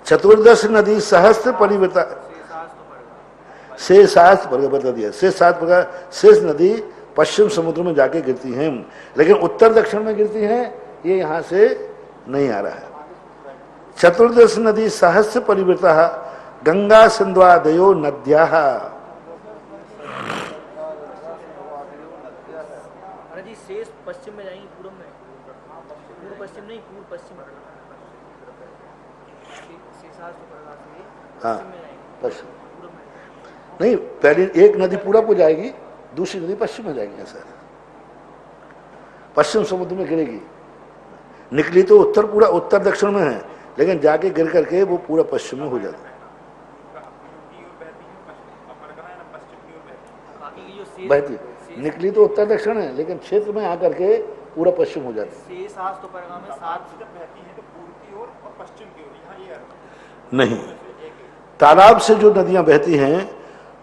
चतुर्दश नदी सहस्त्र परिवर्ता से सात प्रकार बता दिया, से 7 प्रकार शेष नदी पश्चिम समुद्र में जाके गिरती हैं, लेकिन उत्तर दक्षिण में गिरती हैं, ये यहां से नहीं आ रहा है। चतुर्दश नदी सहस्त्र परिवृता गंगा सिंधुआदयो नद्या। जी शेष पश्चिम में जाएंगी, पूर्व में, पूर्व पश्चिम नहीं, पूर्व पश्चिम, हाँ पश्चिम नहीं, पहली एक नदी पूरब को जाएगी, दूसरी नदी पश्चिम में जाएगी। ऐसा पश्चिम समुद्र में गिरेगी, निकली तो उत्तर, पूरा उत्तर दक्षिण में है, लेकिन जाके गिर करके वो पूरा पश्चिम में हो जाता है। बहती निकली तो उत्तर दक्षिण है, लेकिन क्षेत्र में आकर के पूरा पश्चिम हो जाता है। नहीं, तालाब से जो नदियां बहती हैं,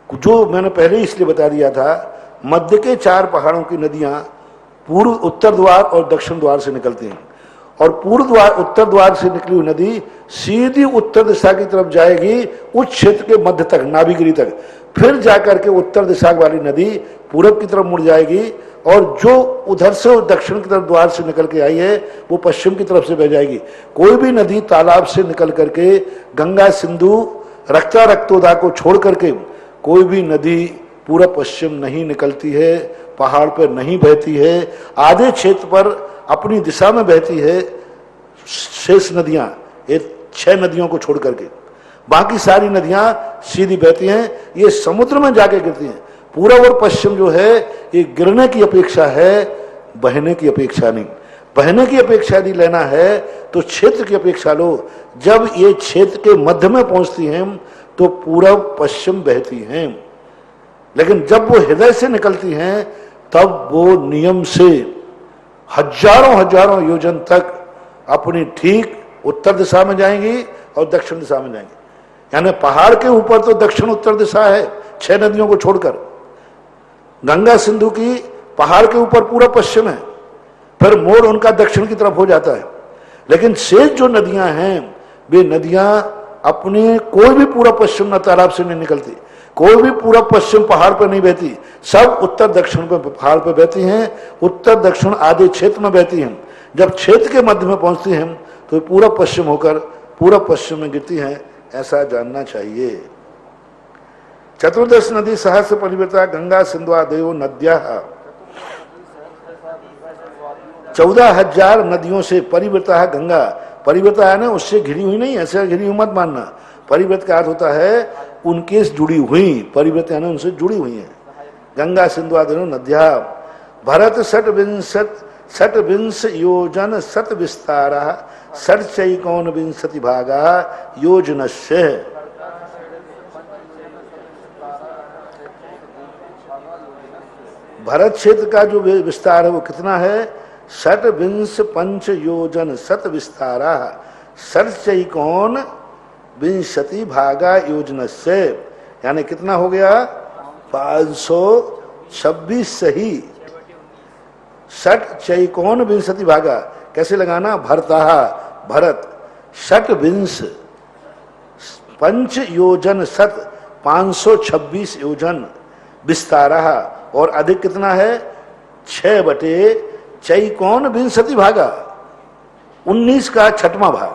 जो मैंने पहले इसलिए बता दिया था, मध्य के 4 पहाड़ों की नदियां पूर्व उत्तर द्वार और दक्षिण द्वार से निकलती हैं, और पूर्व द्वार उत्तर द्वार से निकली हुई नदी सीधी उत्तर दिशा की तरफ जाएगी, उस क्षेत्र के मध्य तक, नाभिगिरी तक, फिर जाकर के उत्तर दिशा वाली नदी पूरब की तरफ मुड़ जाएगी, और जो उधर से दक्षिण की तरफ द्वार से निकल के आई है वो पश्चिम की तरफ से बह जाएगी। कोई भी नदी तालाब से निकल करके गंगा सिंधु रक्ता रक्तोदा को छोड़ करके कोई भी नदी पूरा पश्चिम नहीं निकलती है, पहाड़ पर नहीं बहती है, आधे क्षेत्र पर अपनी दिशा में बहती है। शेष नदियां, ये 6 नदियों को छोड़ करके बाकी सारी नदियां सीधी बहती हैं, ये समुद्र में जाके गिरती हैं। पूरब और पश्चिम जो है ये गिरने की अपेक्षा है, बहने की अपेक्षा नहीं। बहने की अपेक्षा यदि लेना है तो क्षेत्र की अपेक्षा लो। जब ये क्षेत्र के मध्य में पहुंचती हैं तो पूरब पश्चिम बहती हैं, लेकिन जब वो हृदय से निकलती हैं तब वो नियम से हजारों योजन तक अपनी ठीक उत्तर दिशा में जाएंगी और दक्षिण दिशा में जाएंगी। यानी पहाड़ के ऊपर तो दक्षिण उत्तर दिशा है 6 नदियों को छोड़कर, गंगा सिंधु की पहाड़ के ऊपर पूरा पश्चिम है, फिर मोड़ उनका दक्षिण की तरफ हो जाता है। लेकिन शेष जो नदियां हैं वे नदियां अपने कोई भी पूरा पश्चिम न तालाब से नहीं निकलती, कोई भी पूरा पश्चिम पहाड़ पर नहीं बहती, सब उत्तर दक्षिण पर पहाड़ पर बहती हैं, उत्तर दक्षिण आधे क्षेत्र में बहती हैं। जब क्षेत्र के मध्य में पहुंचती हैं तो पूरा पश्चिम होकर पूरा पश्चिम में गिरती हैं, ऐसा जानना चाहिए। चतुर्दश नदी सहस्र परिवृता गंगा सिंधुआदयो नद्या। 14,000 नदियों से परिवृता गंगा, परिवृता है ना, उससे घिरी हुई नहीं, ऐसे घिरी हुई मत मानना। परिवृत का अर्थ होता है उनके जुड़ी हुई, परिवृत यानी उनसे जुड़ी हुई है। गंगा सिंधुआदयो नद्या भरत 6 योजन 7 विस्तारा 6 भागा योजनस्य। भरत क्षेत्र का जो विस्तार है वो कितना है? 6 योजन 7 विस्तारा 6 भागा योजनस्य, यानी कितना हो गया? 526 सही। 6 भागा कैसे लगाना? भरता भरत 6 पंच योजन 7 526 योजन विस्तारा, और अधिक कितना है? 6/6 भागा 19 का 6वां भाग।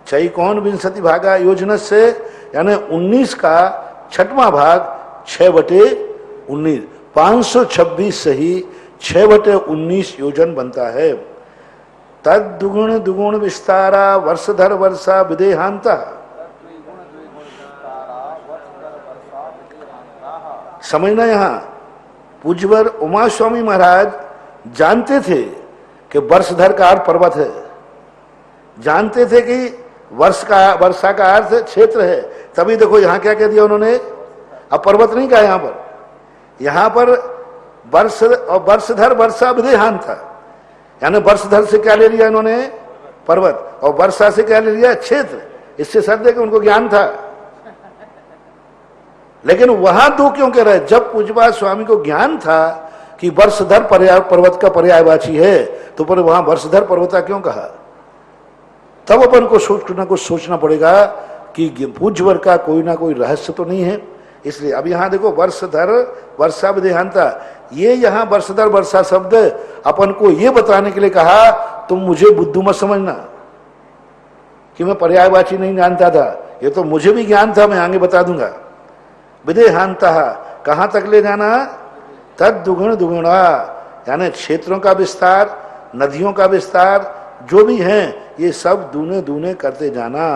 6 भागा योजना से यानी 19 का 6वां भाग 6/19, 526 सही 6/19 योजन बनता है। तद दुगुण विस्तारा वर्षधर वर्षा विदेहांता। समझना, यहां पूज्यवर उमा स्वामी महाराज जानते थे कि वर्षधर का अर्थ पर्वत है, जानते थे कि वर्षा का अर्थ क्षेत्र है, तभी देखो यहां क्या कह दिया उन्होंने, अब पर्वत नहीं कहा यहां पर वर्ष और वर्षधर वर्षा विदेहान था, यानी वर्षधर से क्या ले लिया इन्होंने? पर्वत, और वर्षा से क्या ले लिया? क्षेत्र। इससे सद है कि उनको ज्ञान था। लेकिन वहां दो क्यों कह रहे? जब पूज्यपाद स्वामी को ज्ञान था कि वर्षधर पर्वत का पर्यायवाची है, तो पर वहां वर्षधर पर्वता क्यों कहा? तब अपन को कुछ सोचना पड़ेगा कि पूज्यवर का कोई ना कोई रहस्य तो नहीं है। इसलिए अब यहां देखो, वर्षधर वर्षा विदेहांता, ये यहां वर्षधर वर्षा शब्द अपन को ये बताने के लिए कहा, तुम मुझे बुद्धू मत समझना कि मैं पर्यायवाची नहीं जानता था, ये तो मुझे भी ज्ञान था, मैं आगे बता दूंगा। विदेहांता कहां तक ले जाना? तद दुगुण दुगुणा, यानी क्षेत्रों का विस्तार, नदियों का विस्तार, जो भी हैं ये सब दूने दूने करते जाना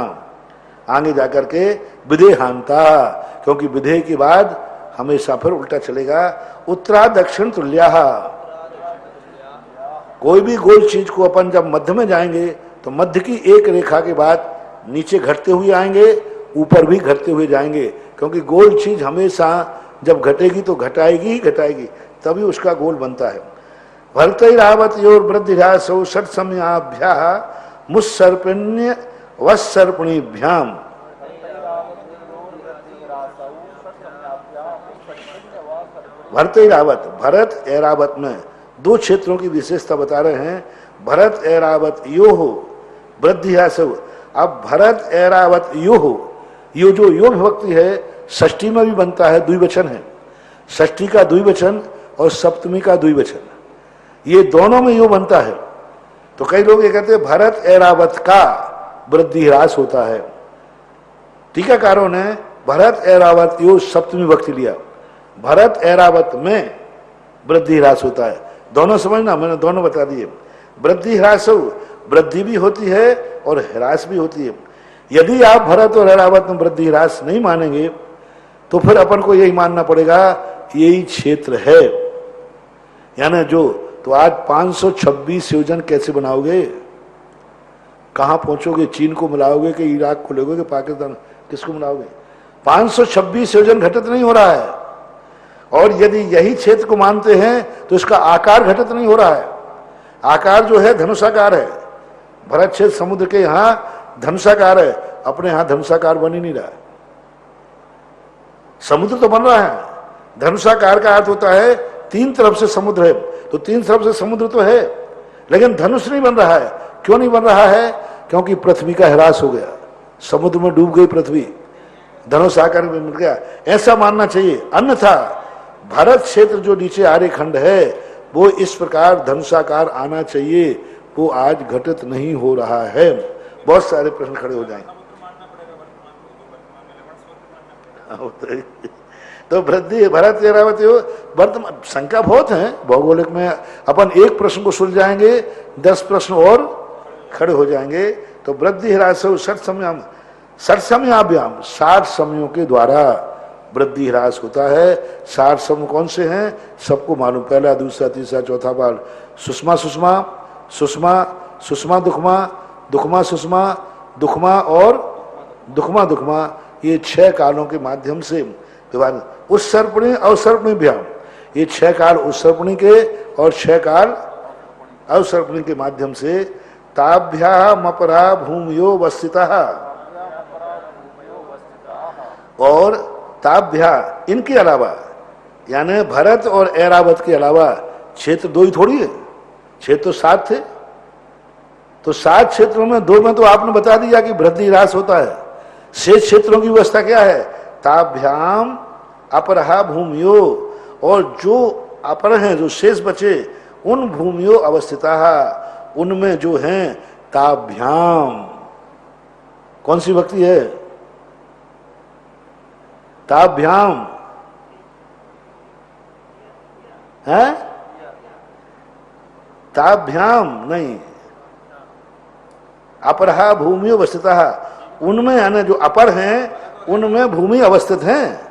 आगे जाकर के विदेहांता, क्योंकि विधेय के बाद हमेशा फिर उल्टा चलेगा। उत्तरा दक्षिण तुल्या, कोई भी गोल चीज को अपन जब मध्य में जाएंगे तो मध्य की एक रेखा के बाद नीचे घटते हुए आएंगे, ऊपर भी घटते हुए जाएंगे, क्योंकि गोल चीज हमेशा जब घटेगी तो घटाएगी ही घटाएगी, तभी उसका गोल बनता है। भरतैरावत योर वृद्धिरासौ षट समयाभ्या मुस्सर्पण्य वस्सर्पणीभ्याम। भरतैरावत, भरत ऐरावत में दो क्षेत्रों की विशेषता बता रहे हैं। भरत ऐरावत यो हो वृद्धिरासौ। अब भरत ऐरावत यो हो, यो जो यो विभक्ति है षष्ठी में भी बनता है, द्विवचन है। षष्ठी का द्विवचन और सप्तमी का द्विवचन, ये दोनों में यो बनता है। तो कई लोग ये कहते हैं भरत ऐरावत का वृद्धि ह्रास होता है। टीकाकारों ने भरत ऐरावत यो सप्तमी विभक्ति लिया, भरत ऐरावत में वृद्धि ह्रास होता है। दोनों समझना, मैंने दोनों बता दिए। वृद्धि ह्रास, वृद्धि भी होती है और ह्रास भी होती है। यदि आप भरत और ऐरावत में वृद्धि ह्रास नहीं मानेंगे तो फिर अपन को यही मानना पड़ेगा यही क्षेत्र है, यानी जो। तो आज 526 योजन कैसे बनाओगे? कहां पहुंचोगे? चीन को मिलाओगे कि इराक को लोगे कि पाकिस्तान, किसको मिलाओगे? 526 योजन घटित नहीं हो रहा है। और यदि यही क्षेत्र को मानते हैं तो इसका आकार घटित नहीं हो रहा है। आकार जो है धनुषाकार है। भरत क्षेत्र समुद्र के यहां धनुषाकार है, अपने यहां धनुषाकार बन ही नहीं रहा है। समुद्र तो बन रहा है, धनुषाकार का अर्थ होता है तीन तरफ से समुद्र है, तो तीन तरफ से समुद्र तो है, लेकिन धनुष नहीं बन रहा है। क्यों नहीं बन रहा है? क्योंकि पृथ्वी का ह्रास हो गया, समुद्र में डूब गई पृथ्वी, धनुष आकार में मिल गया। ऐसा मानना चाहिए। अन्यथा भारत क्षेत्र जो नीचे आर्यखंड है वो इस प्रकार धनुषाकार आना चाहिए, वो आज घटित नहीं हो रहा है। बहुत सारे प्रश्न खड़े हो जाएंगे। तो वृद्धि भरत ऐरावत वर्तमान शंका बहुत है भौगोलिक में। अपन एक प्रश्न को सुलझाएंगे 10 प्रश्न और खड़े हो जाएंगे। तो वृद्धि ह्रास षट समयाभ्याम 60 समयों के द्वारा वृद्धि ह्रास होता है। 60 समय कौन से हैं? सबको मालूम, पहला दूसरा तीसरा चौथा बार। सुषमा सुषमा, सुषमा सुषमा दुखमा, दुखमा सुषमा, दुखमा और दुखमा दुखमा, ये 6 कालों के माध्यम से विभाजन। उत्सर्पणी अवसर्पणी भ्याम, ये 6 काल उत्सर्पणी के और 6 काल अवसर्पणी के माध्यम से ताभ्यामपरा भूमियो वस्थितः और ताभ्या, इनके अलावा यानी भरत और ऐरावत के अलावा क्षेत्र 2 ही थोड़ी है, क्षेत्र तो 7 थे। तो 7 क्षेत्रों में 2 में तो आपने बता दिया कि वृद्धि ह्रास होता है। शेष क्षेत्रों की व्यवस्था क्या है? ताभ्याम अपरहा भूमियो, और जो अपर हैं, जो शेष बचे, उन भूमियो अवस्थिता, उनमें जो हैं ताभ्याम। कौन सी भक्ति है? ताभ्याम है, ताभ्याम नहीं, अपरहा भूमि अवस्थिता, उनमें यानी जो अपर हैं उनमें भूमि अवस्थित हैं।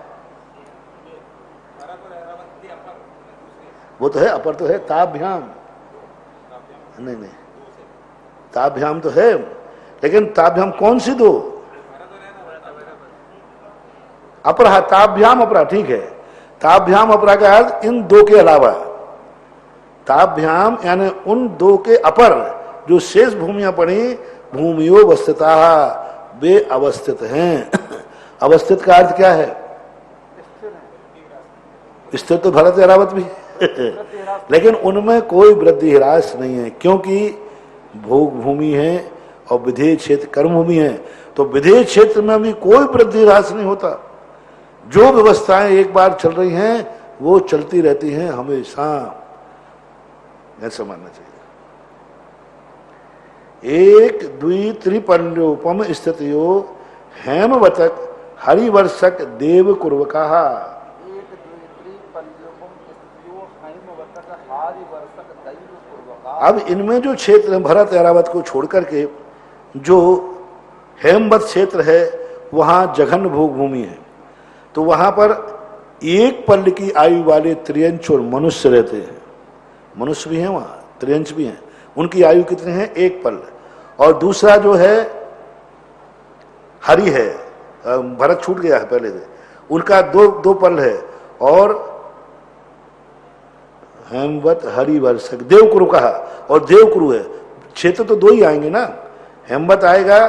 वो तो है, अपर तो है, ताभ्याम नहीं नहीं, ताभ्याम तो है, लेकिन ताभ्याम कौन सी 2? अपरा, ताभ्याम अपरा, ठीक है। ताभ्याम अपरा का अर्थ इन 2 के अलावा। ताभ्याम यानी उन 2 के अपर जो शेष भूमियां पड़ी, भूमियो अवस्थिता, वे अवस्थित हैं। अवस्थित का अर्थ क्या है? स्थिर तो भरत ऐरावत भी लेकिन उनमें कोई वृद्धि ह्रास नहीं है, क्योंकि भोग भूमि है और विधेय क्षेत्र कर्म भूमि है। तो विधेय क्षेत्र में भी कोई वृद्धि ह्रास नहीं होता। जो व्यवस्थाएं एक बार चल रही हैं वो चलती रहती हैं हमेशा, ऐसा मानना चाहिए। एक द्वि त्रिपल्योपम स्थितियो हेमवतक हरिवर्षक देव कुर्वका। अब इनमें जो क्षेत्र भरत ऐरावत को छोड़ करके जो हेमवत क्षेत्र है वहां जघन भोग भूमि है। तो वहां पर एक पल्ल की आयु वाले त्रियंच और मनुष्य रहते हैं। मनुष्य भी हैं वहां, त्रियंच भी हैं। उनकी आयु कितने हैं? एक पल्ल। और दूसरा जो है हरि है, भरत छूट गया है पहले से, उनका दो पल्ल है। और हेमवत हरिवर्षक देवकुरु कहा, और देवकुरु है। क्षेत्र तो दो ही आएंगे ना, हेमवत आएगा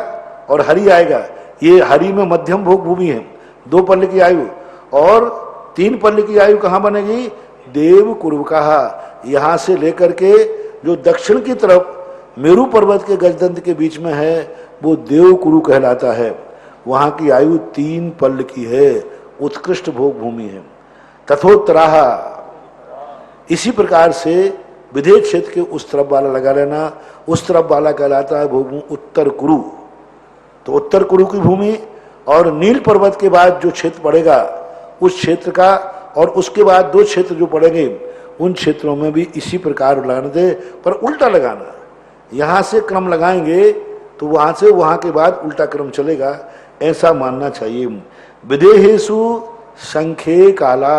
और हरि आएगा। ये हरि में मध्यम भोग भूमि है, 2 पल्ल की आयु। और 3 पल्ल की आयु कहां बनेगी? देव कुरु कहा। यहां से लेकर के जो दक्षिण की तरफ मेरू पर्वत के गजदंत के बीच में है वो देव कुरु कहलाता है। वहां की आयु 3 पल्ल की है, उत्कृष्ट भोग भूमि है। तथोत्तराह, इसी प्रकार से विधेय क्षेत्र के उस तरफ वाला लगा लेना, उस तरफ वाला कहलाता है भोग उत्तर कुरु। तो उत्तर कुरु की भूमि और नील पर्वत के बाद जो क्षेत्र पड़ेगा उस क्षेत्र का, और उसके बाद 2 क्षेत्र जो पड़ेंगे उन क्षेत्रों में भी इसी प्रकार लगाने दे, पर उल्टा लगाना। यहां से क्रम लगाएंगे तो वहां से वहां के बाद उल्टा क्रम चलेगा, ऐसा मानना चाहिए। विदेहेषु संख्ये काला,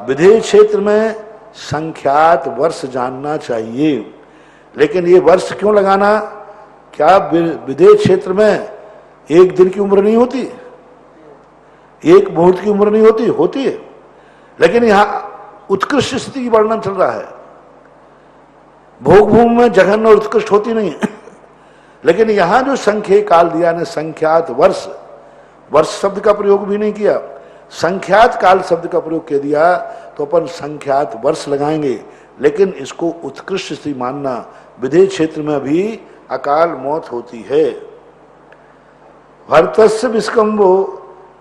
विधेय क्षेत्र में संख्यात वर्ष जानना चाहिए। लेकिन ये वर्ष क्यों लगाना? क्या विधेय क्षेत्र में एक दिन की उम्र नहीं होती, एक मुहूर्त की उम्र नहीं होती? होती है। लेकिन यहां उत्कृष्ट स्थिति की वर्णन चल रहा है। भोग भूमि में जघन और उत्कृष्ट होती नहीं है लेकिन यहां जो संख्या काल दिया ने संख्यात वर्ष, वर्ष शब्द का प्रयोग भी नहीं किया, संख्यात काल शब्द का प्रयोग कर दिया, तो अपन संख्यात वर्ष लगाएंगे। लेकिन इसको उत्कृष्ट स्थिति मानना। विधेय क्षेत्र में भी अकाल मौत होती है। भरतस्य विस्कंभो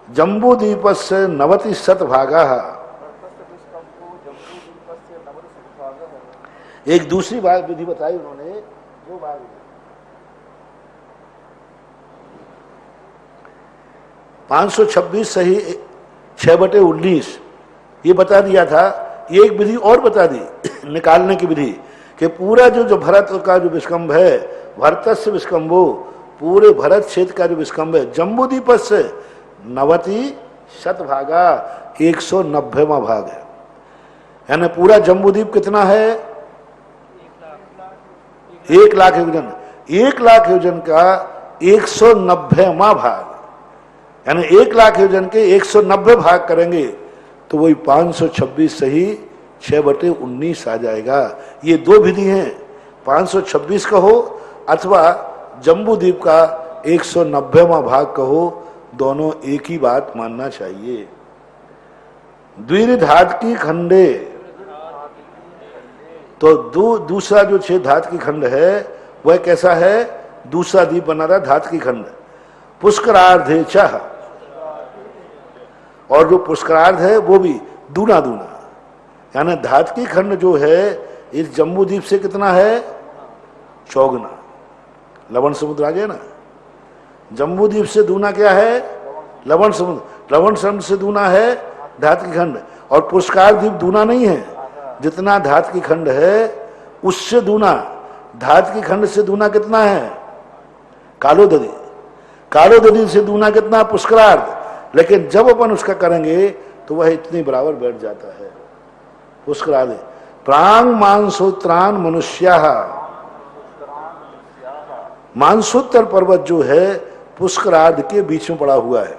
जम्बूद्वीपस्य 90 शतभागः। एक दूसरी बात विधि बताई उन्होंने, जो बात 526 सही 6/19 ये बता दिया था। ये एक विधि और बता दी निकालने की विधि, कि पूरा जो भरत का जो विस्कंभ है, भरतस्य विस्कंभो, पूरे भरत क्षेत्र का जो विस्कंभ है, जम्बूद्वीपस्य 90 शतभागा, 190वां भाग है। यानी पूरा जम्बूद्वीप कितना है? 1 लाख योजन, 1 लाख योजन का 190वां भाग, यानी 1 लाख योजन के 190 भाग करेंगे तो वही 526 सही 6/19 आ जाएगा। ये 2 विधि हैं, 526 कहो अथवा जम्बूद्वीप का 190वां भाग कहो, दोनों एक ही बात मानना चाहिए। द्विधात की खंडे, तो दूसरा जो 6 धात की खंड है वह कैसा है? दूसरा द्वीप बना रहा धात की खंड। पुष्करार्धे च, और जो पुष्करार्ध है वो भी दूना दूना, यानी धात की खंड जो है इस जम्बूद्वीप से कितना है? 4 गुना। लवण समुद्र आ गया ना, जम्बूद्वीप से दूना क्या है? लवण समुद्र। लवण समुद्र से दूना है धात की खंड, और पुष्कर द्वीप दूना नहीं है। जितना धात की खंड है उससे दूना, धात की खंड से दूना कितना है? कालोदधी। कालोदधी से दूना कितना? पुष्करार्ध। लेकिन जब अपन उसका करेंगे तो वह इतनी बराबर बैठ जाता है पुष्करार्ध। प्रांग मानसोत्रान मनुष्या, मानसोत्तर पर्वत जो है पुष्करार्ध के बीच में पड़ा हुआ है,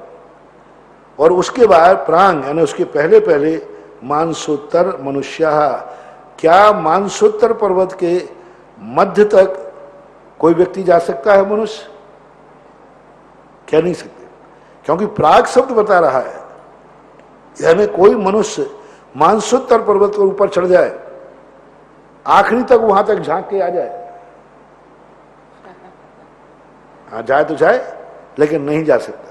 और उसके बाद प्रांग यानी उसके पहले पहले मानसोत्तर मनुष्या। क्या मानसोत्तर पर्वत के मध्य तक कोई व्यक्ति जा सकता है? मनुष्य कह नहीं सकते, क्योंकि प्राग शब्द बता रहा है। यानी कोई मनुष्य मानसोत्तर पर्वत के ऊपर चढ़ जाए, आखिरी तक वहां तक झांक के आ जाए, हाँ जाए तो जाए, लेकिन नहीं जा सकता।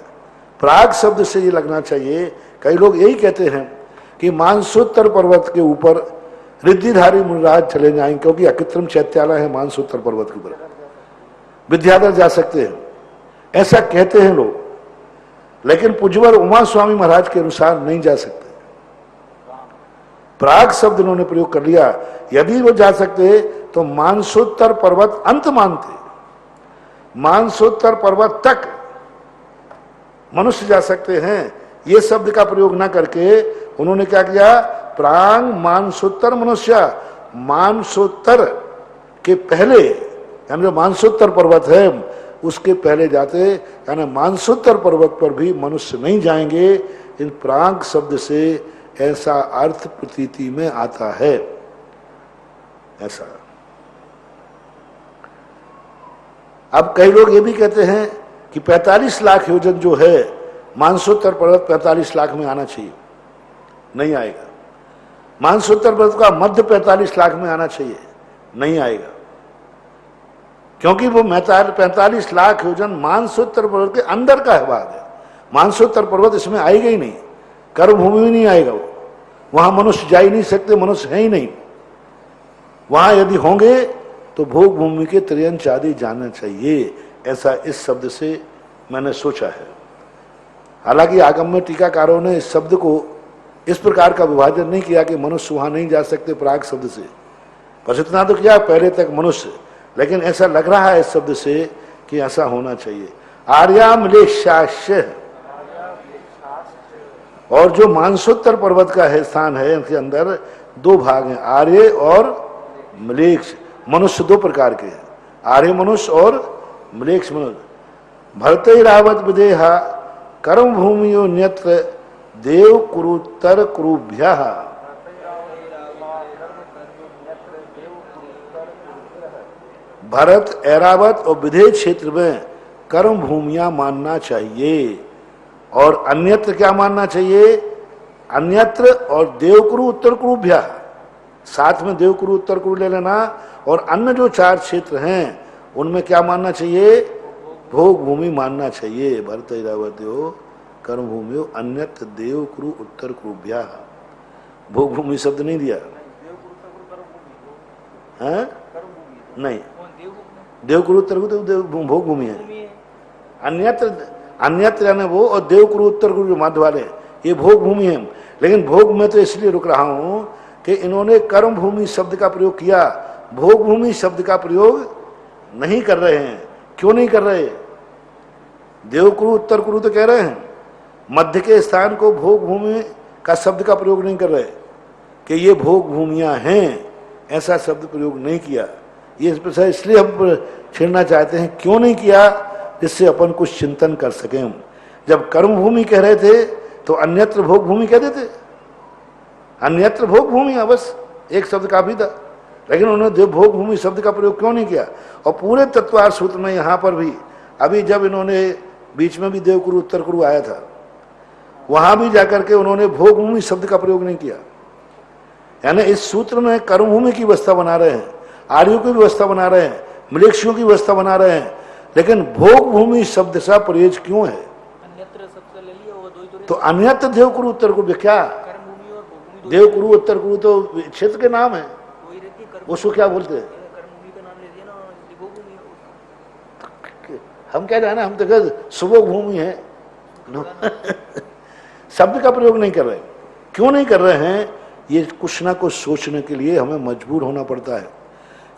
प्राग शब्द से ये लगना चाहिए, कई लोग यही कहते हैं कि मानसोत्तर पर्वत के ऊपर रिद्धिधारी मुनिराज चले जाएंगे, क्योंकि अकृत्रिम चैत्यालय है मानसोत्तर पर्वत के ऊपर, विद्याधर जा सकते हैं, ऐसा कहते हैं लोग। लेकिन पूज्यवर उमा स्वामी महाराज के अनुसार नहीं जा सकते। प्राग शब्द उन्होंने प्रयोग कर लिया। यदि वो जा सकते तो मानसोत्तर पर्वत अंत मानते, मानसोत्तर पर्वत तक मनुष्य जा सकते हैं, ये शब्द का प्रयोग ना करके उन्होंने क्या किया, प्रांग मानसोत्तर मनुष्य, मानसोत्तर के पहले, यानी जो मानसोत्तर पर्वत है उसके पहले जाते, यानी मानसोत्तर पर्वत पर भी मनुष्य नहीं जाएंगे। इन प्रांग शब्द से ऐसा अर्थ प्रतीति में आता है। ऐसा अब कई लोग ये भी कहते हैं कि 45 लाख योजन जो है मानसोत्तर पर्वत 45 लाख में आना चाहिए, नहीं आएगा। मानसोत्तर पर्वत का मध्य 45 लाख में आना चाहिए, नहीं आएगा, क्योंकि वो 45 लाख योजन मानसोत्तर पर्वत के अंदर का भाग है। मानसोत्तर पर्वत इसमें आएगा ही नहीं, कर्म भूमि में नहीं आएगा वो, वहां मनुष्य जा ही नहीं सकते, मनुष्य है ही नहीं। वहां यदि होंगे तो भोग भूमि के त्रियंच आदि जाना चाहिए, ऐसा इस शब्द से मैंने सोचा है। हालांकि आगम में टीकाकारों ने इस शब्द को इस प्रकार का विभाजन नहीं किया कि मनुष्य वहां नहीं जा सकते प्राग शब्द से, बस इतना तो किया पहले तक मनुष्य, लेकिन ऐसा लग रहा है इस शब्द से कि ऐसा होना चाहिए। आर्यामलेशास्य, और जो मानसोत्तर पर्वत का है स्थान है, इनके अंदर दो भाग हैं, आर्य और मलेक्ष। मनुष्य दो प्रकार के हैं, आर्य मनुष्य और मलेक्ष मनुष्य। भरतैरावत विदेहा कर्म भूमियो न्यत्र देव कुरुत्तर कुरुभ्यः। भरत, ऐरावत और विदेह क्षेत्र में कर्म भूमियां मानना चाहिए, और अन्यत्र क्या मानना चाहिए, अन्यत्र और देवकुरु उत्तर कुरुभ्यः, साथ में देवकुरु उत्तर कुरु ले लेना, और अन्य जो 4 क्षेत्र हैं उनमें क्या मानना चाहिए, भोग भूमि मानना चाहिए। भरत ऐरावत्यो कर्म भूमियो अन्यत्र देवकुरु उत्तर कुरुभ्यः। भोग भूमि शब्द नहीं दिया है, नहीं, देवकुरु उत्तर कुरु भोग भूमि है, अन्यत्र, अन्यत्र यानी वो, और देवकुरु उत्तर कुरु मध्य वाले ये भोग भूमि है। लेकिन भोग में तो इसलिए रुक रहा हूं कि इन्होंने कर्म भूमि शब्द का प्रयोग किया, भोग भूमि शब्द का प्रयोग नहीं कर रहे हैं। क्यों नहीं कर रहे, देवकुरु उत्तर कुरु तो कह रहे हैं, मध्य के स्थान को भोग भूमि का शब्द का प्रयोग नहीं कर रहे कि ये भोग भूमियां हैं, ऐसा शब्द प्रयोग नहीं किया। ये इसलिए हम छेड़ना चाहते हैं, क्यों नहीं किया, जिससे अपन कुछ चिंतन कर सकें। जब कर्म भूमि कह रहे थे तो अन्यत्र भोग भूमि कह देते, अन्यत्र भोग भूमि, बस एक शब्द काफी था। लेकिन उन्होंने भोग भूमि शब्द का प्रयोग क्यों नहीं किया। और पूरे तत्वार्थ सूत्र में यहाँ पर भी, अभी जब इन्होंने बीच में भी देवकुरु उत्तर कुरु आया था, वहां भी जाकर के उन्होंने भोग भूमि शब्द का प्रयोग नहीं किया। यानी इस सूत्र में कर्म भूमि की व्यवस्था बना रहे हैं, आर्यों की व्यवस्था बना रहे हैं, मलेक्षियों की व्यवस्था बना रहे हैं, लेकिन भोग भूमि शब्द सा प्रयोग क्यों है। अन्यत्र शब्द ले लिया, वो दो ही तो अन्यत्र देवकुरु उत्तर कुरु, क्या कर्म भूमि और भोग भूमि देवकुरु उत्तर कुरु तो क्षेत्र के नाम है, वही रहती है। उसको क्या बोलते हैं, कर्म भूमि का नाम ले दिया ना, भोग भूमि है। हम क्या जाना, हम तो कहते सुभोग भूमि है। शब्द का प्रयोग नहीं कर रहे। क्यों नहीं कर रहे हैं, ये कुछ ना कुछ सोचने के लिए हमें मजबूर होना पड़ता है,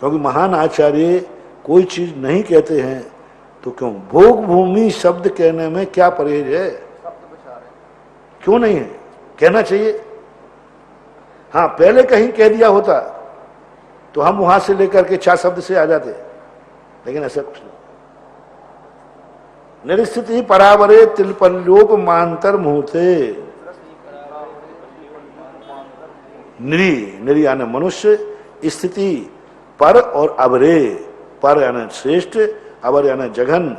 क्योंकि महान आचार्य कोई चीज नहीं कहते हैं तो क्यों। भोग भूमि शब्द कहने में क्या परहेज है, क्यों नहीं है, कहना चाहिए। हाँ, पहले कहीं कह दिया होता तो हम वहां से लेकर के 4 शब्द से आ जाते, लेकिन ऐसा कुछ नहीं। निरिस्थिति परावरे तिलपल्लोक मांतर मुहूर्ते। निरी यानी मनुष्य, स्थिति पर और अवरे, पर यानी श्रेष्ठ, अवर यानी जघन,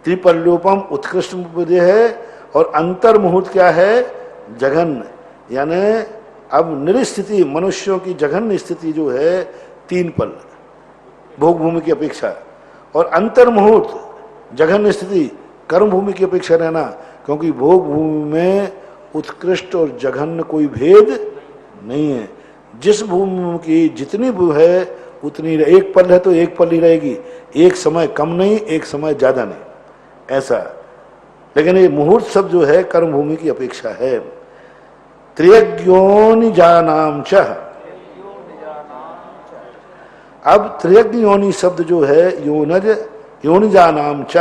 त्रिपल्लोपम उत्कृष्ट है, और अंतर मुहूर्त क्या है, जघन। यानी अब निरस्थिति, मनुष्यों की जघन्य स्थिति जो है 3 पल भोग भूमि की अपेक्षा, और अंतर मुहूर्त जघन्य स्थिति कर्म भूमि की अपेक्षा रहना, क्योंकि भोग भूमि में उत्कृष्ट और जघन्य कोई भेद नहीं है। जिस भूमि की जितनी भू है उतनी, एक पल है तो एक पल ही रहेगी, एक समय कम नहीं, एक समय ज्यादा नहीं, ऐसा। लेकिन ये मुहूर्त सब जो है कर्म भूमि की अपेक्षा है। त्रियज्ञोनि जानाम च, अब त्रियज्ञ योनि शब्द जो है योनज योनिजानाम च,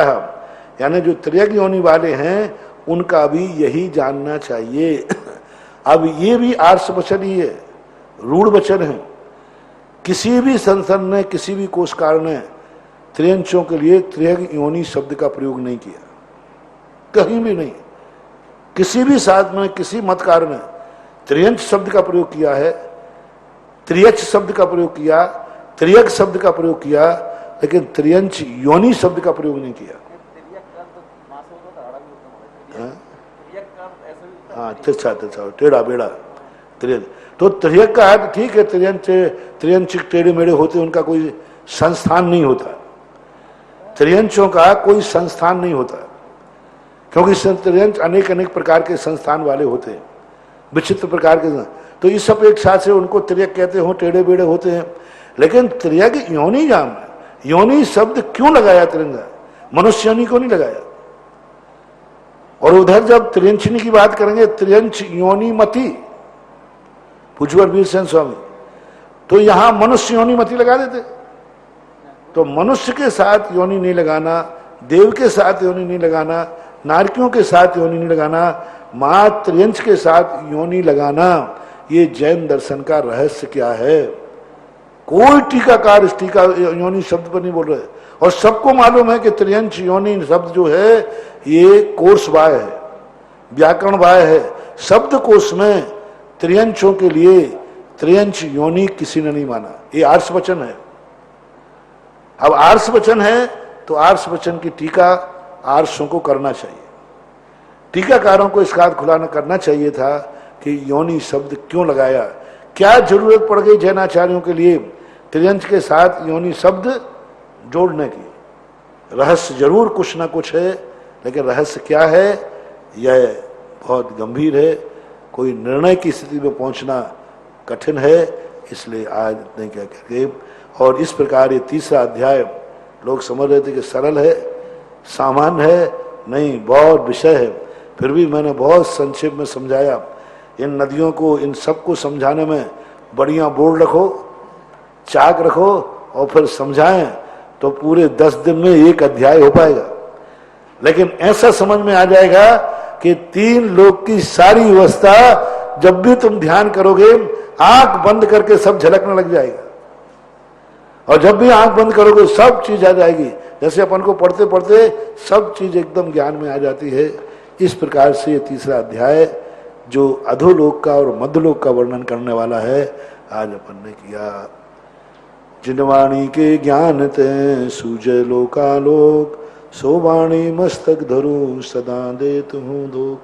यानी जो त्रियज्ञ योनि वाले हैं उनका भी यही जानना चाहिए। अब ये भी आर्ष वचन ही है, रूढ़ वचन है। किसी भी संसद ने, किसी भी कोशकार ने त्रियंचों के लिए त्रियज्ञ योनि शब्द का प्रयोग नहीं किया, कहीं भी नहीं। किसी भी शास्त्र में, किसी मतकार ने त्रियंच शब्द का प्रयोग किया है, त्रियच शब्द का प्रयोग किया, त्रियक शब्द का प्रयोग किया, लेकिन त्रियंच योनि शब्द का प्रयोग नहीं किया। हाँ, तिरछा तिरछा, टेढ़ा बेड़ा, त्रियंच। तो त्रियक का अर्थ ठीक है, त्रियंच टेढ़े मेढ़े होते, उनका कोई संस्थान नहीं होता। त्रियंचों का कोई संस्थान नहीं होता, क्योंकि त्रियंच अनेक अनेक प्रकार के संस्थान वाले होते हैं, विचित्र प्रकार के। तो इस अपेक्षा से उनको त्रियक कहते हो, टेढ़े बेड़े होते हैं। लेकिन त्रियक योनि जान, योनि शब्द क्यों लगाया तिरंगा? मनुष्य योनि को नहीं लगाया। और उधर जब त्रियंचनी की बात करेंगे, त्रियंच योनि मति, पूज्यवर वीरसेन स्वामी, तो यहां मनुष्य योनि मति लगा देते। तो मनुष्य के साथ योनि नहीं लगाना, देव के साथ योनि नहीं लगाना, नारकियों के साथ योनि नहीं लगाना, मां त्रियंच के साथ योनि लगाना, ये जैन दर्शन का रहस्य क्या है? कोई टीकाकार इस टीका योनि शब्द पर नहीं बोल रहे। और सबको मालूम है कि त्रियंच योनि शब्द जो है ये कोश वाय है, व्याकरण वाय है। शब्द कोश में त्रियंचों के लिए त्रियंच योनि किसी ने नहीं माना, ये आर्ष वचन है। अब आर्ष वचन है तो आर्ष वचन की टीका आर्षों को करना चाहिए, टीकाकारों को इसका खुलाना करना चाहिए था कि योनि शब्द क्यों लगाया, क्या जरूरत पड़ गई जैनाचार्यों के लिए त्रियंच के साथ योनि शब्द जोड़ने की। रहस्य जरूर कुछ ना कुछ है, लेकिन रहस्य क्या है यह बहुत गंभीर है। कोई निर्णय की स्थिति में पहुंचना कठिन है, इसलिए आज नहीं क्या करेंगे। और इस प्रकार ये तीसरा अध्याय लोग समझ रहे थे कि सरल है, सामान्य है, नहीं, बहुत विषय है। फिर भी मैंने बहुत संक्षेप में समझाया। इन नदियों को, इन सबको समझाने में बढ़िया बोर्ड रखो, चाक रखो और फिर समझाएं तो पूरे 10 दिन में एक अध्याय हो पाएगा। लेकिन ऐसा समझ में आ जाएगा कि 3 लोक की सारी व्यवस्था जब भी तुम ध्यान करोगे आंख बंद करके सब झलकने लग जाएगा। और जब भी आंख बंद करोगे सब चीज आ जाएगी, जैसे अपन को पढ़ते पढ़ते सब चीज एकदम ज्ञान में आ जाती है। इस प्रकार से ये तीसरा अध्याय जो अधोलोक का और मध्यलोक का वर्णन करने वाला है आज अपन ने किया। जिनवाणी के ज्ञान ते सूजय लोकालोक, सो वाणी मस्तक धरू सदा देत हूँ दोक।